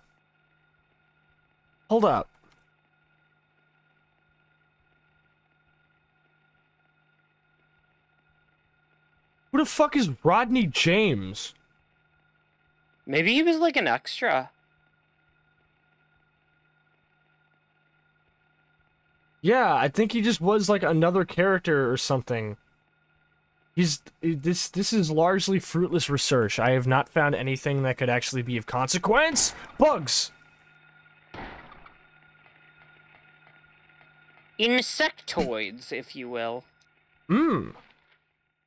Hold up. Who the fuck is Rodney James? Maybe he was like an extra. Yeah, I think he just was like another character or something. This is largely fruitless research. I have not found anything that could actually be of consequence. Bugs. Insectoids, if you will.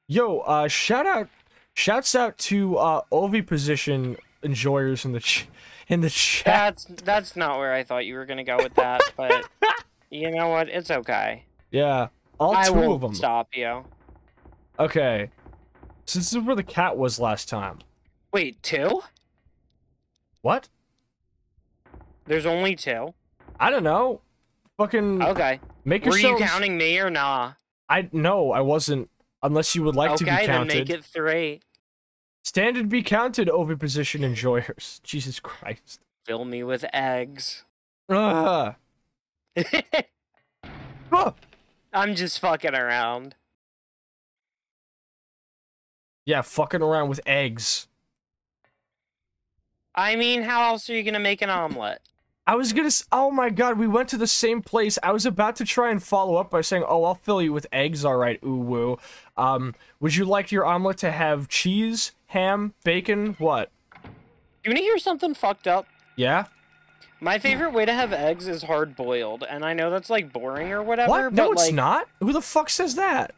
Yo, shouts out to oviposition enjoyers in the chat. That's not where I thought you were gonna go with that, but you know what? It's okay. Yeah, all I two won't of them. stop you. Okay, so this is where the cat was last time. Wait, 2? What? There's only 2? I don't know. Fucking Okay. make Were yourselves... you counting me or nah? No, I wasn't. Unless you would like to be Okay, counted. then make it 3. Stand and be counted, oviposition enjoyers. Jesus Christ. Fill me with eggs. Ah. Ah. I'm just fucking around. Yeah, fucking around with eggs. I mean, how else are you gonna make an omelet? I was gonna oh my god, we went to the same place. I was about to try and follow up by saying, oh, I'll fill you with eggs, alright, ooh woo. Would you like your omelet to have cheese, ham, bacon, what? You wanna hear something fucked up? Yeah? My favorite way to have eggs is hard-boiled, and I know that's, like, boring or whatever, What? but, No, it's like... not. Who the fuck says that?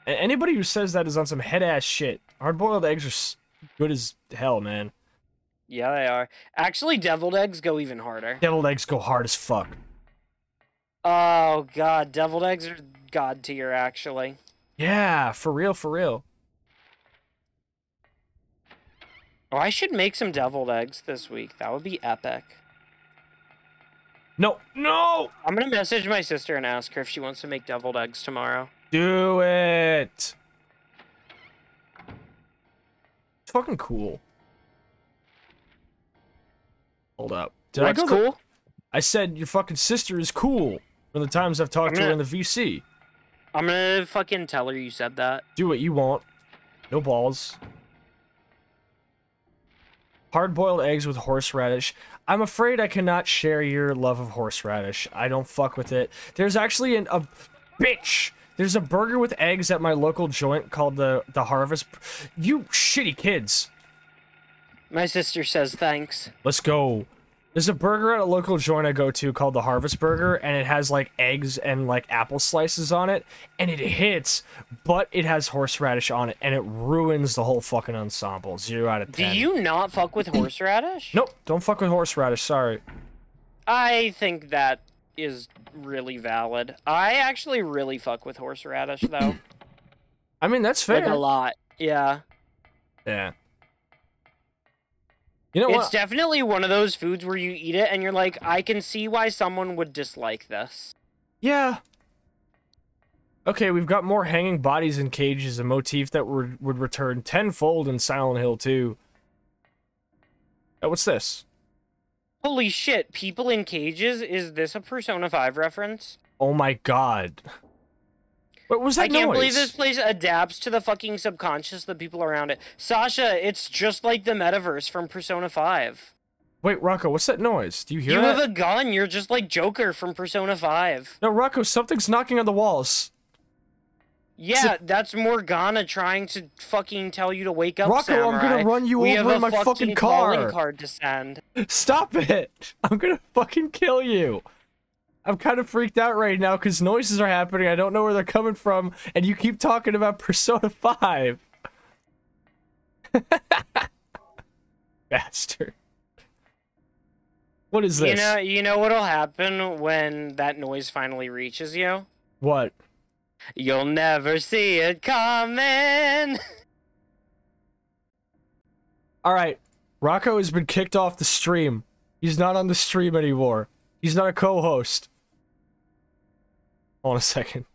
Anybody who says that is on some head-ass shit. Hard-boiled eggs are good as hell, man. Yeah, they are. Actually, deviled eggs go even harder. Deviled eggs go hard as fuck. Oh, God. Deviled eggs are god tier, actually. Yeah, for real, for real. Oh, I should make some deviled eggs this week. That would be epic. No, no! I'm gonna message my sister and ask her if she wants to make deviled eggs tomorrow. Do it! It's fucking cool. Hold up. What's cool? I said your fucking sister is cool from the times I've talked to her in the VC. I'm gonna fucking tell her you said that. Do what you want. No balls. Hard-boiled eggs with horseradish. I'm afraid I cannot share your love of horseradish. I don't fuck with it. There's actually a bitch. There's a burger with eggs at my local joint called the Harvest. You shitty kids. My sister says thanks. Let's go. There's a burger at a local joint I go to called the Harvest Burger, and it has, like, eggs and, like, apple slices on it, and it hits, but it has horseradish on it, and it ruins the whole fucking ensemble. 0 out of 10. Do you not fuck with horseradish? Nope, don't fuck with horseradish, sorry. I think that is really valid. I actually really fuck with horseradish, though. I mean, that's fair. Like, a lot. Yeah. Yeah. You know It's what? definitely one of those foods where you eat it and you're like, I can see why someone would dislike this. Yeah. Okay, we've got more hanging bodies in cages, a motif that would return tenfold in Silent Hill 2. Oh, what's this? Holy shit, people in cages? Is this a Persona 5 reference? Oh my god. What was that I can't noise? believe this place adapts to the fucking subconscious of the people around it. Sasha, it's just like the metaverse from Persona 5. Wait, Rocco, what's that noise? Do you hear You that? have a gun, you're just like Joker from Persona 5. No, Rocco, something's knocking on the walls. Yeah, that's Morgana trying to fucking tell you to wake up, Rocco, Samurai. I'm gonna run you we over have in my a fucking calling car. card to send. Stop it! I'm gonna fucking kill you. I'm kind of freaked out right now because noises are happening. I don't know where they're coming from, and you keep talking about Persona 5. Bastard. What is this? You know what'll happen when that noise finally reaches you? What? You'll never see it coming. Alright, Rocco has been kicked off the stream. He's not on the stream anymore. He's not a co-host. Hold on a second.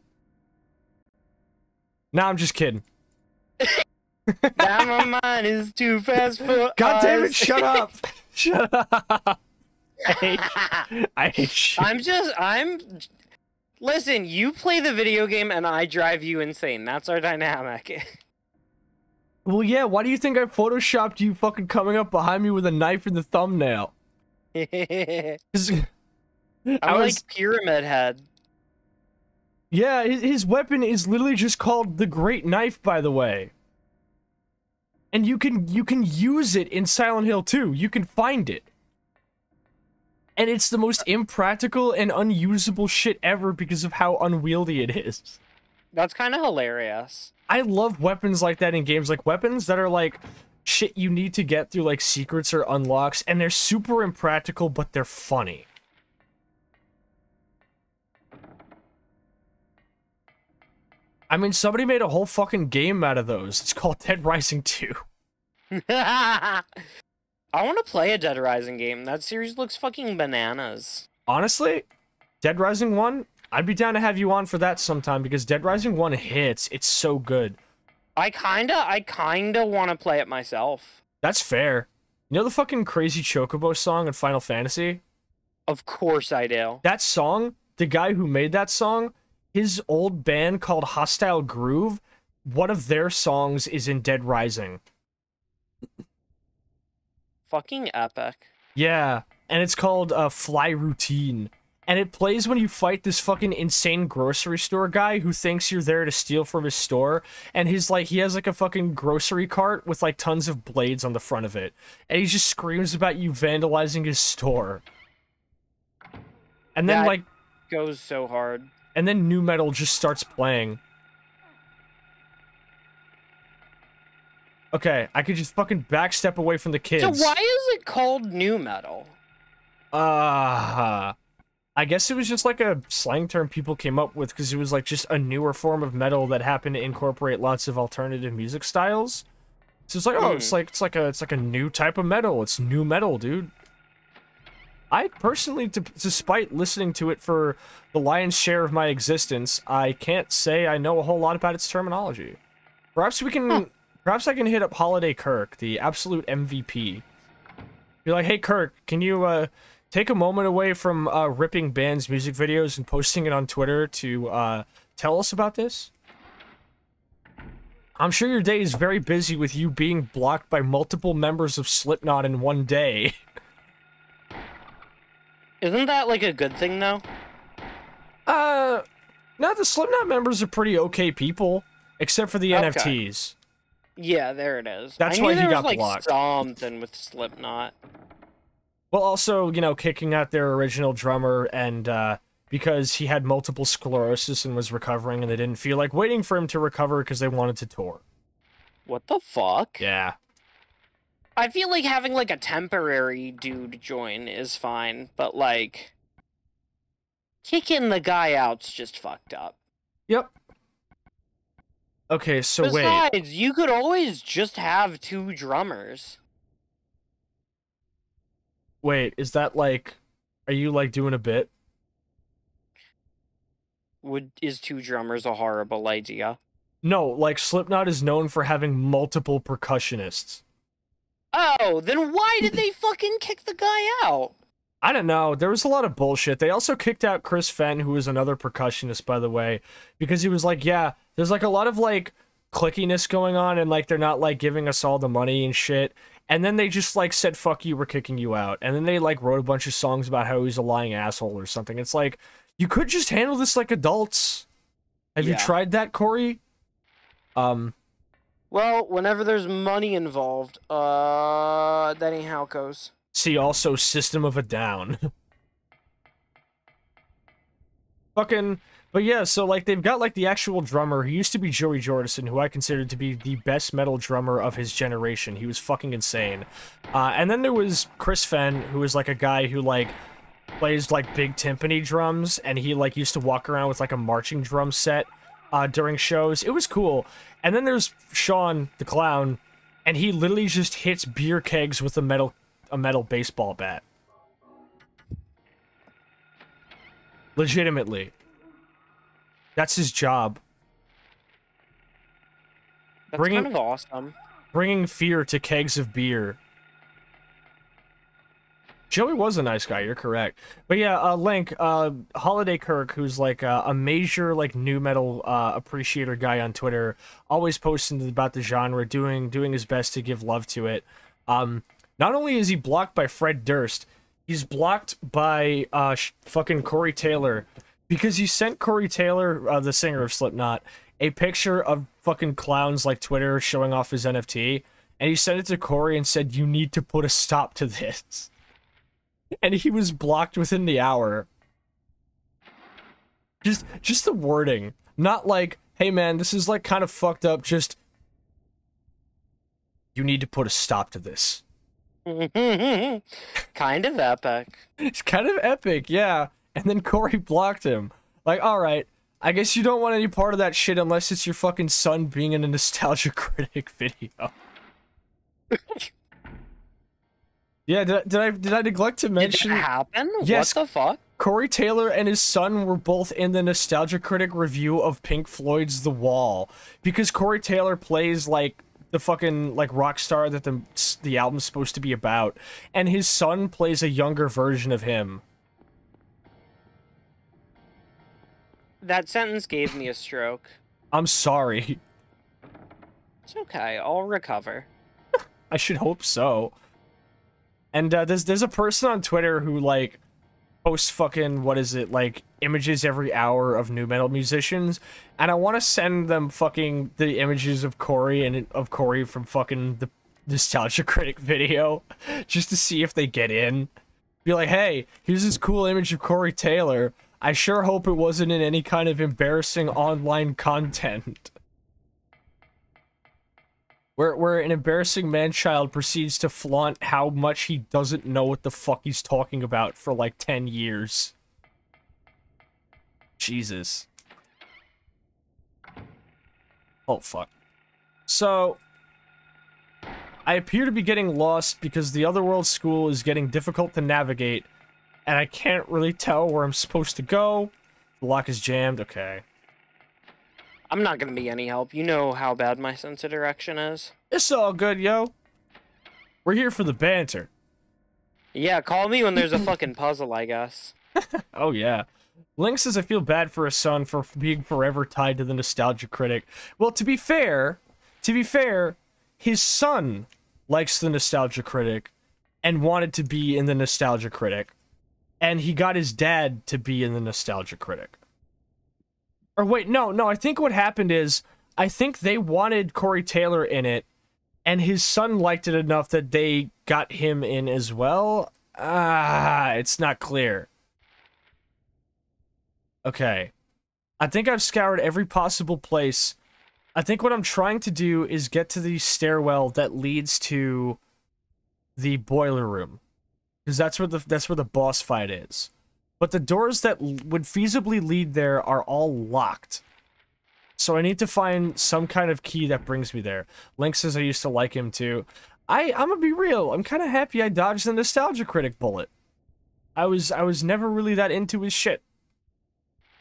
Nah, I'm just kidding. Now my mind is too fast for God damn it, us. shut up! Shut up! I hate you. Listen, you play the video game and I drive you insane. That's our dynamic. Well, yeah, why do you think I photoshopped you fucking coming up behind me with a knife in the thumbnail? I'm 'Cause like Pyramid Head. Yeah, his weapon is literally just called the Great Knife, by the way. And you can use it in Silent Hill 2. You can find it. And it's the most impractical and unusable shit ever because of how unwieldy it is. That's kind of hilarious. I love weapons like that in games, like weapons that are like shit you need to get through like secrets or unlocks, and they're super impractical, but they're funny. I mean, somebody made a whole fucking game out of those. It's called Dead Rising 2. I want to play a Dead Rising game. That series looks fucking bananas. Honestly, Dead Rising 1, I'd be down to have you on for that sometime because Dead Rising 1 hits. It's so good. I kinda want to play it myself. That's fair. You know the fucking crazy Chocobo song in Final Fantasy? Of course I do. That song, the guy who made that song, his old band called Hostile Groove, one of their songs is in Dead Rising. Fucking epic. Yeah, and it's called Fly Routine. And it plays when you fight this fucking insane grocery store guy who thinks you're there to steal from his store. And he has like a fucking grocery cart with like tons of blades on the front of it. And he just screams about you vandalizing his store. And then That like goes so hard. and then nu metal just starts playing. Okay, I could just fucking backstep away from the kids. So why is it called new metal? I guess it was just like a slang term people came up with because it was like just a newer form of metal that happened to incorporate lots of alternative music styles. So it's like, oh, it's like a new type of metal. It's new metal, dude. I personally, despite listening to it for the lion's share of my existence, I can't say I know a whole lot about its terminology. Perhaps we can, perhaps I can hit up Holiday Kirk, the absolute MVP. Be like, hey Kirk, can you take a moment away from ripping bands' music videos and posting it on Twitter to tell us about this? I'm sure your day is very busy with you being blocked by multiple members of Slipknot in one day. Isn't that like a good thing though? No, the Slipknot members are pretty okay people, except for the Okay. NFTs. Yeah, there it is. That's I knew why he there got was, like, blocked. Something with Slipknot. Well, also, you know, kicking out their original drummer and, because he had multiple sclerosis and was recovering and they didn't feel like waiting for him to recover because they wanted to tour. What the fuck? Yeah. I feel like having like a temporary dude join is fine, but like kicking the guy out's just fucked up. Yep. Okay, so wait. Besides, you could always just have two drummers. Wait, is that like... Are you, like, doing a bit? Is two drummers a horrible idea? No, like, Slipknot is known for having multiple percussionists. Oh, then why did they fucking kick the guy out? I don't know. There was a lot of bullshit. They also kicked out Chris Fenn, who was another percussionist, by the way, because he was like, yeah, there's like a lot of like clickiness going on, and like they're not like giving us all the money and shit. And then they just like said, fuck you, we're kicking you out. And then they like wrote a bunch of songs about how he's a lying asshole or something. It's like, you could just handle this like adults. Have you tried that, Corey? Well, whenever there's money involved, that ain't how it goes. See, also System of a Down. Fucking, but yeah, so like they've got like the actual drummer. He used to be Joey Jordison, who I considered to be the best metal drummer of his generation. He was fucking insane. And then there was Chris Fenn, who was like a guy who like plays like big timpani drums, and he like used to walk around with like a marching drum set during shows. It was cool. And then there's Sean the Clown, and he literally just hits beer kegs with a metal baseball bat. Legitimately. That's his job. That's kind of awesome. Bringing fear to kegs of beer. Joey was a nice guy, you're correct. But yeah, Link, Holiday Kirk, who's like a major like new metal appreciator guy on Twitter, always posting about the genre, doing his best to give love to it. Not only is he blocked by Fred Durst, he's blocked by fucking Corey Taylor, because he sent Corey Taylor, the singer of Slipknot, a picture of fucking clowns like Twitter showing off his NFT, and he sent it to Corey and said, "You need to put a stop to this." And he was blocked within the hour. Just the wording. Not like, hey man, this is like kind of fucked up, just, you need to put a stop to this. Kind of epic. It's kind of epic, yeah. And then Corey blocked him. Like, alright, I guess you don't want any part of that shit unless it's your fucking son being in a Nostalgia Critic video. Yeah, did I neglect to mention? Did that happen? Yes, what the fuck? Corey Taylor and his son were both in the Nostalgia Critic review of Pink Floyd's The Wall, because Corey Taylor plays like the fucking like rock star that the album's supposed to be about, and his son plays a younger version of him. That sentence gave me a stroke. I'm sorry. It's okay, I'll recover. I should hope so. And there's a person on Twitter who like posts fucking, what is it, like images every hour of new metal musicians, and I want to send them fucking the images of Corey and of Corey from fucking the Nostalgia Critic video, just to see if they get in. Be like, hey, here's this cool image of Corey Taylor. I sure hope it wasn't in any kind of embarrassing online content. Where an embarrassing man-child proceeds to flaunt how much he doesn't know what the fuck he's talking about for like 10 years. Jesus. Oh, fuck. So, I appear to be getting lost because the Otherworld School is getting difficult to navigate, and I can't really tell where I'm supposed to go. The lock is jammed, okay. I'm not gonna be any help. You know how bad my sense of direction is. It's all good, yo. We're here for the banter. Yeah, call me when there's a fucking puzzle, I guess. Oh, yeah. Link says, I feel bad for his son for being forever tied to the Nostalgia Critic. Well, to be fair, his son likes the Nostalgia Critic and wanted to be in the Nostalgia Critic. And he got his dad to be in the Nostalgia Critic. Or wait, no, I think what happened is, I think they wanted Corey Taylor in it, and his son liked it enough that they got him in as well? It's not clear. Okay. I think I've scoured every possible place. I think what I'm trying to do is get to the stairwell that leads to the boiler room. Because that's where the boss fight is. But the doors that would feasibly lead there are all locked. So I need to find some kind of key that brings me there. Link says I used to like him too. I'm gonna be real. I'm kind of happy I dodged the Nostalgia Critic bullet. I was never really that into his shit.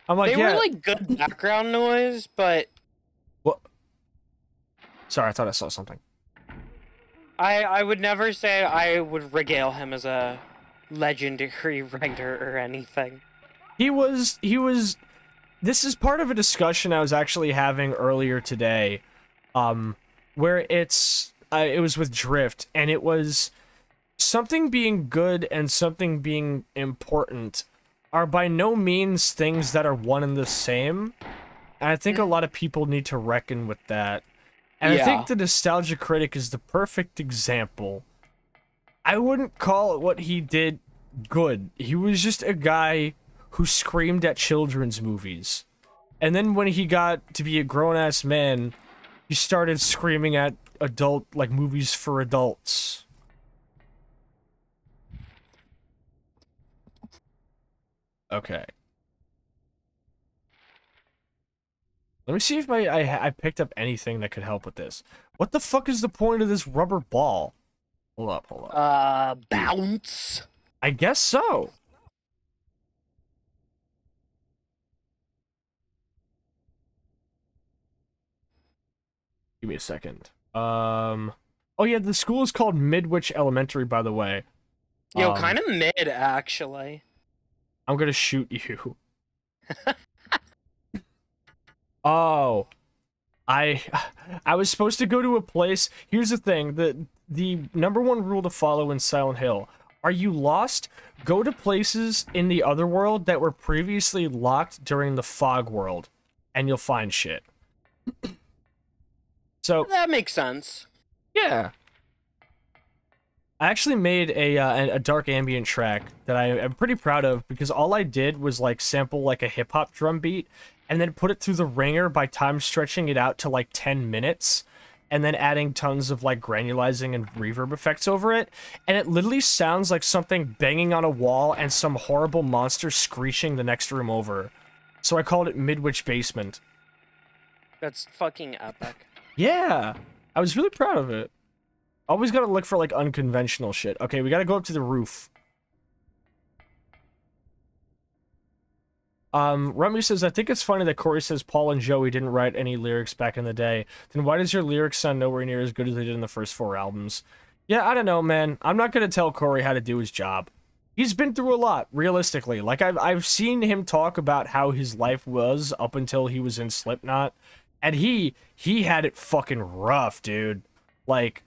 I'm like, they were like good background noise, but what? Sorry, I thought I saw something. I would never say I would regale him as a legendary writer or anything. He was, this is part of a discussion I was actually having earlier today, where it was with Drift, and it was something being good and something being important are by no means things that are one and the same, and I think a lot of people need to reckon with that. And I think the Nostalgia Critic is the perfect example. I wouldn't call it what he did good. He was just a guy who screamed at children's movies. And then when he got to be a grown-ass man, he started screaming at movies for adults. Okay. Let me see if I picked up anything that could help with this. What the fuck is the point of this rubber ball? Hold up. Bounce. I guess so. Give me a second. Oh yeah, the school is called Midwich Elementary, by the way. Yo, kind of mid, actually. I'm gonna shoot you. Oh. I was supposed to go to a place. Here's the thing. The number one rule to follow in Silent Hill. Are you lost? Go to places in the other world that were previously locked during the fog world, and you'll find shit. So That makes sense. yeah. I actually made a dark ambient track that I am pretty proud of because all I did was like sample like a hip hop drum beat and then put it through the ringer by time stretching it out to like 10 minutes and then adding tons of like granulizing and reverb effects over it, and it literally sounds like something banging on a wall and some horrible monster screeching the next room over. So I called it Midwich Basement. That's fucking epic. Yeah, I was really proud of it. Always gotta look for, like, unconventional shit. Okay, we gotta go up to the roof. Rummy says, I think it's funny that Corey says Paul and Joey didn't write any lyrics back in the day. Then why does your lyrics sound nowhere near as good as they did in the first 4 albums? Yeah, I don't know, man. I'm not gonna tell Corey how to do his job. He's been through a lot, realistically. Like, I've seen him talk about how his life was up until he was in Slipknot. And he had it fucking rough, dude. Like,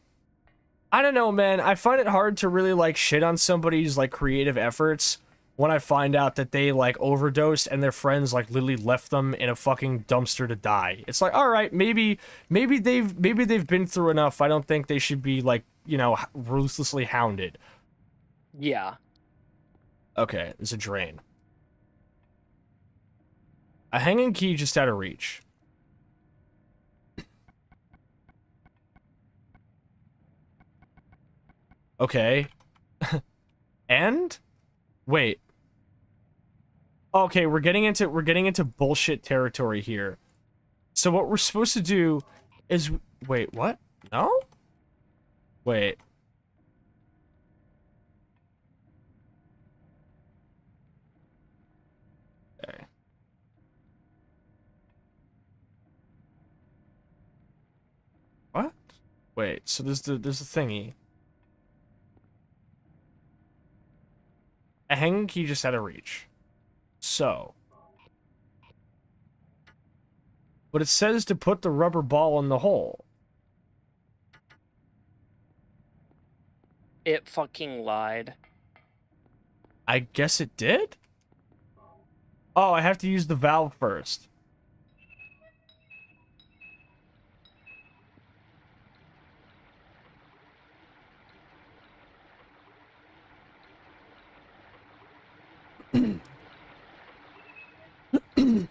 I don't know, man. I find it hard to really, like, shit on somebody's, like, creative efforts when I find out that they, like, overdosed and their friends, like, literally left them in a fucking dumpster to die. It's like, all right, maybe they've been through enough. I don't think they should be, like, you know, ruthlessly hounded. Yeah. Okay, there's a drain. A hanging key just out of reach. Okay. And? Wait. Okay, we're getting into bullshit territory here. So what we're supposed to do is... Wait, what? No? Wait. Okay. What? Wait, so there's the thingy. A hanging key just out of reach. So. But it says to put the rubber ball in the hole. It fucking lied. I guess it did? Oh, I have to use the valve first.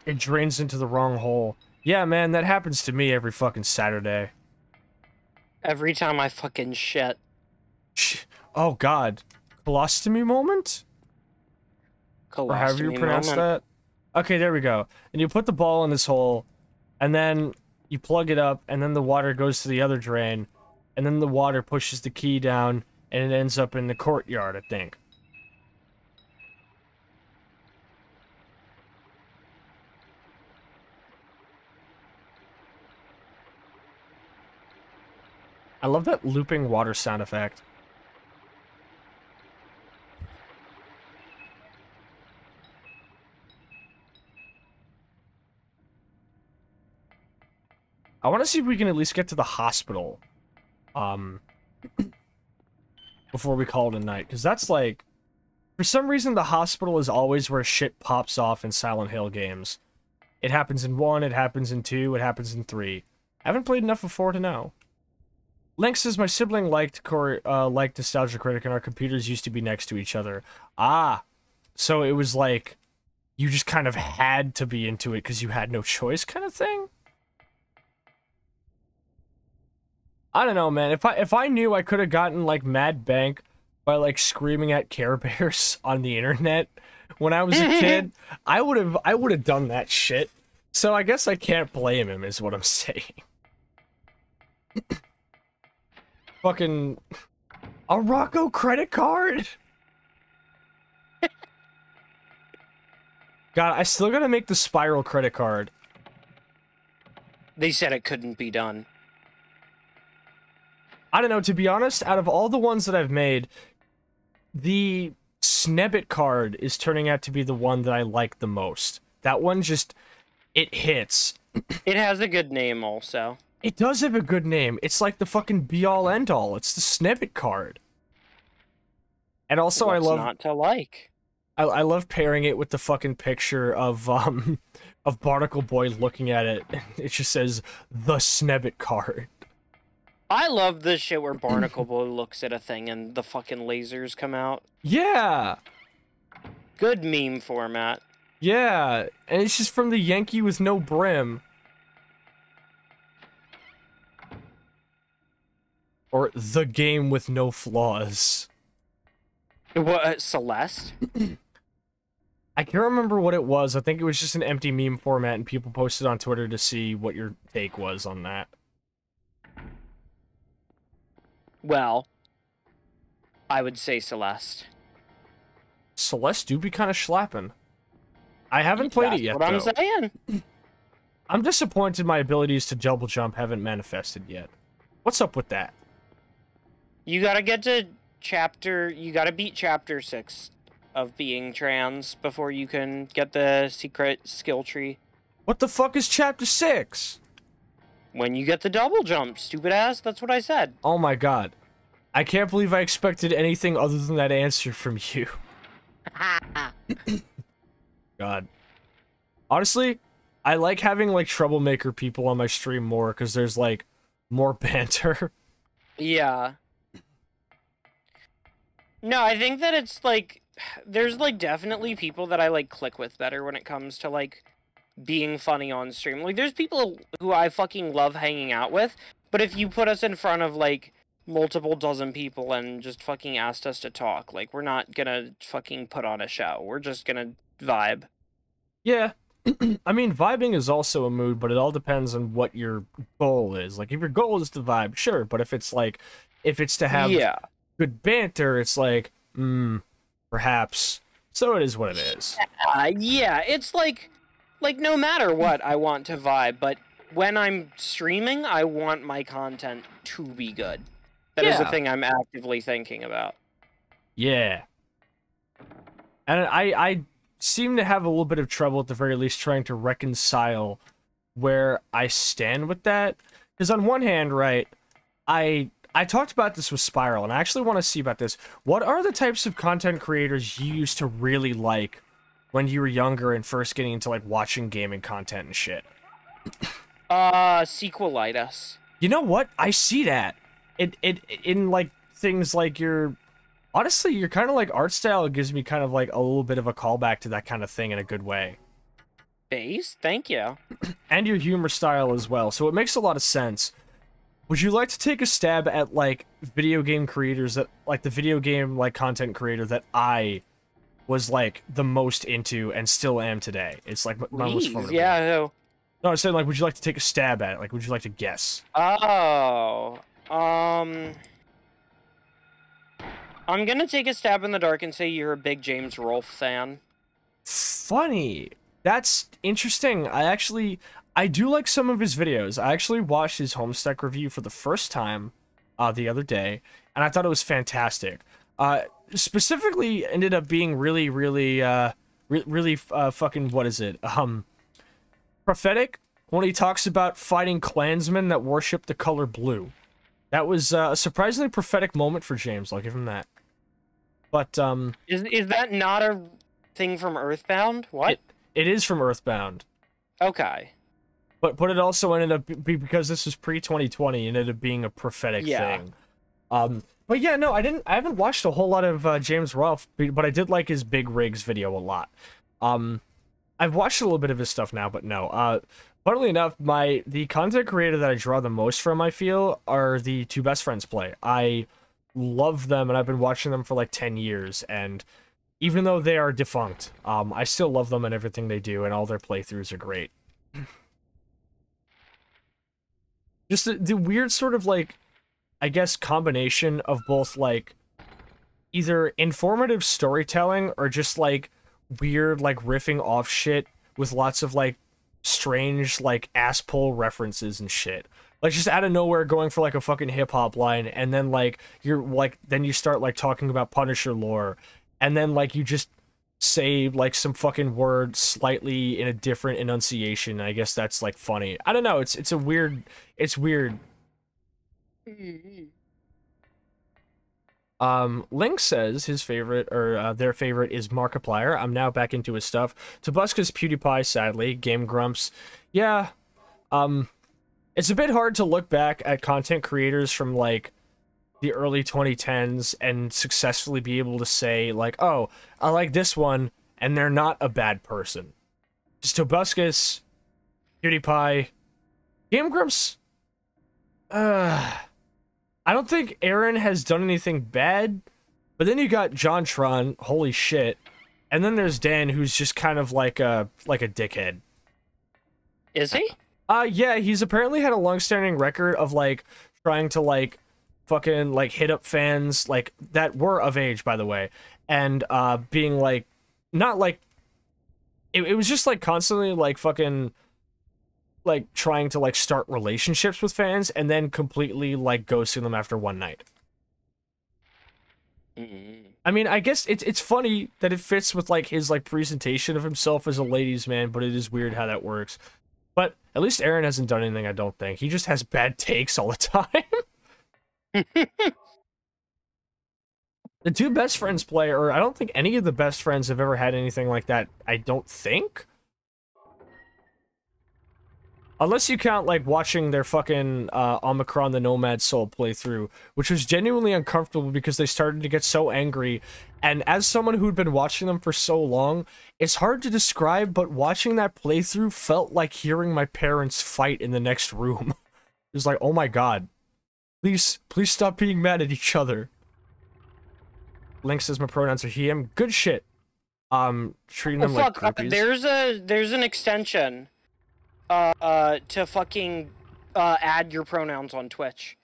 It drains into the wrong hole. Yeah, man, that happens to me every fucking Saturday. Every time I fucking shit. Oh, God. Colostomy moment? Or however you pronounce that? Okay, there we go. And you put the ball in this hole, and then you plug it up, and then the water goes to the other drain, and then the water pushes the key down, and it ends up in the courtyard, I think. I love that looping water sound effect. I want to see if we can at least get to the hospital. Before we call it a night. Because that's like... For some reason, the hospital is always where shit pops off in Silent Hill games. It happens in 1, it happens in 2, it happens in 3. I haven't played enough of 4 to know. Link says, my sibling liked Nostalgia Critic and our computers used to be next to each other. Ah. So it was like... You just kind of had to be into it because you had no choice kind of thing? I don't know, man. If I knew I could have gotten, like, mad bank by, like, screaming at Care Bears on the internet when I was a kid, I would have done that shit. So I guess I can't blame him, is what I'm saying. Fucking... A Rocco credit card? God, I still gotta make the Spiral credit card. They said it couldn't be done. I don't know, to be honest, out of all the ones that I've made, the Snebbit card is turning out to be the one that I like the most. That one just, it hits. It has a good name also. It does have a good name. It's like the fucking be-all, end-all. It's the Snebbit card. And also What's I love... not to like? I love pairing it with the fucking picture of Barnacle Boy looking at it. It just says, the Snebbit card. I love this shit where Barnacle Boy looks at a thing and the fucking lasers come out. Yeah! Good meme format. Yeah, and it's just from the Yankee with no brim. Or the game with no flaws. What, Celeste? I can't remember what it was. I think it was just an empty meme format and people posted on Twitter to see what your take was on that. Well, I would say Celeste. Celeste do be kind of slapping. I haven't played it yet, That's what though. I'm saying. I'm disappointed my abilities to double jump haven't manifested yet. What's up with that? You gotta get to you gotta beat chapter 6 of being trans before you can get the secret skill tree. What the fuck is chapter 6? When you get the double jump, stupid ass, that's what I said. Oh my god. I can't believe I expected anything other than that answer from you. God. Honestly, I like having, like, troublemaker people on my stream more, because there's, like, more banter. Yeah. No, I think that it's, like, there's, like, definitely people that I, like, click with better when it comes to, like, being funny on stream. Like, there's people who I fucking love hanging out with, but if you put us in front of, like, multiple dozen people and just fucking asked us to talk, like, we're not gonna fucking put on a show. We're just gonna vibe. Yeah. I mean, vibing is also a mood, but it all depends on what your goal is. Like, if your goal is to vibe, sure, but if it's, like, if it's to have good banter, it's like, perhaps. So it is what it is. Yeah, it's like no matter what, I want to vibe, but when I'm streaming, I want my content to be good. That is the thing I'm actively thinking about. Yeah. And I seem to have a little bit of trouble, at the very least, trying to reconcile where I stand with that. Because on one hand, right, I talked about this with Spiral, and I actually want to see about this. What are the types of content creators you used to really like when you were younger and first getting into, like, watching gaming content and shit? Sequelitis. You know what? I see that. In, like, things like your... Honestly, your kind of, like, art style gives me kind of, like, a little bit of a callback to that kind of thing in a good way. Base? Thank you. And your humor style as well, so it makes a lot of sense. Would you like to take a stab at, like, video game creators that... Like, the video game, like, content creator that I was, like, the most into and still am today? It's, like, my most formidable. Yeah, who? No, I'm saying, like, would you like to take a stab at it? Like, would you like to guess? Oh, I'm gonna take a stab in the dark and say you're a big James Rolfe fan. Funny. That's interesting. I do like some of his videos. I actually watched his Homestuck review for the first time the other day, and I thought it was fantastic. Specifically ended up being really, really, fucking, what is it? Prophetic when he talks about fighting Klansmen that worship the color blue. That was a surprisingly prophetic moment for James, I'll give him that. But, Is that not a thing from Earthbound? What? It is from Earthbound. Okay. But it also ended up, because this was pre-2020, ended up being a prophetic thing. But yeah, no, I haven't watched a whole lot of James Rolfe, but I did like his Big Rigs video a lot. I've watched a little bit of his stuff now, but no. Funnily enough, the content creator that I draw the most from, I feel, are the Two Best Friends Play. I love them, and I've been watching them for like 10 years, and even though they are defunct, I still love them and everything they do, and all their playthroughs are great. Just the weird sort of, like, I guess, combination of both, like, either informative storytelling or just, like, weird, like, riffing off shit with lots of, like, strange, like, ass-pull references and shit. Like, just out of nowhere going for, like, a fucking hip-hop line, and then, like, then you start, like, talking about Punisher lore, and then, like, you just say, like, some fucking word slightly in a different enunciation. I guess that's, like, funny. I don't know, it's weird. Link says his favorite, or their favorite, is Markiplier. I'm now back into his stuff. Tobuscus PewDiePie, sadly. Game Grumps. Yeah, it's a bit hard to look back at content creators from, like, the early 2010s and successfully be able to say, like, oh, I like this one, and they're not a bad person. Just Tobuscus, PewDiePie, Game Grumps. I don't think Aaron has done anything bad, but then you got JonTron, holy shit, and then there's Dan, who's just kind of like a dickhead. Is he? Yeah, he's apparently had a long-standing record of, like, trying to, like, fucking, like, hit up fans, like, that were of age, by the way, and, being, like, not, like, it was just, like, constantly, like, fucking, like, trying to, like, start relationships with fans, and then completely, like, ghosting them after one night. I mean, I guess it's funny that it fits with, like, his, like, presentation of himself as a ladies' man, but it is weird how that works. But at least Aaron hasn't done anything, I don't think. He just has bad takes all the time. The Two Best Friends Play, or I don't think any of the best friends have ever had anything like that, I don't think. Unless you count, like, watching their fucking Omicron the Nomad Soul playthrough, which was genuinely uncomfortable because they started to get so angry. And as someone who'd been watching them for so long, it's hard to describe, but watching that playthrough felt like hearing my parents fight in the next room. It was like, oh my god. Please stop being mad at each other. Link says my pronouns are he, him. Good shit. Treating them like groupies. There's an extension to fucking add your pronouns on Twitch.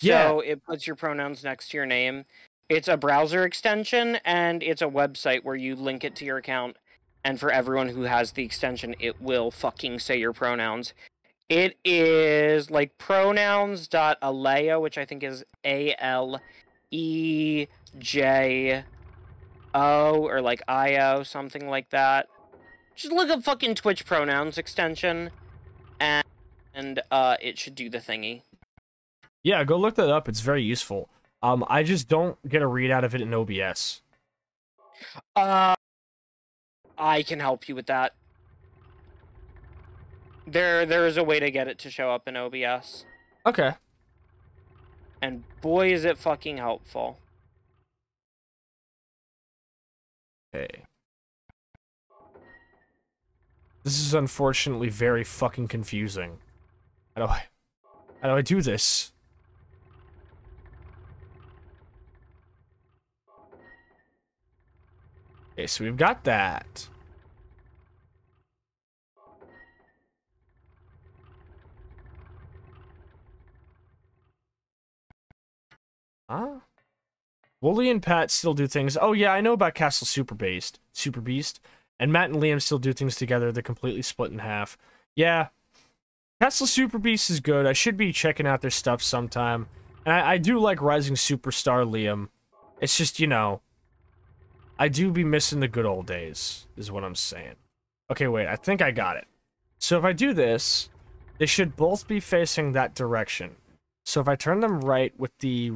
So it puts your pronouns next to your name. It's a browser extension, and it's a website where you link it to your account, and for everyone who has the extension, it will fucking say your pronouns. It is, like, pronouns.aleo, which I think is ALEJO, or, like, IO, something like that. Just look up fucking Twitch pronouns extension, and it should do the thingy. Yeah, go look that up. It's very useful. I just don't get a read out of it in OBS. I can help you with that. There is a way to get it to show up in OBS. Okay. And boy, is it fucking helpful. Okay. This is unfortunately very fucking confusing. How do I do this? Okay, so we've got that. Huh? Wooly and Pat still do things. Oh yeah, I know about Castle Super Beast. And Matt and Liam still do things together. They're completely split in half. Yeah. Castle Super Beast is good. I should be checking out their stuff sometime. And I do like Rising Superstar Liam. It's just, you know, I do be missing the good old days, is what I'm saying. Okay, wait, I think I got it. So if I do this, they should both be facing that direction. So if I turn them right with the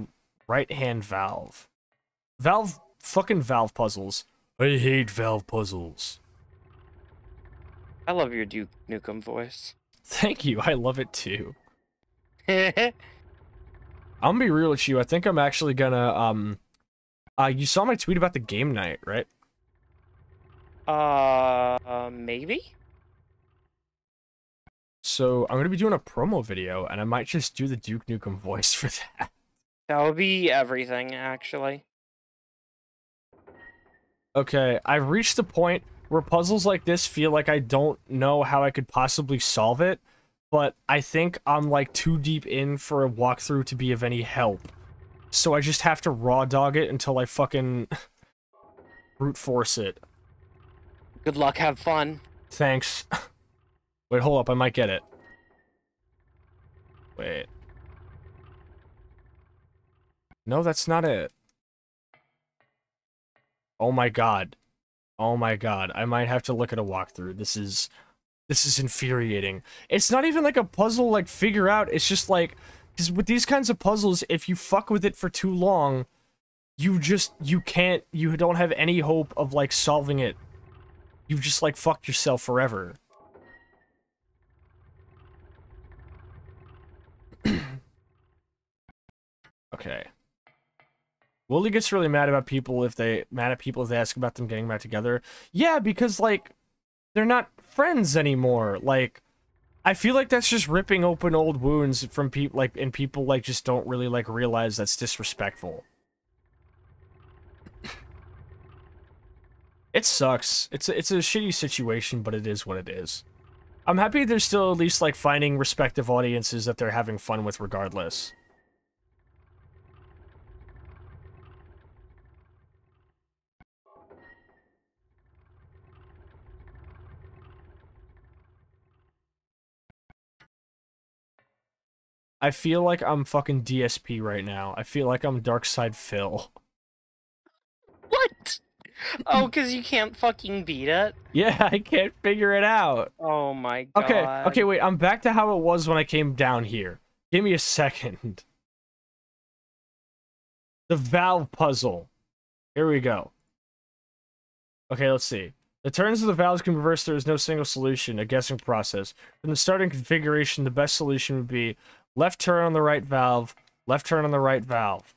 right-hand valve. Fucking valve puzzles. I hate valve puzzles. I love your Duke Nukem voice. Thank you, I love it too. I'm gonna be real with you, I think I'm actually gonna, you saw my tweet about the game night, right? Maybe? So I'm gonna be doing a promo video, and I might just do the Duke Nukem voice for that. That would be everything, actually. Okay, I've reached the point where puzzles like this feel like I don't know how I could possibly solve it, but I think I'm like too deep in for a walkthrough to be of any help. So I just have to raw dog it until I fucking brute force it. Good luck, have fun. Thanks. Wait, hold up, I might get it. Wait. No, that's not it. Oh my god. Oh my god. I might have to look at a walkthrough. This is infuriating. It's not even like a puzzle, like, figure out. It's just like, because with these kinds of puzzles, if you fuck with it for too long, you don't have any hope of, like, solving it. You've just, like, fucked yourself forever. Okay. Wooly gets really mad at people if they ask about them getting back together. Yeah, because, like, they're not friends anymore. Like, I feel like that's just ripping open old wounds from people, like, and people, like, just don't really, like, realize that's disrespectful. It sucks. It's a shitty situation, but it is what it is. I'm happy they're still at least, like, finding respective audiences that they're having fun with regardless. I feel like I'm fucking DSP right now. I feel like I'm Darkside Phil. What? Oh, because you can't fucking beat it? Yeah, I can't figure it out. Oh my god. Okay, wait, I'm back to how it was when I came down here. Give me a second. The valve puzzle. Here we go. Okay, let's see. The turns of the valves can reverse. There is no single solution, a guessing process. From the starting configuration, the best solution would be left turn on the right valve, left turn on the right valve.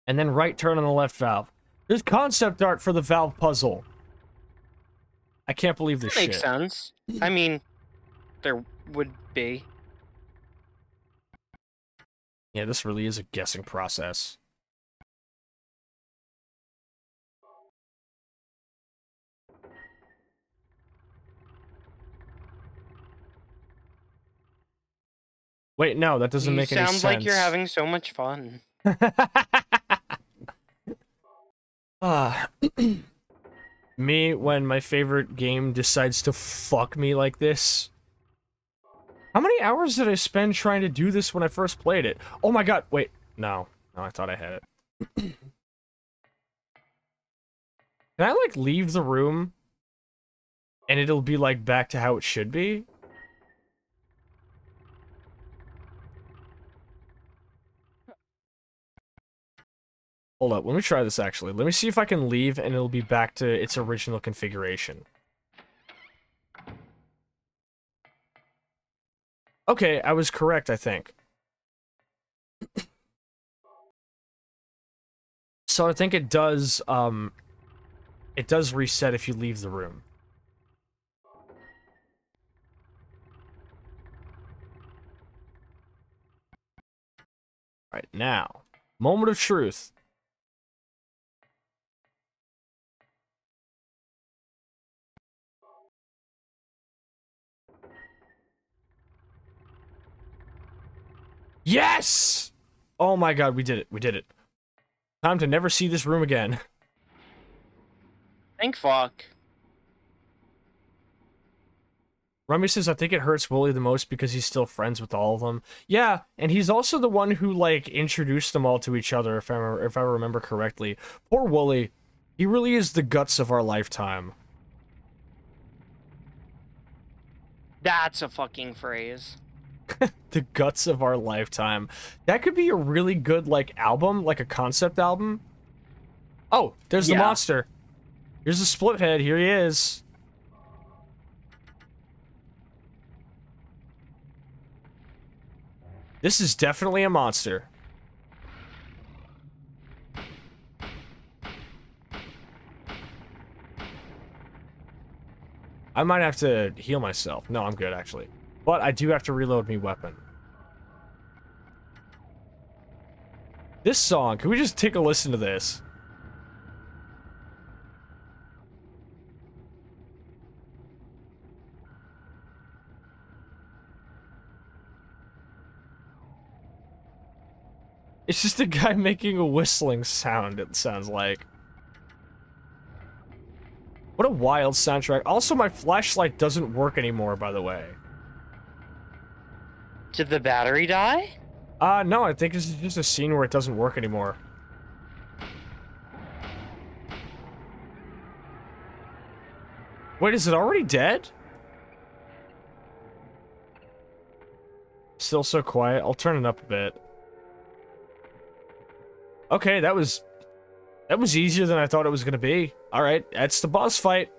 And then right turn on the left valve. There's concept art for the valve puzzle. I can't believe this shit. Makes sense. I mean, there would be. Yeah, this really is a guessing process. Wait, no, that doesn't make any sense. You sound like you're having so much fun. Me, when my favorite game decides to fuck me like this. How many hours did I spend trying to do this when I first played it? Oh my god, wait. No, I thought I had it. Can I, like, leave the room? And it'll be, like, back to how it should be? Hold up, let me try this actually. Let me see if I can leave and it'll be back to its original configuration. Okay, I was correct, I think. So I think it does reset if you leave the room. Alright, now, moment of truth. Yes! Oh my god, we did it. We did it. Time to never see this room again. Thank fuck. Rummy says, I think it hurts Wooly the most because he's still friends with all of them. Yeah, and he's also the one who, like, introduced them all to each other, if I remember correctly. Poor Wooly. He really is the guts of our lifetime. That's a fucking phrase. The guts of our lifetime. That could be a really good, like, album, like a concept album. Oh, there's the monster. Here's the split head. Here he is. This is definitely a monster. I might have to heal myself. No, I'm good, actually. But I do have to reload me weapon. This song, can we just take a listen to this? It's just a guy making a whistling sound, it sounds like. What a wild soundtrack. Also, my flashlight doesn't work anymore, by the way. Did the battery die? No, I think this is just a scene where it doesn't work anymore. Wait, is it already dead? Still so quiet. I'll turn it up a bit. Okay, that was easier than I thought it was gonna be. Alright, that's the boss fight.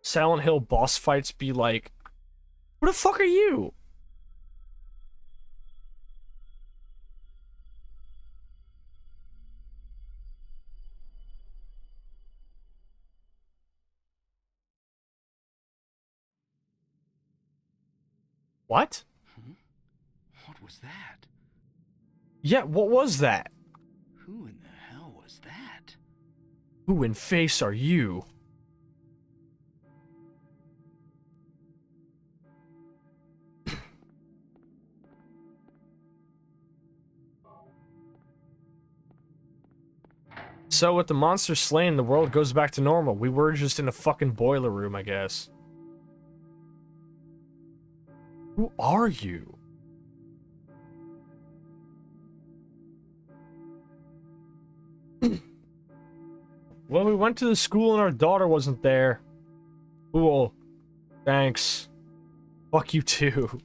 Silent Hill boss fights be like, who the fuck are you? What? What was that? Yeah, what was that? Who in the hell was that? Who in face are you? So with the monster slain, the world goes back to normal. We were just in a fucking boiler room, I guess. Who are you? Well, we went to the school and our daughter wasn't there. Cool. Thanks. Fuck you too.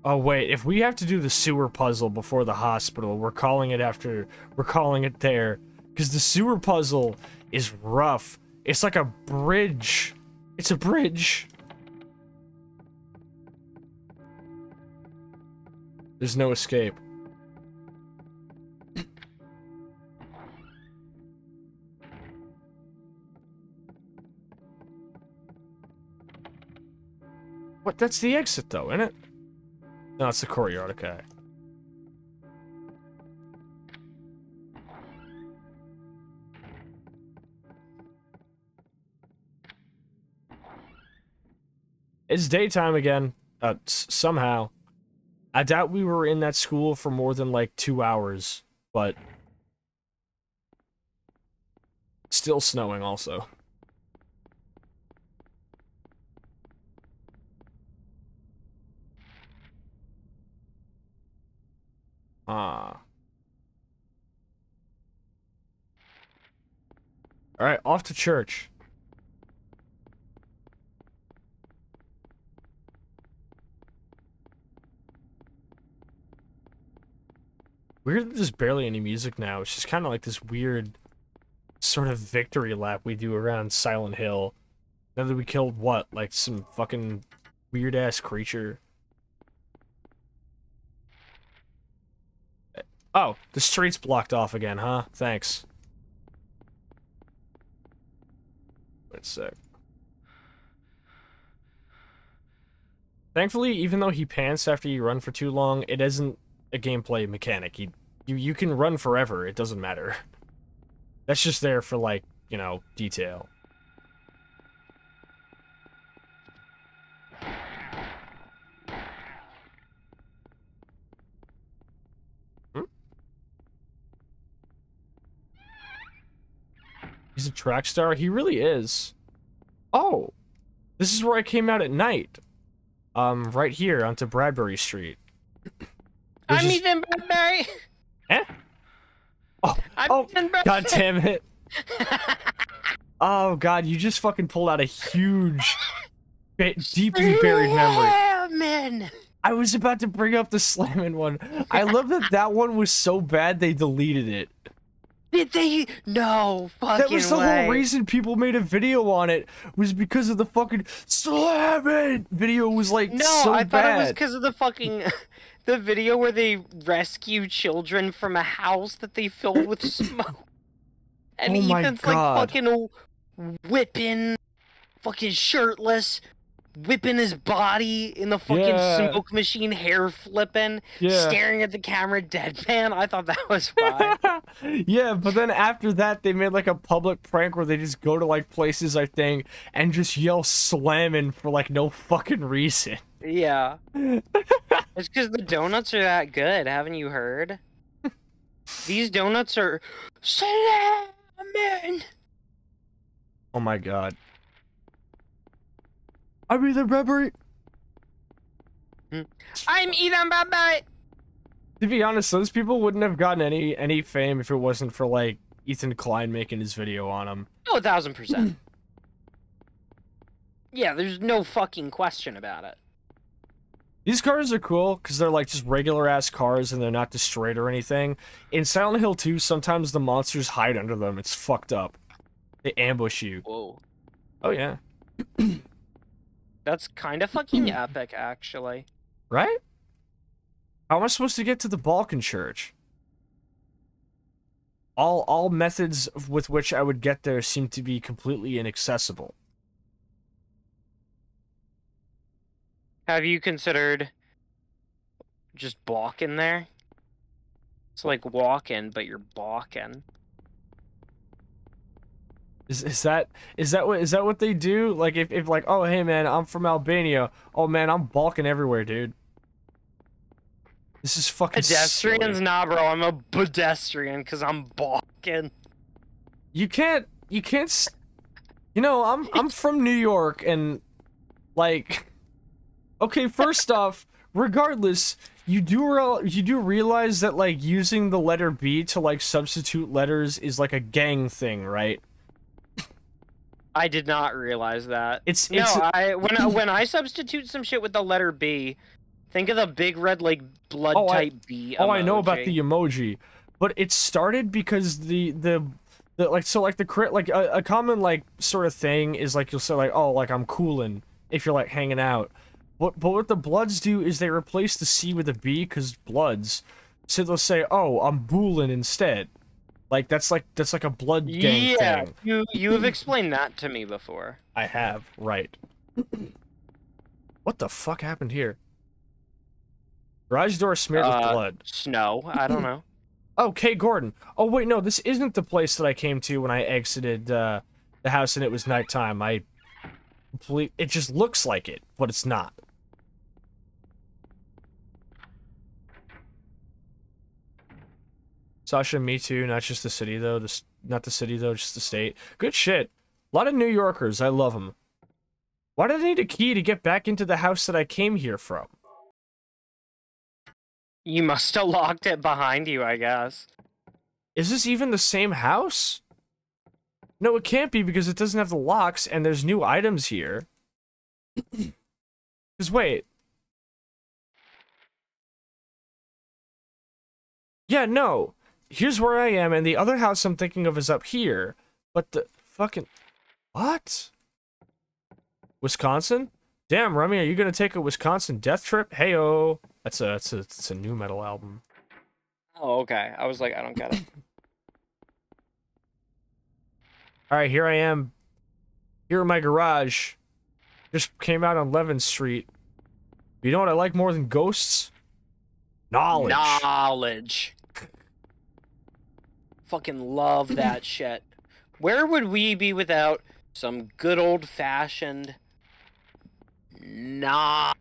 Oh wait, if we have to do the sewer puzzle before the hospital, we're calling it there. Because the sewer puzzle is rough. It's like a bridge. It's a bridge. There's no escape. What? That's the exit though, isn't it? No, it's the courtyard, okay. It's daytime again. Somehow. I doubt we were in that school for more than like 2 hours, but still snowing also. Alright, off to church. Weird that there's barely any music now. It's just kind of like this weird sort of victory lap we do around Silent Hill. Now that we killed, what, like some fucking weird-ass creature? Oh, the street's blocked off again, huh? Thanks. Wait a sec. Thankfully, even though he pants after you run for too long, it isn't a gameplay mechanic. You can run forever, it doesn't matter. That's just there for, like, you know, detail. He's a track star? He really is. Oh! This is where I came out at night. Right here onto Bradbury Street. I'm Ethan Bradbury! Eh? Oh, I'm Ethan Bradbury! God damn it. Oh god, you just fucking pulled out a huge, deeply buried memory. Man. I was about to bring up the slamming one. I love that that one was so bad they deleted it. Did they? No fucking way. That was the whole reason people made a video on it, was because of the fucking slamming video was like no, so I thought bad. it was because of the fucking the video where they rescue children from a house that they filled with smoke. And Oh my Ethan's God. like fucking whipping, fucking shirtless, whipping his body in the fucking Yeah. smoke machine, hair flipping, Yeah. staring at the camera deadpan. I thought that was fine. Yeah, but then after that, they made like a public prank where they just go to like places, I think, and just yell slamming for like no fucking reason. Yeah. It's because the donuts are that good, haven't you heard? These donuts are slamming. Oh my god. I mean, the rubber. I'm Ethan Bye. To be honest, those people wouldn't have gotten any fame if it wasn't for like Ethan Klein making his video on them. Oh, 1000%. Yeah, there's no fucking question about it. These cars are cool because they're like just regular ass cars and they're not destroyed or anything. In Silent Hill 2, sometimes the monsters hide under them. It's fucked up. They ambush you. Whoa. Oh yeah. That's kind of fucking epic, actually. Right? How am I supposed to get to the Balkan Church? All methods with which I would get there seem to be completely inaccessible. Have you considered just balking there? It's like walking, but you're balking. Is that what they do? Like if like, oh hey man, I'm from Albania. Oh man, I'm balking everywhere, dude. This is fucking Pedestrians, silly. nah, bro. I'm a pedestrian because I'm balking. You can't you know, I'm from New York and like okay, first off, regardless, you do realize that like using the letter B to like substitute letters is like a gang thing, right? I did not realize that. It's when I substitute some shit with the letter B, think of the big red like blood type B. Oh, I know about emoji. the emoji, but it started because the like so like the like a common like sort of thing is like you'll say like, oh, like I'm coolin' if you're like hanging out. But what the Bloods do is they replace the C with a B because Bloods, so they'll say, oh, I'm boolin' instead. Like that's like a blood gang thing. You have explained that to me before. I have, right. What the fuck happened here? Garage door smeared with blood. Snow. I don't know. Oh, Kay Gordon. Oh wait, no, this isn't the place that I came to when I exited the house and it was nighttime. It just looks like it, but it's not. Sasha, me too. Not just the city though. Not the city though, just the state. Good shit. A lot of New Yorkers. I love them. Why did I need a key to get back into the house that I came here from? You must have locked it behind you, I guess. Is this even the same house? No, it can't be because it doesn't have the locks and there's new items here. Because wait. Yeah, no. Here's where I am, and the other house I'm thinking of is up here. But the fucking... What? Wisconsin? Damn, Rummy, are you gonna take a Wisconsin death trip? Heyo. It's a new metal album. Oh, okay. I was like, I don't get it. Alright, here I am. Here in my garage. Just came out on 11th Street. You know what I like more than ghosts? Knowledge. Knowledge. Fucking love that shit. Where would we be without some good old-fashioned knowledge?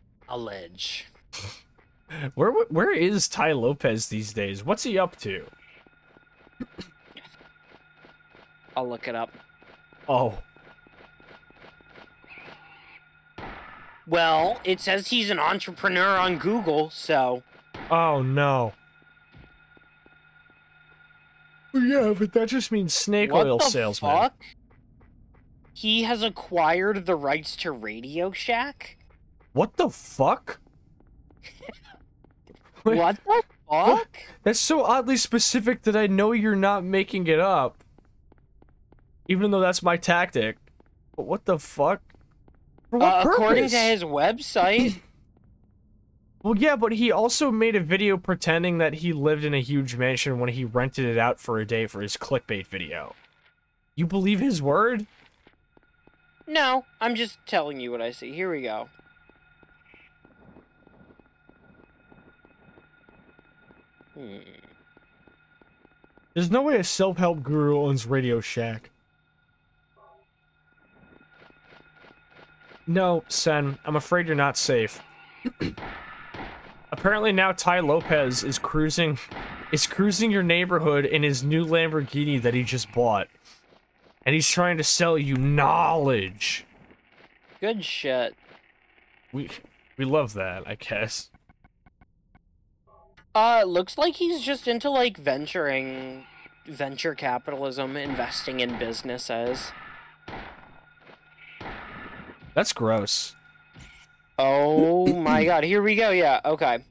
Where is Ty Lopez these days? What's he up to? I'll look it up. Oh. Well, it says he's an entrepreneur on Google, so... Oh, no. Yeah, but that just means snake What oil the salesman. fuck? He has acquired the rights to Radio Shack? What the fuck? Wait, What the fuck? that's so oddly specific that I know you're not making it up. Even though that's my tactic. But what the fuck? For what According purpose? to his website. Well, yeah, but he also made a video pretending that he lived in a huge mansion when he rented it out for a day for his clickbait video. You believe his word? No, I'm just telling you what I see. Here we go. There's no way a self-help guru owns Radio Shack. No, Sen, I'm afraid you're not safe. Apparently now Ty Lopez is cruising your neighborhood in his new Lamborghini that he just bought. And he's trying to sell you knowledge. Good shit. We love that, I guess. Looks like he's just into, like, venture capitalism, investing in businesses. That's gross. Oh my god, here we go, yeah, okay.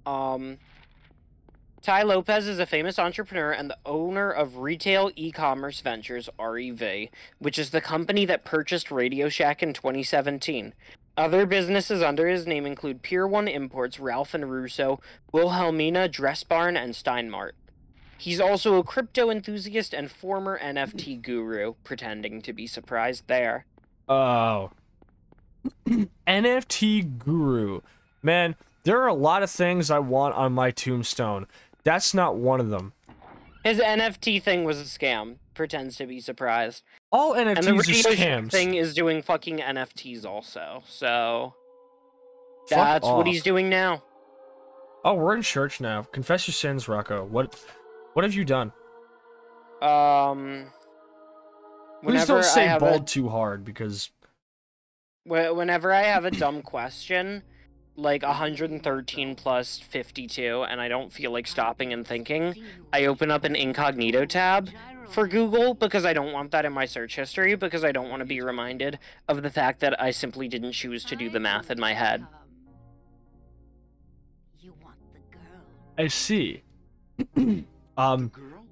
Ty Lopez is a famous entrepreneur and the owner of Retail E-Commerce Ventures, REV, which is the company that purchased Radio Shack in 2017. Other businesses under his name include Pier 1 Imports, Ralph and Russo, Wilhelmina Dress Barn, and Steinmart. He's also a crypto enthusiast and former NFT guru, pretending to be surprised there. Oh. NFT guru. Man, there are a lot of things I want on my tombstone. That's not one of them. His NFT thing was a scam. Pretends to be surprised. All NFTs And the are Radio Shack scams. thing is doing fucking NFTs also. So Fuck that's off. what he's doing now. Oh, we're in church now. Confess your sins, Rocco. What have you done? Please Please don't say bald too hard, because... Whenever I have a dumb question, like 113 plus 52, and I don't feel like stopping and thinking, I open up an incognito tab for Google, because I don't want that in my search history, because I don't want to be reminded of the fact that I simply didn't choose to do the math in my head. I see.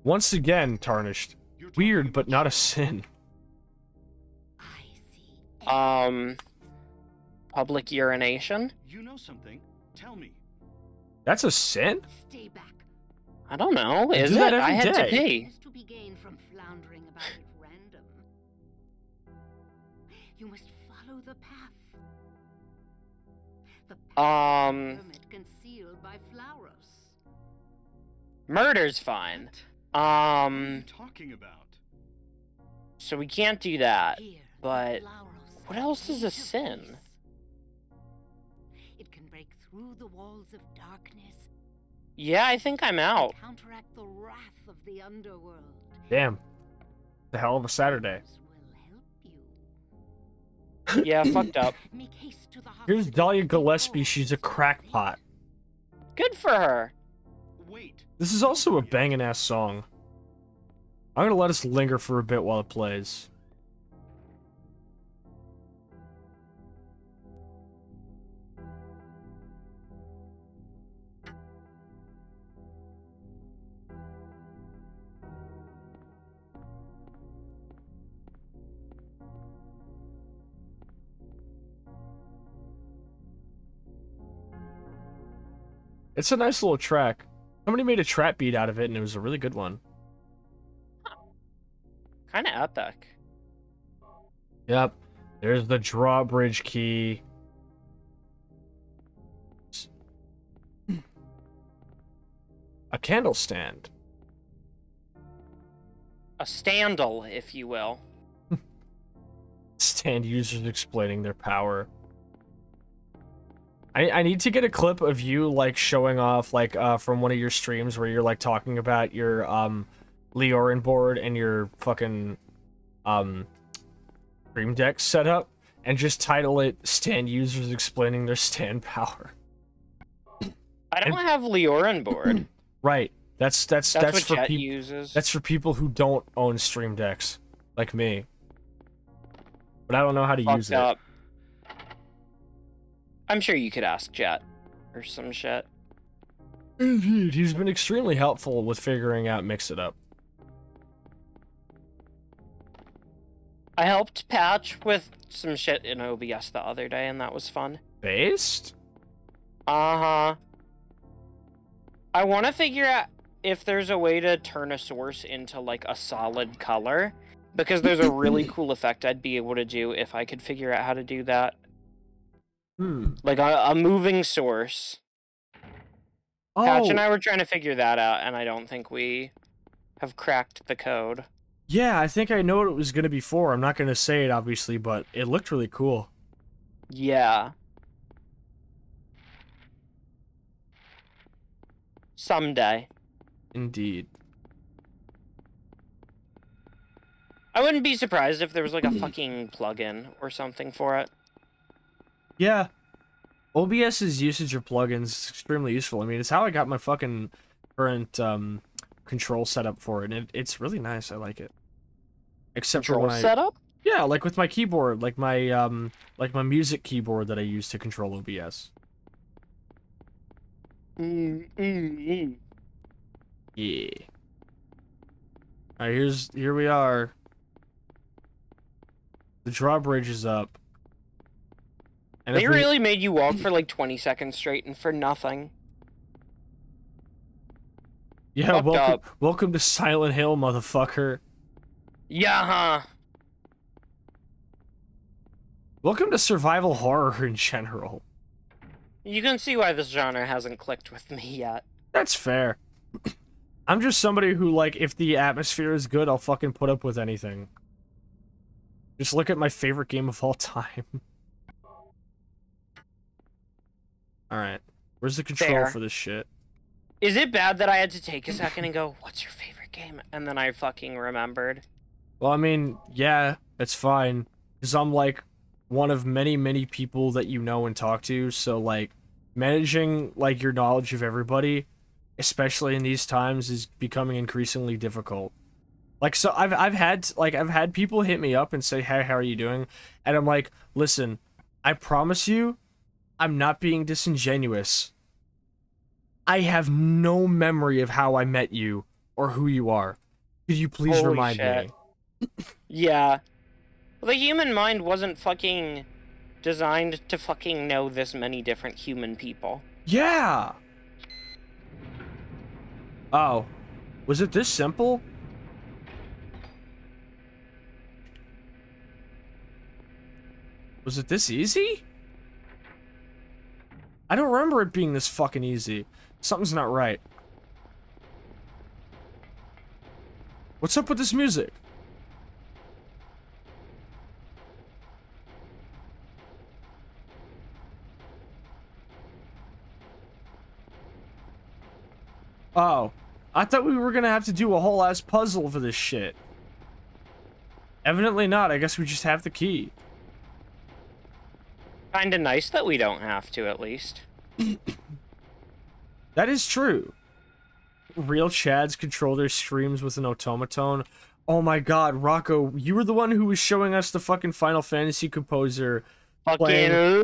Once again, Tarnished. Weird, but not a sin. Public urination? You know something? Tell me. That's a sin? Stay back. I don't know. I Is do it? that I every had to day. pee. To be gained from floundering about at random. You must follow the path. The path hermit concealed by flowers. Murder's fine. What are you talking about? So we can't do that. Here, But flowers what else is a lead to sin? peace. It can break through the walls of darkness. Yeah, I think I'm out. Counteract the wrath of the underworld. Damn. The hell of a Saturday. Flowers will help you. Yeah, fucked up. Make haste to the Here's hospital. Dahlia Gillespie. She's a crackpot. Good for her. Wait. This is also a banging ass song. I'm gonna let us linger for a bit while it plays. It's a nice little track. Somebody made a trap beat out of it, and it was a really good one. Kind of epic. Yep. There's the drawbridge key. A candle stand. A standal, if you will. Stand users explaining their power. I need to get a clip of you, like, showing off, like, from one of your streams where you're, like, talking about your, Leorin board and your fucking, Stream Deck setup, and just title it, Stand Users Explaining Their Stand Power. I don't have Leorin board. Right. That's That's what for Jet people. uses. That's for people who don't own Stream Decks. like me. But I don't know how to use Fucked up. it. I'm sure you could ask Jet or some shit. Indeed, he's been extremely helpful with figuring out Mix It Up. I helped Patch with some shit in OBS the other day, and that was fun. Based? Uh-huh. I want to figure out if there's a way to turn a source into, like, a solid color, because there's a really cool effect I'd be able to do if I could figure out how to do that. Like, a moving source. Oh, Patch and I were trying to figure that out, and I don't think we have cracked the code. yeah, I think I know what it was going to be for. I'm not going to say it, obviously, but it looked really cool. Yeah. Someday. Indeed. I wouldn't be surprised if there was, like, a fucking plugin or something for it. Yeah. OBS's usage of plugins is extremely useful. I mean, it's how I got my fucking current control setup for it, and it's really nice. I like it. Except for Control when setup? yeah, like with my keyboard, like my music keyboard that I use to control OBS. Yeah. Alright, here we are. The drawbridge is up. And They if we- really made you walk for like 20 seconds straight and for nothing. yeah, fucked welcome to Silent Hill, motherfucker. Yeah, huh? Welcome to survival horror in general. You can see why this genre hasn't clicked with me yet. That's fair. I'm just somebody who, like, if the atmosphere is good, I'll fucking put up with anything. Just look at my favorite game of all time. Alright. Where's the control Fair. for this shit? Is it bad that I had to take a second and go, what's your favorite game? And then I fucking remembered. Well, I mean, yeah, it's fine. Because I'm, like, one of many, many people that you know and talk to, so, like, managing, like, your knowledge of everybody, especially in these times, is becoming increasingly difficult. Like, so I've had people hit me up and say, hey, how are you doing? And I'm like, listen, I promise you, I'm not being disingenuous. I have no memory of how I met you or who you are. Could you please Holy remind shit. me? Yeah. Well, the human mind wasn't fucking designed to fucking know this many different human people. Yeah! Oh. Was it this simple? Was it this easy? I don't remember it being this fucking easy. Something's not right. What's up with this music? Oh. I thought we were gonna have to do a whole ass puzzle for this shit. Evidently not. I guess we just have the key. Kinda nice that we don't have to, at least. That is true. Real Chads control their streams with an automaton. Oh my god, Rocco, you were the one who was showing us the fucking Final Fantasy composer playing.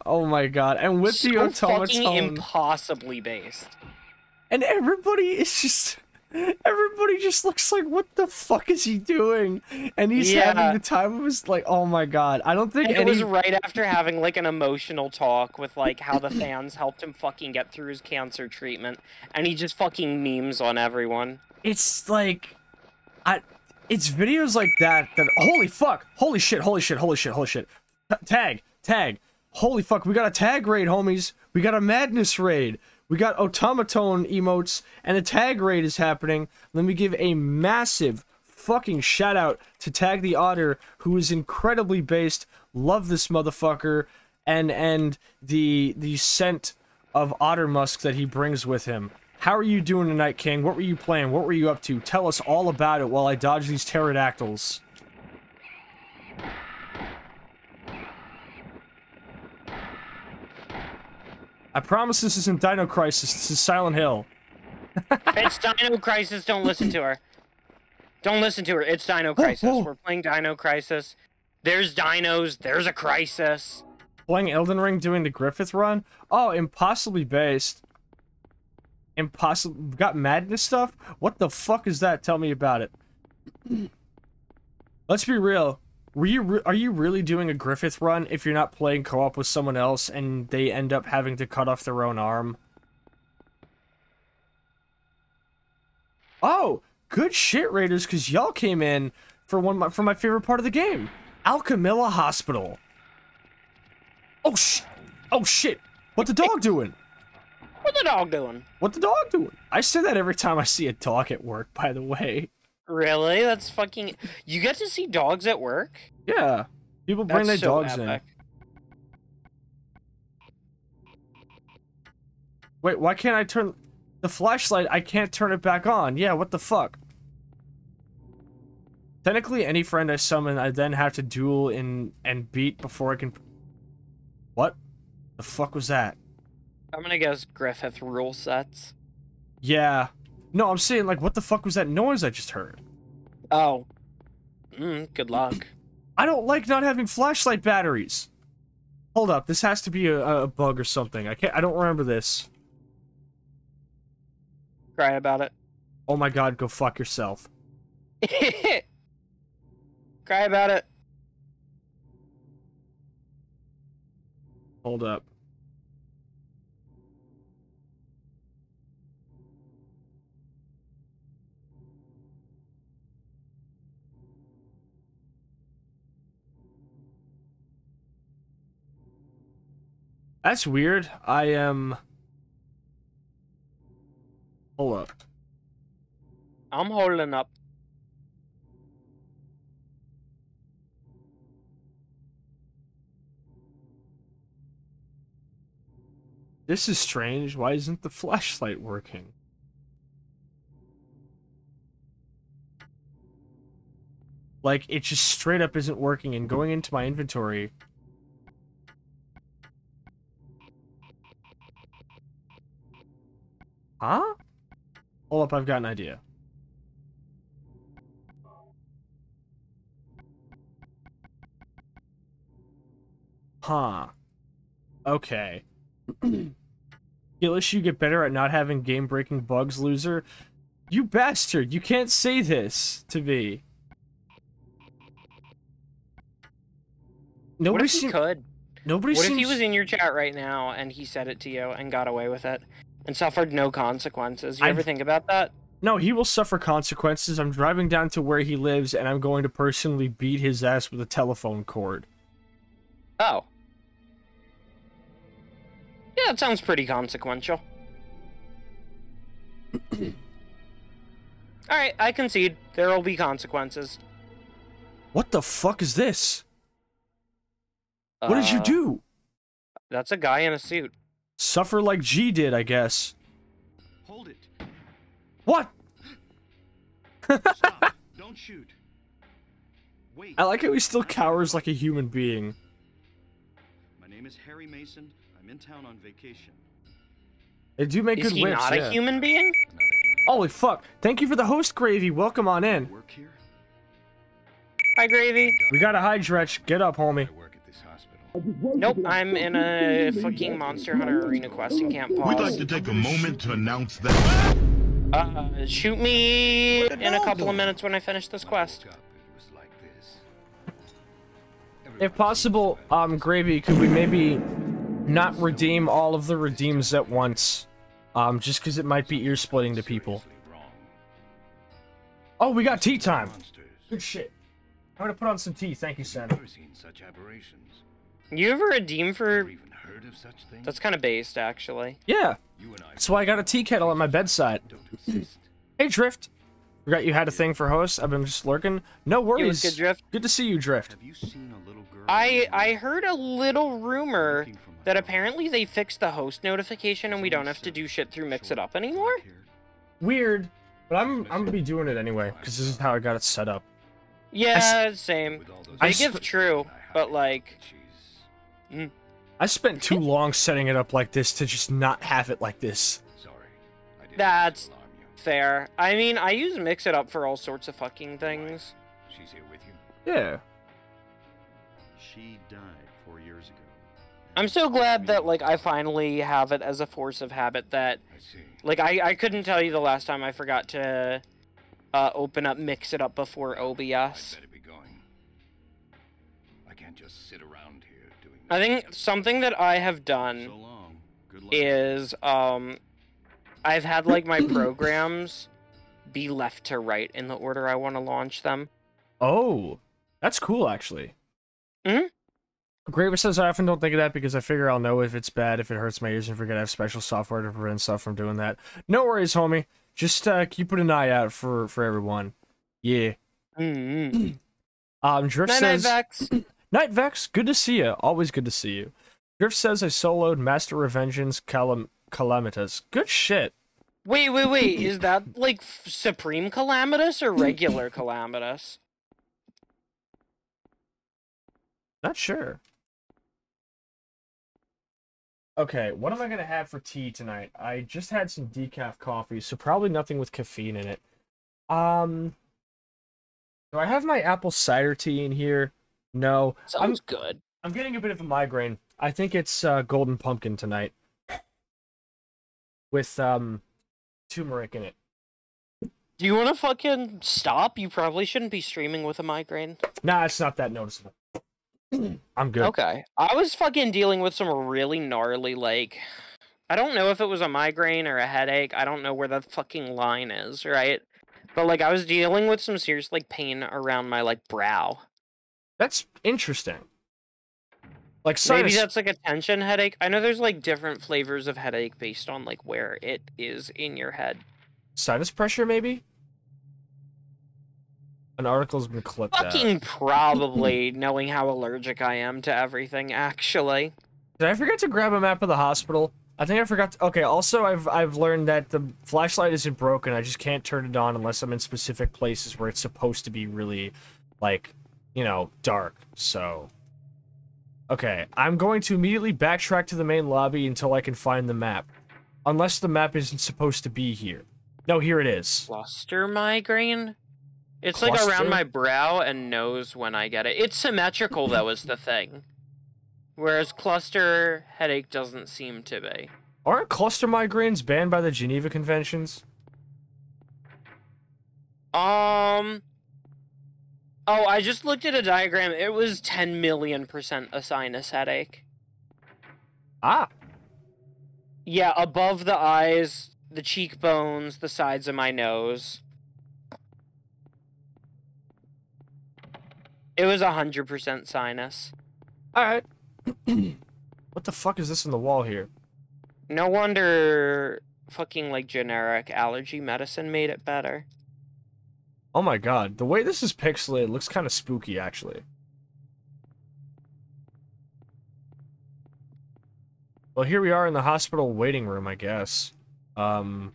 Oh my god, and with the So fucking automaton. impossibly based. And everybody is just... Everybody just looks like, what the fuck is he doing? And he's having the time of his, like, oh my god. I don't think And any... it was right after having, like, an emotional talk with, like, how the fans helped him fucking get through his cancer treatment. And he just fucking memes on everyone. It's like... It's videos like that that... Holy fuck! Holy shit, holy shit, holy shit, holy shit. Tag. Holy fuck, we got a tag raid, homies. We got a madness raid. We got automaton emotes, and a tag raid is happening. Let me give a massive fucking shout out to Tag the Otter, who is incredibly based. Love this motherfucker, and the scent of otter musk that he brings with him. How are you doing tonight, King? What were you playing? What were you up to? Tell us all about it while I dodge these pterodactyls. I promise this isn't Dino Crisis, this is Silent Hill. It's Dino Crisis. Don't listen to her. Don't listen to her. It's Dino Crisis. Oh. We're playing Dino Crisis. There's dinos. There's a crisis. Playing Elden Ring, doing the Griffith run? Oh, impossibly based. Impossible. Got madness stuff? What the fuck is that? Tell me about it. Let's be real. Are you really doing a Griffith run if you're not playing co-op with someone else and they end up having to cut off their own arm? Oh, good shit, Raiders, because y'all came in for my favorite part of the game. Alchemilla Hospital. Oh shit. What the dog doing? What the dog doing? What the dog doing? I say that every time I see a dog at work, by the way. Really? That's fucking... You get to see dogs at work? Yeah. People bring their That's so dogs epic. in. Wait, why can't I turn... The flashlight, I can't turn it back on. Yeah, what the fuck? Technically, any friend I summon, I then have to duel and beat before I can... What? The fuck was that? I'm gonna guess Griffith rule sets. Yeah. No, I'm saying, like, what the fuck was that noise I just heard? Oh. Good luck. I don't like not having flashlight batteries. Hold up, this has to be a bug or something. I don't remember this. Cry about it. Oh my god, go fuck yourself. Cry about it. Hold up. That's weird. I am... Hold up. I'm holding up. This is strange. Why isn't the flashlight working? Like, it just straight up isn't working, and going into my inventory... Huh? Hold up, I've got an idea. Huh. Okay. Gillish, you get better at not having game-breaking bugs, loser. You bastard! You can't say this to me. What if he could? Nobody What seems... if he was in your chat right now and he said it to you and got away with it and suffered no consequences? You ever think about that? No, he will suffer consequences. I'm driving down to where he lives and I'm going to personally beat his ass with a telephone cord. Oh. Yeah, that sounds pretty consequential. Alright, I concede. There will be consequences. What the fuck is this? What did you do? That's a guy in a suit. Suffer like G did, I guess. Hold it. What? Stop. Don't shoot. Wait. I like how he still cowers like a human being. My name is Harry Mason. I'm in town on vacation. They do make Is good he whips, not yeah. a human being? Holy fuck. Thank you for the host, Gravy. Welcome on in. Work here? Hi, Gravy. We got a high stretch. Get up, homie. I work at this hospital. Nope, I'm in a fucking Monster Hunter Arena quest and can't pause. We'd like to take a moment to announce that... Shoot me in a couple of minutes when I finish this quest. If possible, Gravy, could we maybe not redeem all of the redeems at once? Just because it might be ear-splitting to people. Oh, we got tea time! Good shit. I'm gonna put on some tea, thank you, Santa. You ever redeem for... That's kind of based, actually. Yeah. That's why I got a tea kettle at my bedside. Hey, Drift. Forgot you had a thing for hosts. I've been just lurking. No worries. Good, Drift. Good to see you, Drift. Have you seen a little girl? I heard a little rumor that apparently they fixed the host notification and we don't have to do shit through Mix It Up anymore. Weird. But I'm gonna be doing it anyway, because this is how I got it set up. Yeah, same. Big if true, but like... I spent too long setting it up like this to just not have it like this. That's fair. I mean, I use Mix It Up for all sorts of fucking things. She's here with you? Yeah. She died 4 years ago. I'm so glad that, like, I finally have it as a force of habit that, I see. like, I couldn't tell you the last time I forgot to open up Mix It Up before OBS. Better be going. I can't just sit around here doing I nothing. think something that I have So done long. Good luck. is, I've had, like, my programs be left to right in the order I want to launch them. Oh, that's cool, actually. Mhm. Graver says, I often don't think of that because I figure I'll know if it's bad, if it hurts my ears, and forget I have special software to prevent stuff from doing that. No worries, homie. Just keep an eye out for everyone. Yeah. Mm-hmm. Drift Night, says... Vex. Night, Vex. Good to see you. Always good to see you. Drift says, I soloed Master Revengeance Calamitas. Good shit. Wait. Is that, like, Supreme Calamitous or regular Calamitous? Not sure. Okay, what am I gonna have for tea tonight? I just had some decaf coffee, so probably nothing with caffeine in it. Do I have my apple cider tea in here? No. Sounds good. I'm getting a bit of a migraine. I think it's golden pumpkin tonight. With turmeric in it. Do you want to fucking stop? You probably shouldn't be streaming with a migraine. Nah, it's not that noticeable. I'm good. Okay. I was fucking dealing with some really gnarly, like... I don't know if it was a migraine or a headache. I don't know where the fucking line is, right? But, like, I was dealing with some serious, like, pain around my, like, brow. That's interesting. Like sinus... Maybe that's, like, a tension headache. I know there's, like, different flavors of headache based on, like, where it is in your head. Sinus pressure, maybe? An article's been clipped out. Fucking probably, knowing how allergic I am to everything, actually. Did I forget to grab a map of the hospital? I think I forgot to... Okay, also, I've learned that the flashlight isn't broken. I just can't turn it on unless I'm in specific places where it's supposed to be really, like, you know, dark. So... Okay, I'm going to immediately backtrack to the main lobby until I can find the map. Unless the map isn't supposed to be here. No, here it is. Cluster migraine? It's Cluster? like around my brow and nose when I get it. It's symmetrical, though, is the thing. Whereas cluster headache doesn't seem to be. Aren't cluster migraines banned by the Geneva Conventions? Oh, I just looked at a diagram. It was 10 million% a sinus headache. Ah. Yeah, above the eyes, the cheekbones, the sides of my nose. It was 100% sinus. Alright. What the fuck is this in the wall here? No wonder fucking, like, generic allergy medicine made it better. Oh my god, the way this is pixelated looks kind of spooky, actually. Well, here we are in the hospital waiting room, I guess. I've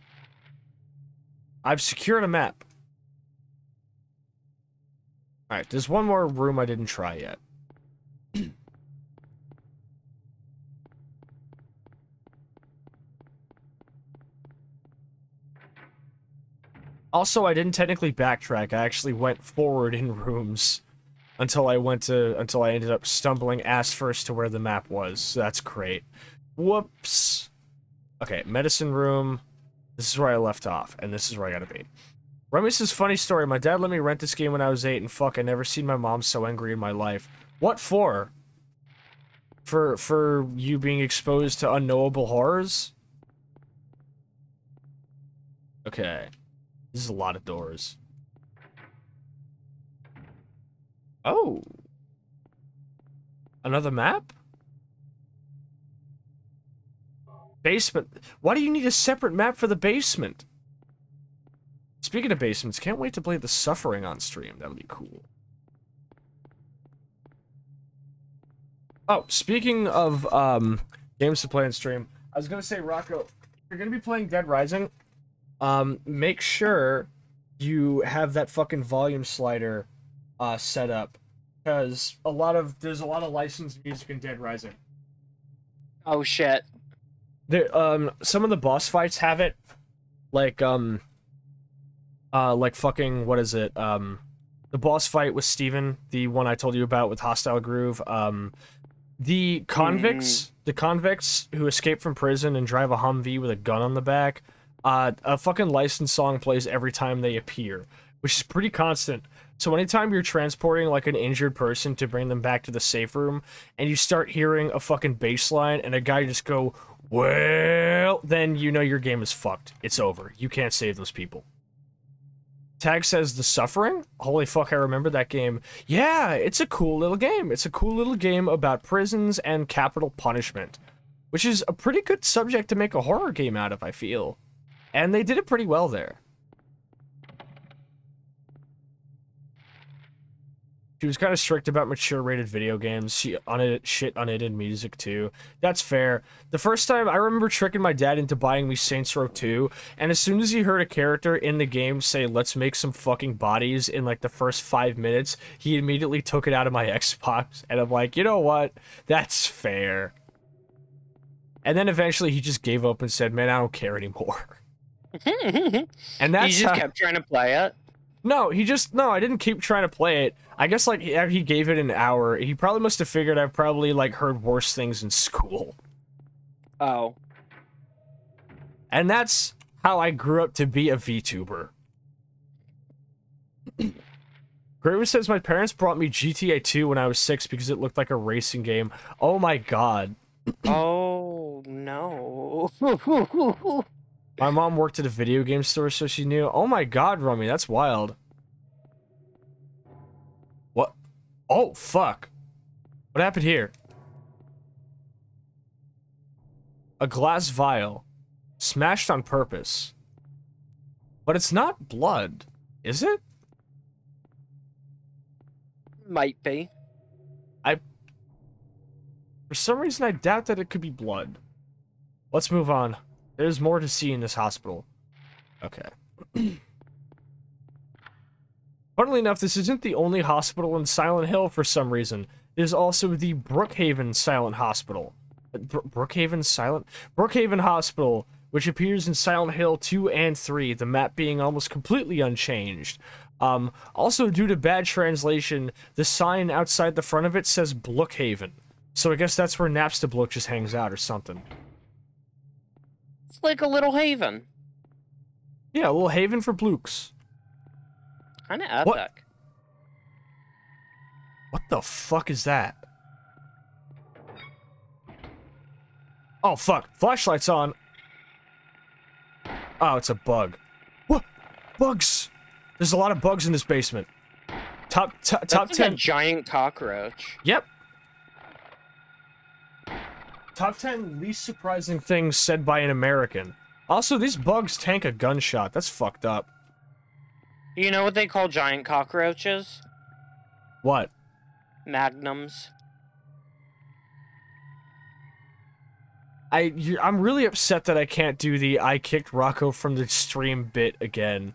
secured a map. Alright, there's one more room I didn't try yet. Also, I didn't technically backtrack. I actually went forward in rooms until I ended up stumbling ass first to where the map was. So that's great. Whoops. Okay, medicine room. This is where I left off, and this is where I gotta be. Remy says, funny story. My dad let me rent this game when I was 8, and fuck, I never seen my mom so angry in my life. What for? For you being exposed to unknowable horrors? Okay. This is a lot of doors. Oh. Another map? Basement. Why do you need a separate map for the basement? Speaking of basements, can't wait to play The Suffering on stream. That would be cool. Oh, speaking of games to play on stream, I was gonna say, Rocco, if you're gonna be playing Dead Rising, make sure you have that fucking volume slider set up, because there's a lot of licensed music in Dead Rising. Oh shit. There, some of the boss fights have it, like Like fucking, what is it? The boss fight with Steven, the one I told you about with Hostile Groove. The convicts who escape from prison and drive a Humvee with a gun on the back. A fucking licensed song plays every time they appear, which is pretty constant. So anytime you're transporting like an injured person to bring them back to the safe room, and you start hearing a fucking bass line and a guy just go, well, then you know your game is fucked. It's over. You can't save those people. Tag says The Suffering? Holy fuck, I remember that game. Yeah, it's a cool little game. It's a cool little game about prisons and capital punishment, which is a pretty good subject to make a horror game out of, I feel. And they did it pretty well there. She was kind of strict about mature-rated video games. She shit unedited music, too. That's fair. The first time, I remember tricking my dad into buying me Saints Row 2, and as soon as he heard a character in the game say, let's make some fucking bodies in, like, the first 5 minutes, he immediately took it out of my Xbox, and I'm like, you know what? That's fair. And then eventually he just gave up and said, man, I don't care anymore. And that's You just kept trying to play it? No, I didn't keep trying to play it. I guess, like, he gave it an hour. He probably must have figured I've probably, like, heard worse things in school. Oh. And that's how I grew up to be a VTuber. Graver says, my parents brought me GTA 2 when I was 6 because it looked like a racing game. Oh my god. Oh, no. My mom worked at a video game store, so she knew. Oh my god, Rummy, that's wild. What? Oh, fuck. What happened here? A glass vial. Smashed on purpose. But it's not blood, is it? Might be. For some reason, I doubt that it could be blood. Let's move on. There's more to see in this hospital. Okay. Funnily enough, this isn't the only hospital in Silent Hill for some reason. There's also the Brookhaven Silent Hospital. Brookhaven Hospital, which appears in Silent Hill 2 and 3, the map being almost completely unchanged. Also, due to bad translation, the sign outside the front of it says Blookhaven. So I guess that's where Napstablook just hangs out or something. It's like a little haven. Yeah, a little haven for blooks. Kinda epic. What the fuck is that? Oh, fuck. Flashlight's on. Oh, it's a bug. What? Bugs! There's a lot of bugs in this basement. Top That's like 10. a giant cockroach. Yep. Top 10 least surprising things said by an American. Also, these bugs tank a gunshot. That's fucked up. You know what they call giant cockroaches? What? Magnums. I'm really upset that I can't do the I kicked Rocco from the stream bit again.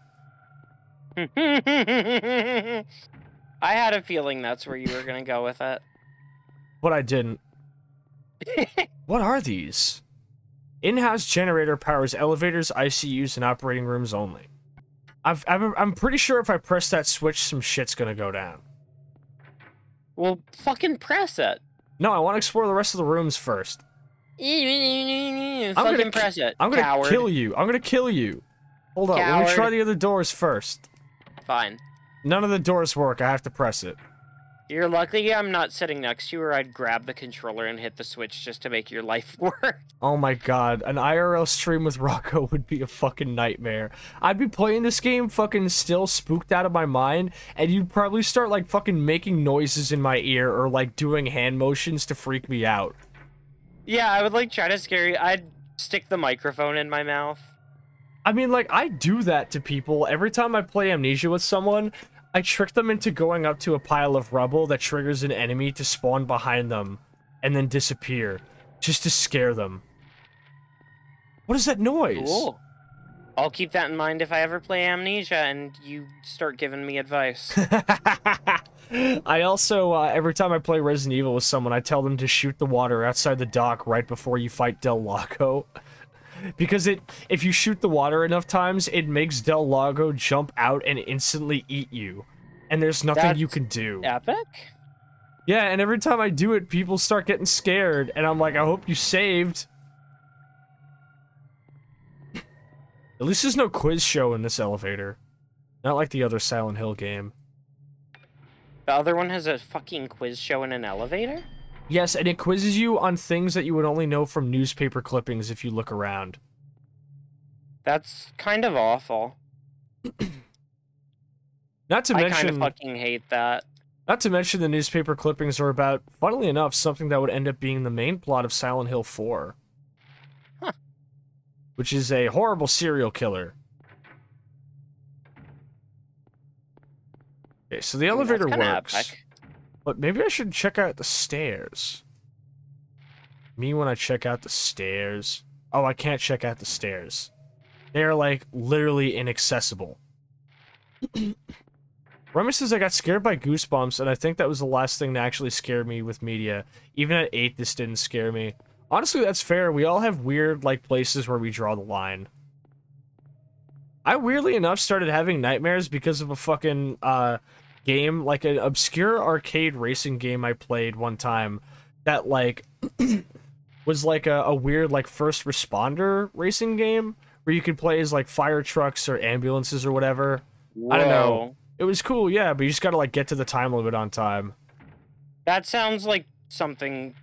I had a feeling that's where you were gonna go with it. But I didn't. What are these? In-house generator powers elevators, ICUs, and operating rooms only. I'm pretty sure if I press that switch, some shit's gonna go down. Well, fucking press it. No, I want to explore the rest of the rooms first. Fucking press it. I'm gonna coward. kill you. I'm gonna kill you. Hold on, let me Coward. try the other doors first. Fine. None of the doors work. I have to press it. You're lucky I'm not sitting next to you, or I'd grab the controller and hit the switch just to make your life work. Oh my god, an IRL stream with Rocco would be a fucking nightmare. I'd be playing this game fucking still spooked out of my mind, and you'd probably start like fucking making noises in my ear or like doing hand motions to freak me out. Yeah, I would like try to scare you. I'd stick the microphone in my mouth. I mean, like, I do that to people. Every time I play Amnesia with someone, I trick them into going up to a pile of rubble that triggers an enemy to spawn behind them and then disappear, just to scare them. What is that noise? Cool. I'll keep that in mind if I ever play Amnesia and you start giving me advice. I also, every time I play Resident Evil with someone, I tell them to shoot the water outside the dock right before you fight Del Lago. because if you shoot the water enough times, it makes Del Lago jump out and instantly eat you, and there's nothing you can do. Epic? Yeah, and every time I do it, people start getting scared, and I'm like, I hope you saved. At least there's no quiz show in this elevator. Not like the other Silent Hill game. The other one has a fucking quiz show in an elevator? Yes, and it quizzes you on things that you would only know from newspaper clippings if you look around. That's kind of awful. Not to mention, I kind of fucking hate that. Not to mention the newspaper clippings are about, funnily enough, something that would end up being the main plot of Silent Hill 4. Huh. Which is a horrible serial killer. Okay, so the elevator works. Epic. But maybe I should check out the stairs. Me when I check out the stairs. Oh, I can't check out the stairs. They're, like, literally inaccessible. Remy says I got scared by Goosebumps, and I think that was the last thing to actually scare me with media. Even at 8, this didn't scare me. Honestly, that's fair. We all have weird, like, places where we draw the line. I, weirdly enough, started having nightmares because of a fucking, game, like an obscure arcade racing game I played one time that, like, was like a weird, like, first responder racing game where you could play as, like, fire trucks or ambulances or whatever. Whoa. I don't know. It was cool, yeah, but you just gotta, like, get to the time limit on time. That sounds like something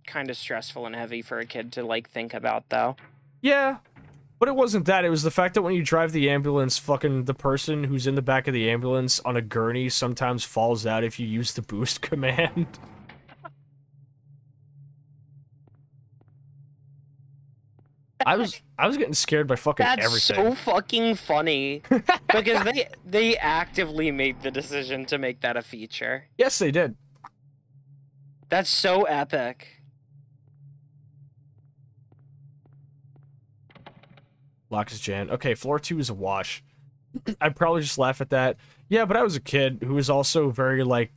kind of stressful and heavy for a kid to, like, think about, though. Yeah. But it wasn't that, it was the fact that when you drive the ambulance, fucking the person who's in the back of the ambulance on a gurney sometimes falls out if you use the boost command. I was getting scared by fucking everything. That's so fucking funny. Because they actively made the decision to make that a feature. Yes, they did. That's so epic. Lock is Jan. Okay, floor 2 is a wash. I'd probably just laugh at that. Yeah, but I was a kid who was also very, like,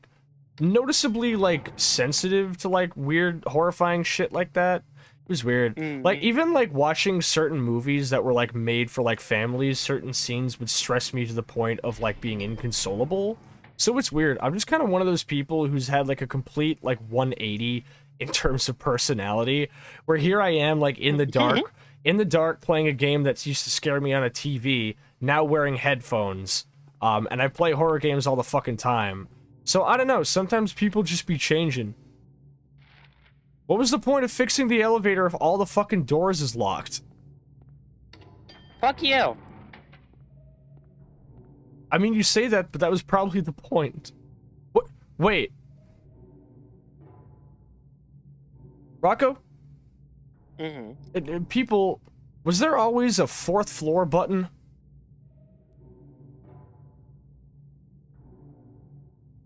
noticeably, like, sensitive to, like, weird, horrifying shit like that. It was weird. Like, even, like, watching certain movies that were, like, made for, like, families, certain scenes would stress me to the point of, like, being inconsolable. So it's weird. I'm just kind of one of those people who's had, like, a complete, like, 180 in terms of personality, where here I am, like, in the dark, playing a game that's used to scare me on a TV, now wearing headphones, and I play horror games all the fucking time. So, I don't know, sometimes people just be changing. What was the point of fixing the elevator if all the fucking doors is locked? Fuck you. I mean, you say that, but that was probably the point. What? Wait. Rocco? People, was there always a 4th floor button?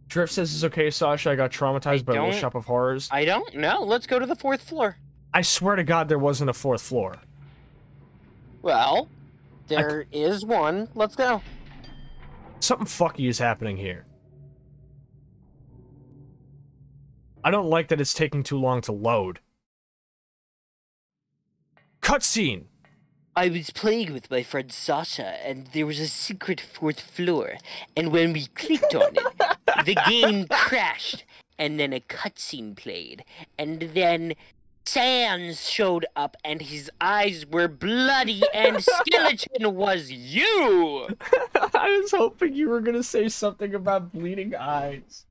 Drift says it's okay, Sasha. I got traumatized by Little Shop of Horrors. I don't know. Let's go to the 4th floor. I swear to God there wasn't a 4th floor. Well, there is one. Let's go. Something fucky is happening here. I don't like that it's taking too long to load. Cutscene! I was playing with my friend Sasha, and there was a secret 4th floor, and when we clicked on it, the game crashed, and then a cutscene played, and then Sans showed up, and his eyes were bloody, and Skeleton was you! I was hoping you were gonna say something about bleeding eyes.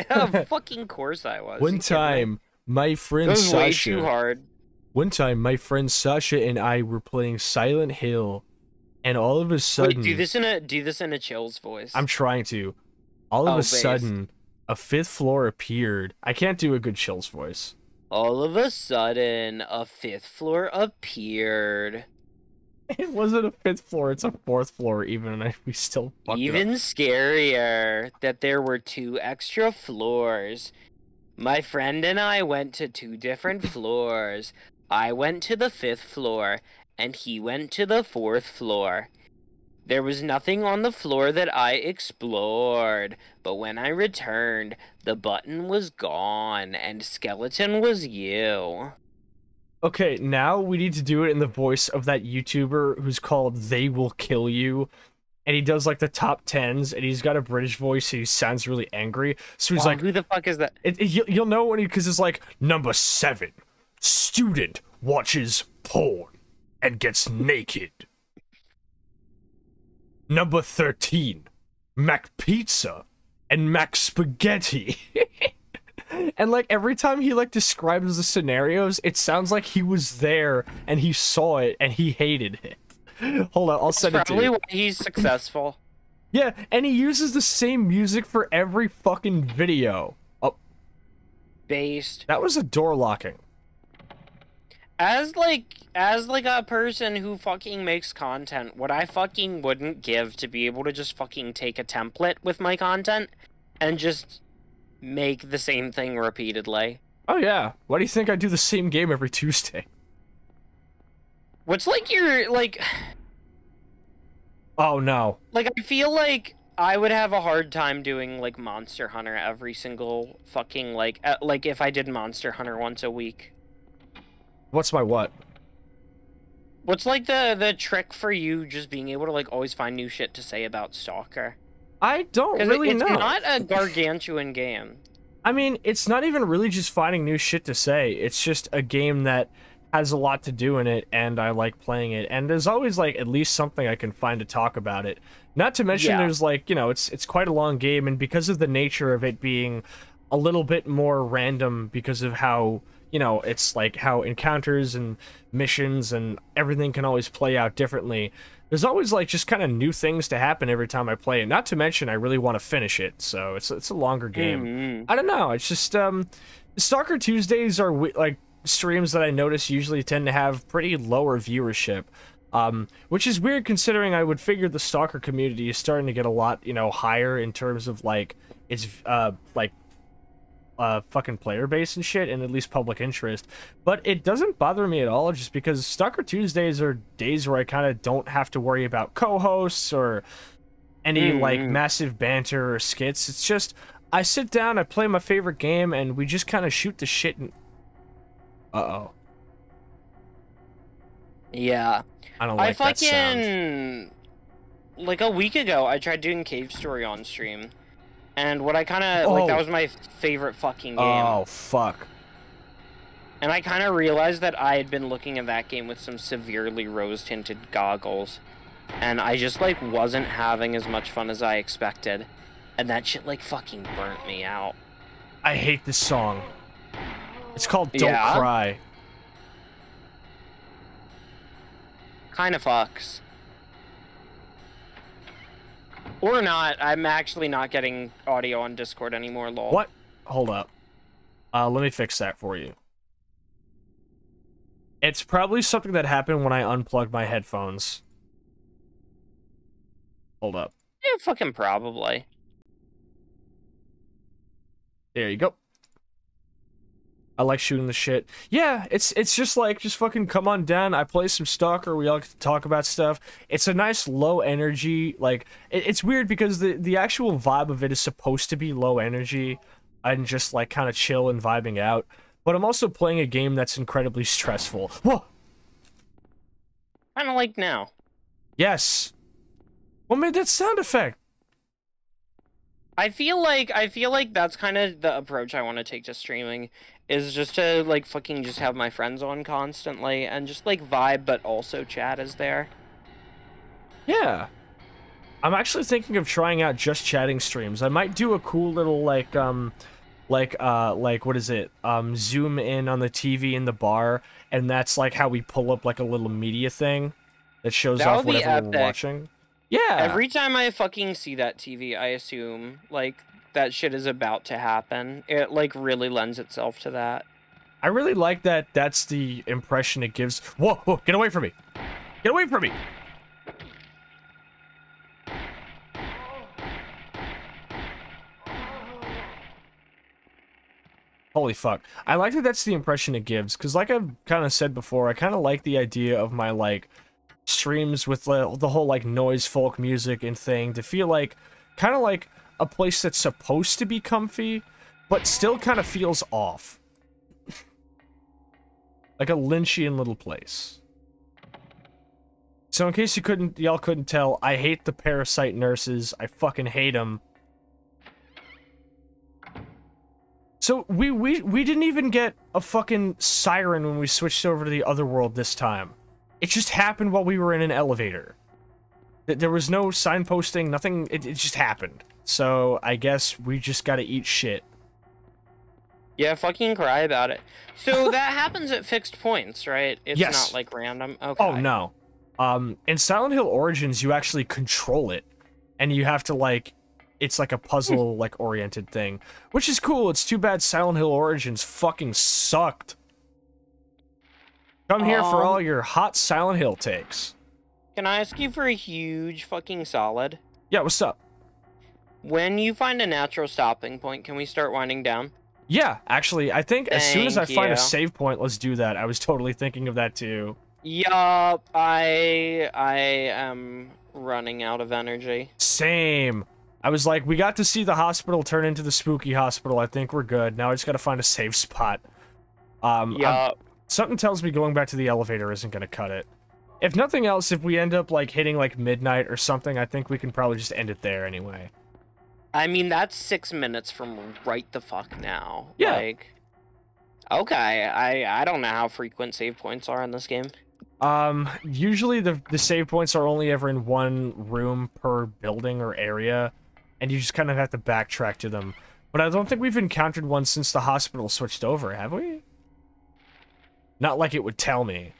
Of fucking course I was. One time, my friend That was Sasha... way too hard. One time, my friend Sasha and I were playing Silent Hill, and all of a sudden... Wait, do this in a Chill's voice. I'm trying to. All of a sudden, a 5th floor appeared. I can't do a good Chill's voice. All of a sudden, a 5th floor appeared. It wasn't a 5th floor, it's a 4th floor, even, and we still fucked it up. Even scarier, that there were 2 extra floors. My friend and I went to 2 different floors. I went to the 5th floor, and he went to the 4th floor. There was nothing on the floor that I explored, but when I returned, the button was gone, and Skeleton was you. Okay, now we need to do it in the voice of that YouTuber who's called They Will Kill You. And he does like the top 10s, and he's got a British voice, so he sounds really angry. So he's like, who the fuck is that? You'll know when because it's like, number 7, student watches porn and gets naked. Number 13, Mac Pizza and Mac Spaghetti. And like every time he like describes the scenarios, it sounds like he was there and he saw it and he hated it. Hold on, I'll send it to you. Probably why he's successful. Yeah, and he uses the same music for every fucking video. Oh, Based. that was a door locking. As a person who fucking makes content, what I fucking wouldn't give to be able to just fucking take a template with my content and just make the same thing repeatedly. Oh yeah, why do you think I do the same game every Tuesday? What's like your, like... Oh no. Like, I feel like I would have a hard time doing, like, Monster Hunter every single fucking, like if I did Monster Hunter once a week. What's my what? What's, like, the trick for you just being able to, like, always find new shit to say about Stalker? I don't really know. It's not a gargantuan game. I mean, it's not even really just finding new shit to say. It's just a game that has a lot to do in it, and I like playing it. And there's always, like, at least something I can find to talk about it. Not to mention there's, like, you know, it's quite a long game, and because of the nature of it being a little bit more random because of how, you know, it's, like, how encounters and missions and everything can always play out differently. There's always, like, just kind of new things to happen every time I play it. Not to mention, I really want to finish it, so it's a longer game. I don't know, it's just, Stalker Tuesdays are, like, streams that I notice usually tend to have pretty lower viewership. Which is weird considering I would figure the Stalker community is starting to get a lot, you know, higher in terms of, like, its, fucking player base and shit, and at least public interest. But it doesn't bother me at all, just because Stalker Tuesdays are days where I kind of don't have to worry about co-hosts or any, like, massive banter or skits. It's just, I sit down, I play my favorite game, and we just kind of shoot the shit and... Uh-oh. Yeah. I don't like that sound. Like, a week ago, I tried doing Cave Story on stream. And what I kind of, like, that was my favorite fucking game. Oh, fuck. And I kind of realized that I had been looking at that game with some severely rose-tinted goggles. And I just, like, wasn't having as much fun as I expected. And that shit, like, fucking burnt me out. I hate this song. It's called Don't Cry. Kinda fucks. Or not. I'm actually not getting audio on Discord anymore, lol. What? Hold up. Let me fix that for you. It's probably something that happened when I unplugged my headphones. Hold up. Yeah, fucking probably. There you go. I like shooting the shit. Yeah, it's just like, just fucking come on down. I play some Stalker. We all get to talk about stuff. It's a nice low energy, like, it's weird because the actual vibe of it is supposed to be low energy and just, like, kind of chill and vibing out. But I'm also playing a game that's incredibly stressful. Whoa! Kind of like now. Yes. What made that sound effect? I feel like that's kind of the approach I want to take to streaming, is just to, like, fucking just have my friends on constantly and just, like, vibe, but also chat is there. Yeah. I'm actually thinking of trying out just chatting streams. I might do a cool little, like, what is it? Zoom in on the TV in the bar, and that's, like, how we pull up, like, a little media thing that shows off whatever we're watching. Yeah. Every time I fucking see that TV, I assume, like, that shit is about to happen. It, like, really lends itself to that. I really like that that's the impression it gives. Whoa, whoa, get away from me. Get away from me. Holy fuck. I like that that's the impression it gives, because like I've kind of said before, I kind of like the idea of my, like, streams with the whole, like, noise folk music and thing to feel like kind of like a place that's supposed to be comfy but still kind of feels off. Like a Lynchian little place. So in case y'all couldn't tell, I hate the parasite nurses. I fucking hate them. So we didn't even get a fucking siren when we switched over to the other world this time. It just happened while we were in an elevator. There was no signposting, nothing, it just happened. So I guess we just gotta eat shit. Yeah, fucking cry about it. So that happens at fixed points, right? It's Yes. not like random. Okay. Oh no. In Silent Hill Origins, you actually control it, and you have to like, it's like a puzzle like oriented thing, which is cool. It's too bad Silent Hill Origins fucking sucked. Come here for all your hot Silent Hill takes. Can I ask you for a huge fucking solid? Yeah, what's up? When you find a natural stopping point, can we start winding down? Yeah, actually, I think as soon as I Thank find a you. save point, let's do that. I was totally thinking of that too. Yup, I am running out of energy. Same. I was like, we got to see the hospital turn into the spooky hospital. I think we're good. Now I just gotta find a safe spot. Yup. Something tells me going back to the elevator isn't gonna cut it. If nothing else, if we end up like hitting like midnight or something, I think we can probably just end it there anyway. I mean, that's 6 minutes from right the fuck now. Yeah. Like, okay, I don't know how frequent save points are in this game. Usually the save points are only ever in one room per building or area, and you just kind of have to backtrack to them. But I don't think we've encountered one since the hospital switched over, have we? Not like it would tell me.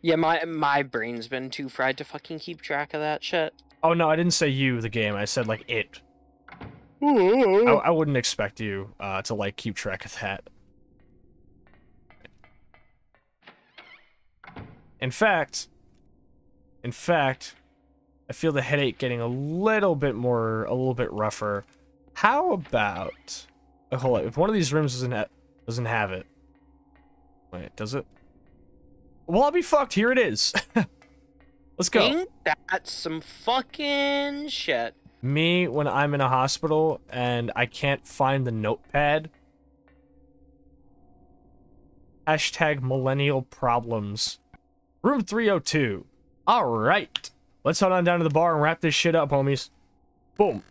Yeah, my brain's been too fried to fucking keep track of that shit. Oh no, I didn't say you, the game. I said like it. I wouldn't expect you to like keep track of that. In fact, I feel the headache getting a little bit rougher. How about, oh, hold on, if one of these rooms doesn't have it, wait, does it? Well, I'll be fucked. Here it is. Let's go. Ain't that some fucking shit? Me when I'm in a hospital and I can't find the notepad. Hashtag millennial problems. Room 302. Alright. Let's head on down to the bar and wrap this shit up, homies. Boom.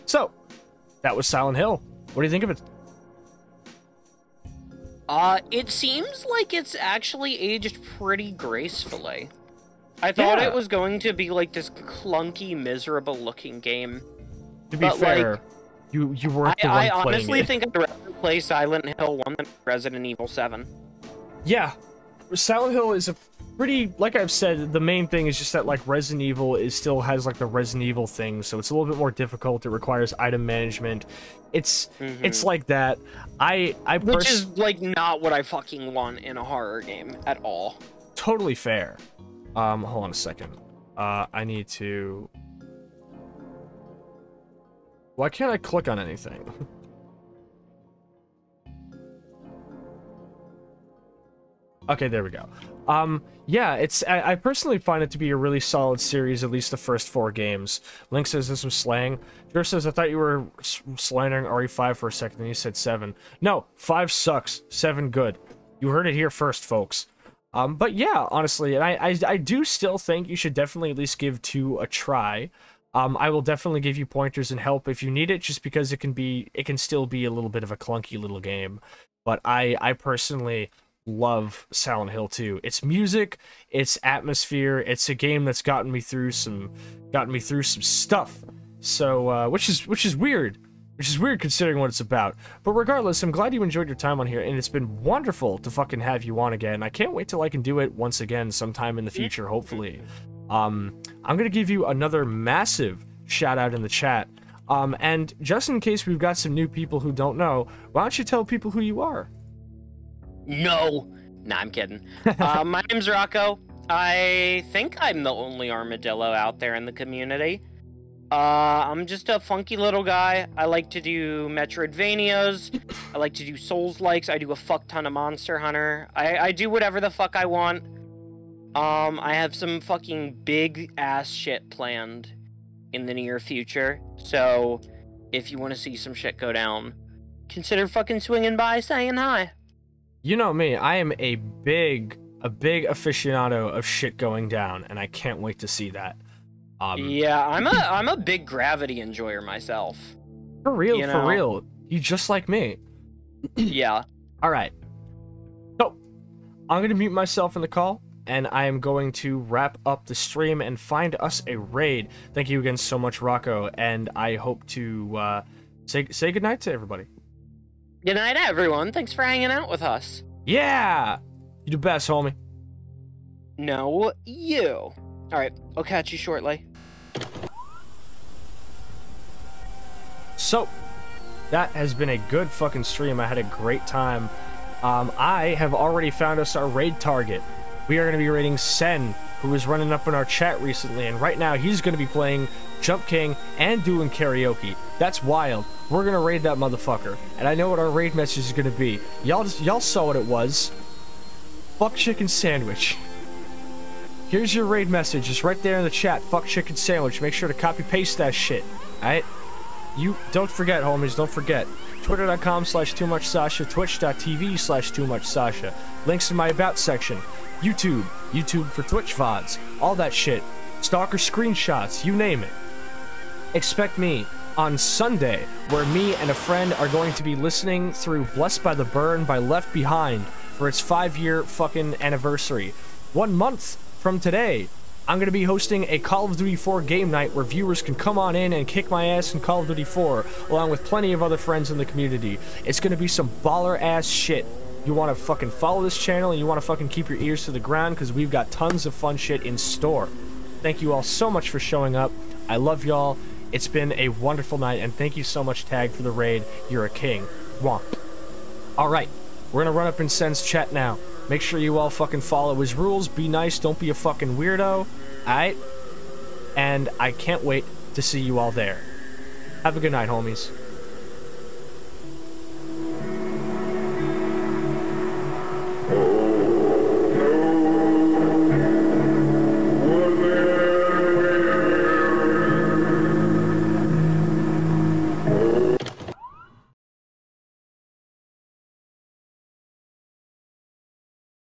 So, that was Silent Hill. What do you think of it? It seems like it's actually aged pretty gracefully. I thought it was going to be like this clunky, miserable looking game. To be fair, like, you weren't the one playing I honestly it. think I'd rather play Silent Hill 1 than Resident Evil 7. Yeah, Silent Hill is a pretty, like I've said, the main thing is just that like Resident Evil still has like the Resident Evil thing, so it's a little bit more difficult. It requires item management. It's like that. Which is like not what I fucking want in a horror game at all. Totally fair. Hold on a second. I need to. Why can't I click on anything? Okay, there we go. Yeah, I personally find it to be a really solid series, at least the first 4 games. Link says this was slang. Drew says, I thought you were slandering RE5 for a second, and you said 7. No, 5 sucks, 7 good. You heard it here first, folks. But yeah, honestly, and I do still think you should definitely at least give 2 a try. I will definitely give you pointers and help if you need it, just because it can still be a little bit of a clunky little game. But I personally love Silent Hill 2. It's music, it's atmosphere, it's a game that's gotten me through some stuff. So which is weird. Which is weird considering what it's about. But regardless, I'm glad you enjoyed your time on here, and it's been wonderful to fucking have you on again. I can't wait till I can do it once again sometime in the future, hopefully. I'm gonna give you another massive shout out in the chat. And just in case we've got some new people who don't know, why don't you tell people who you are? No! Nah, I'm kidding. My name's Rocco. I think I'm the only armadillo out there in the community. I'm just a funky little guy. I like to do Metroidvanias. I like to do Souls-likes. I do a fuck ton of Monster Hunter. I do whatever the fuck I want. I have some fucking big-ass shit planned in the near future. So, if you want to see some shit go down, consider fucking swinging by, saying hi. You know me, I am a big aficionado of shit going down, and I can't wait to see that. Yeah, I'm a big gravity enjoyer myself. For real, You for know? real. You just like me. Yeah. Alright. So, I'm going to mute myself in the call, and I am going to wrap up the stream and find us a raid. Thank you again so much, Rocco, and I hope to say goodnight to everybody. Good night, everyone. Thanks for hanging out with us. Yeah! You the best, homie. No, you. All right, I'll catch you shortly. So, that has been a good fucking stream. I had a great time. I have already found us our raid target. We are going to be raiding Sen, who was running up in our chat recently, and right now he's going to be playing Jump King and doing karaoke. That's wild. We're going to raid that motherfucker, and I know what our raid message is going to be. Y'all saw what it was. Fuck chicken sandwich. Here's your raid message. It's right there in the chat. Fuck chicken sandwich. Make sure to copy paste that shit. Alright? You don't forget, homies, don't forget. Twitter.com/TooMuchSasha, Twitch.tv/TooMuchSasha. Links in my About section. YouTube for Twitch VODs, all that shit. Stalker screenshots, you name it. Expect me on Sunday, where me and a friend are going to be listening through Blessed by the Burn by Left Behind for its 5-year fucking anniversary. 1 month from today, I'm going to be hosting a Call of Duty 4 game night where viewers can come on in and kick my ass in Call of Duty 4, along with plenty of other friends in the community. It's going to be some baller-ass shit. You want to fucking follow this channel and you want to fucking keep your ears to the ground because we've got tons of fun shit in store. Thank you all so much for showing up. I love y'all. It's been a wonderful night, and thank you so much, Tag, for the raid. You're a king. Womp. Alright, we're gonna run up in Sen's chat now. Make sure you all fucking follow his rules. Be nice, don't be a fucking weirdo. Alright? And I can't wait to see you all there. Have a good night, homies.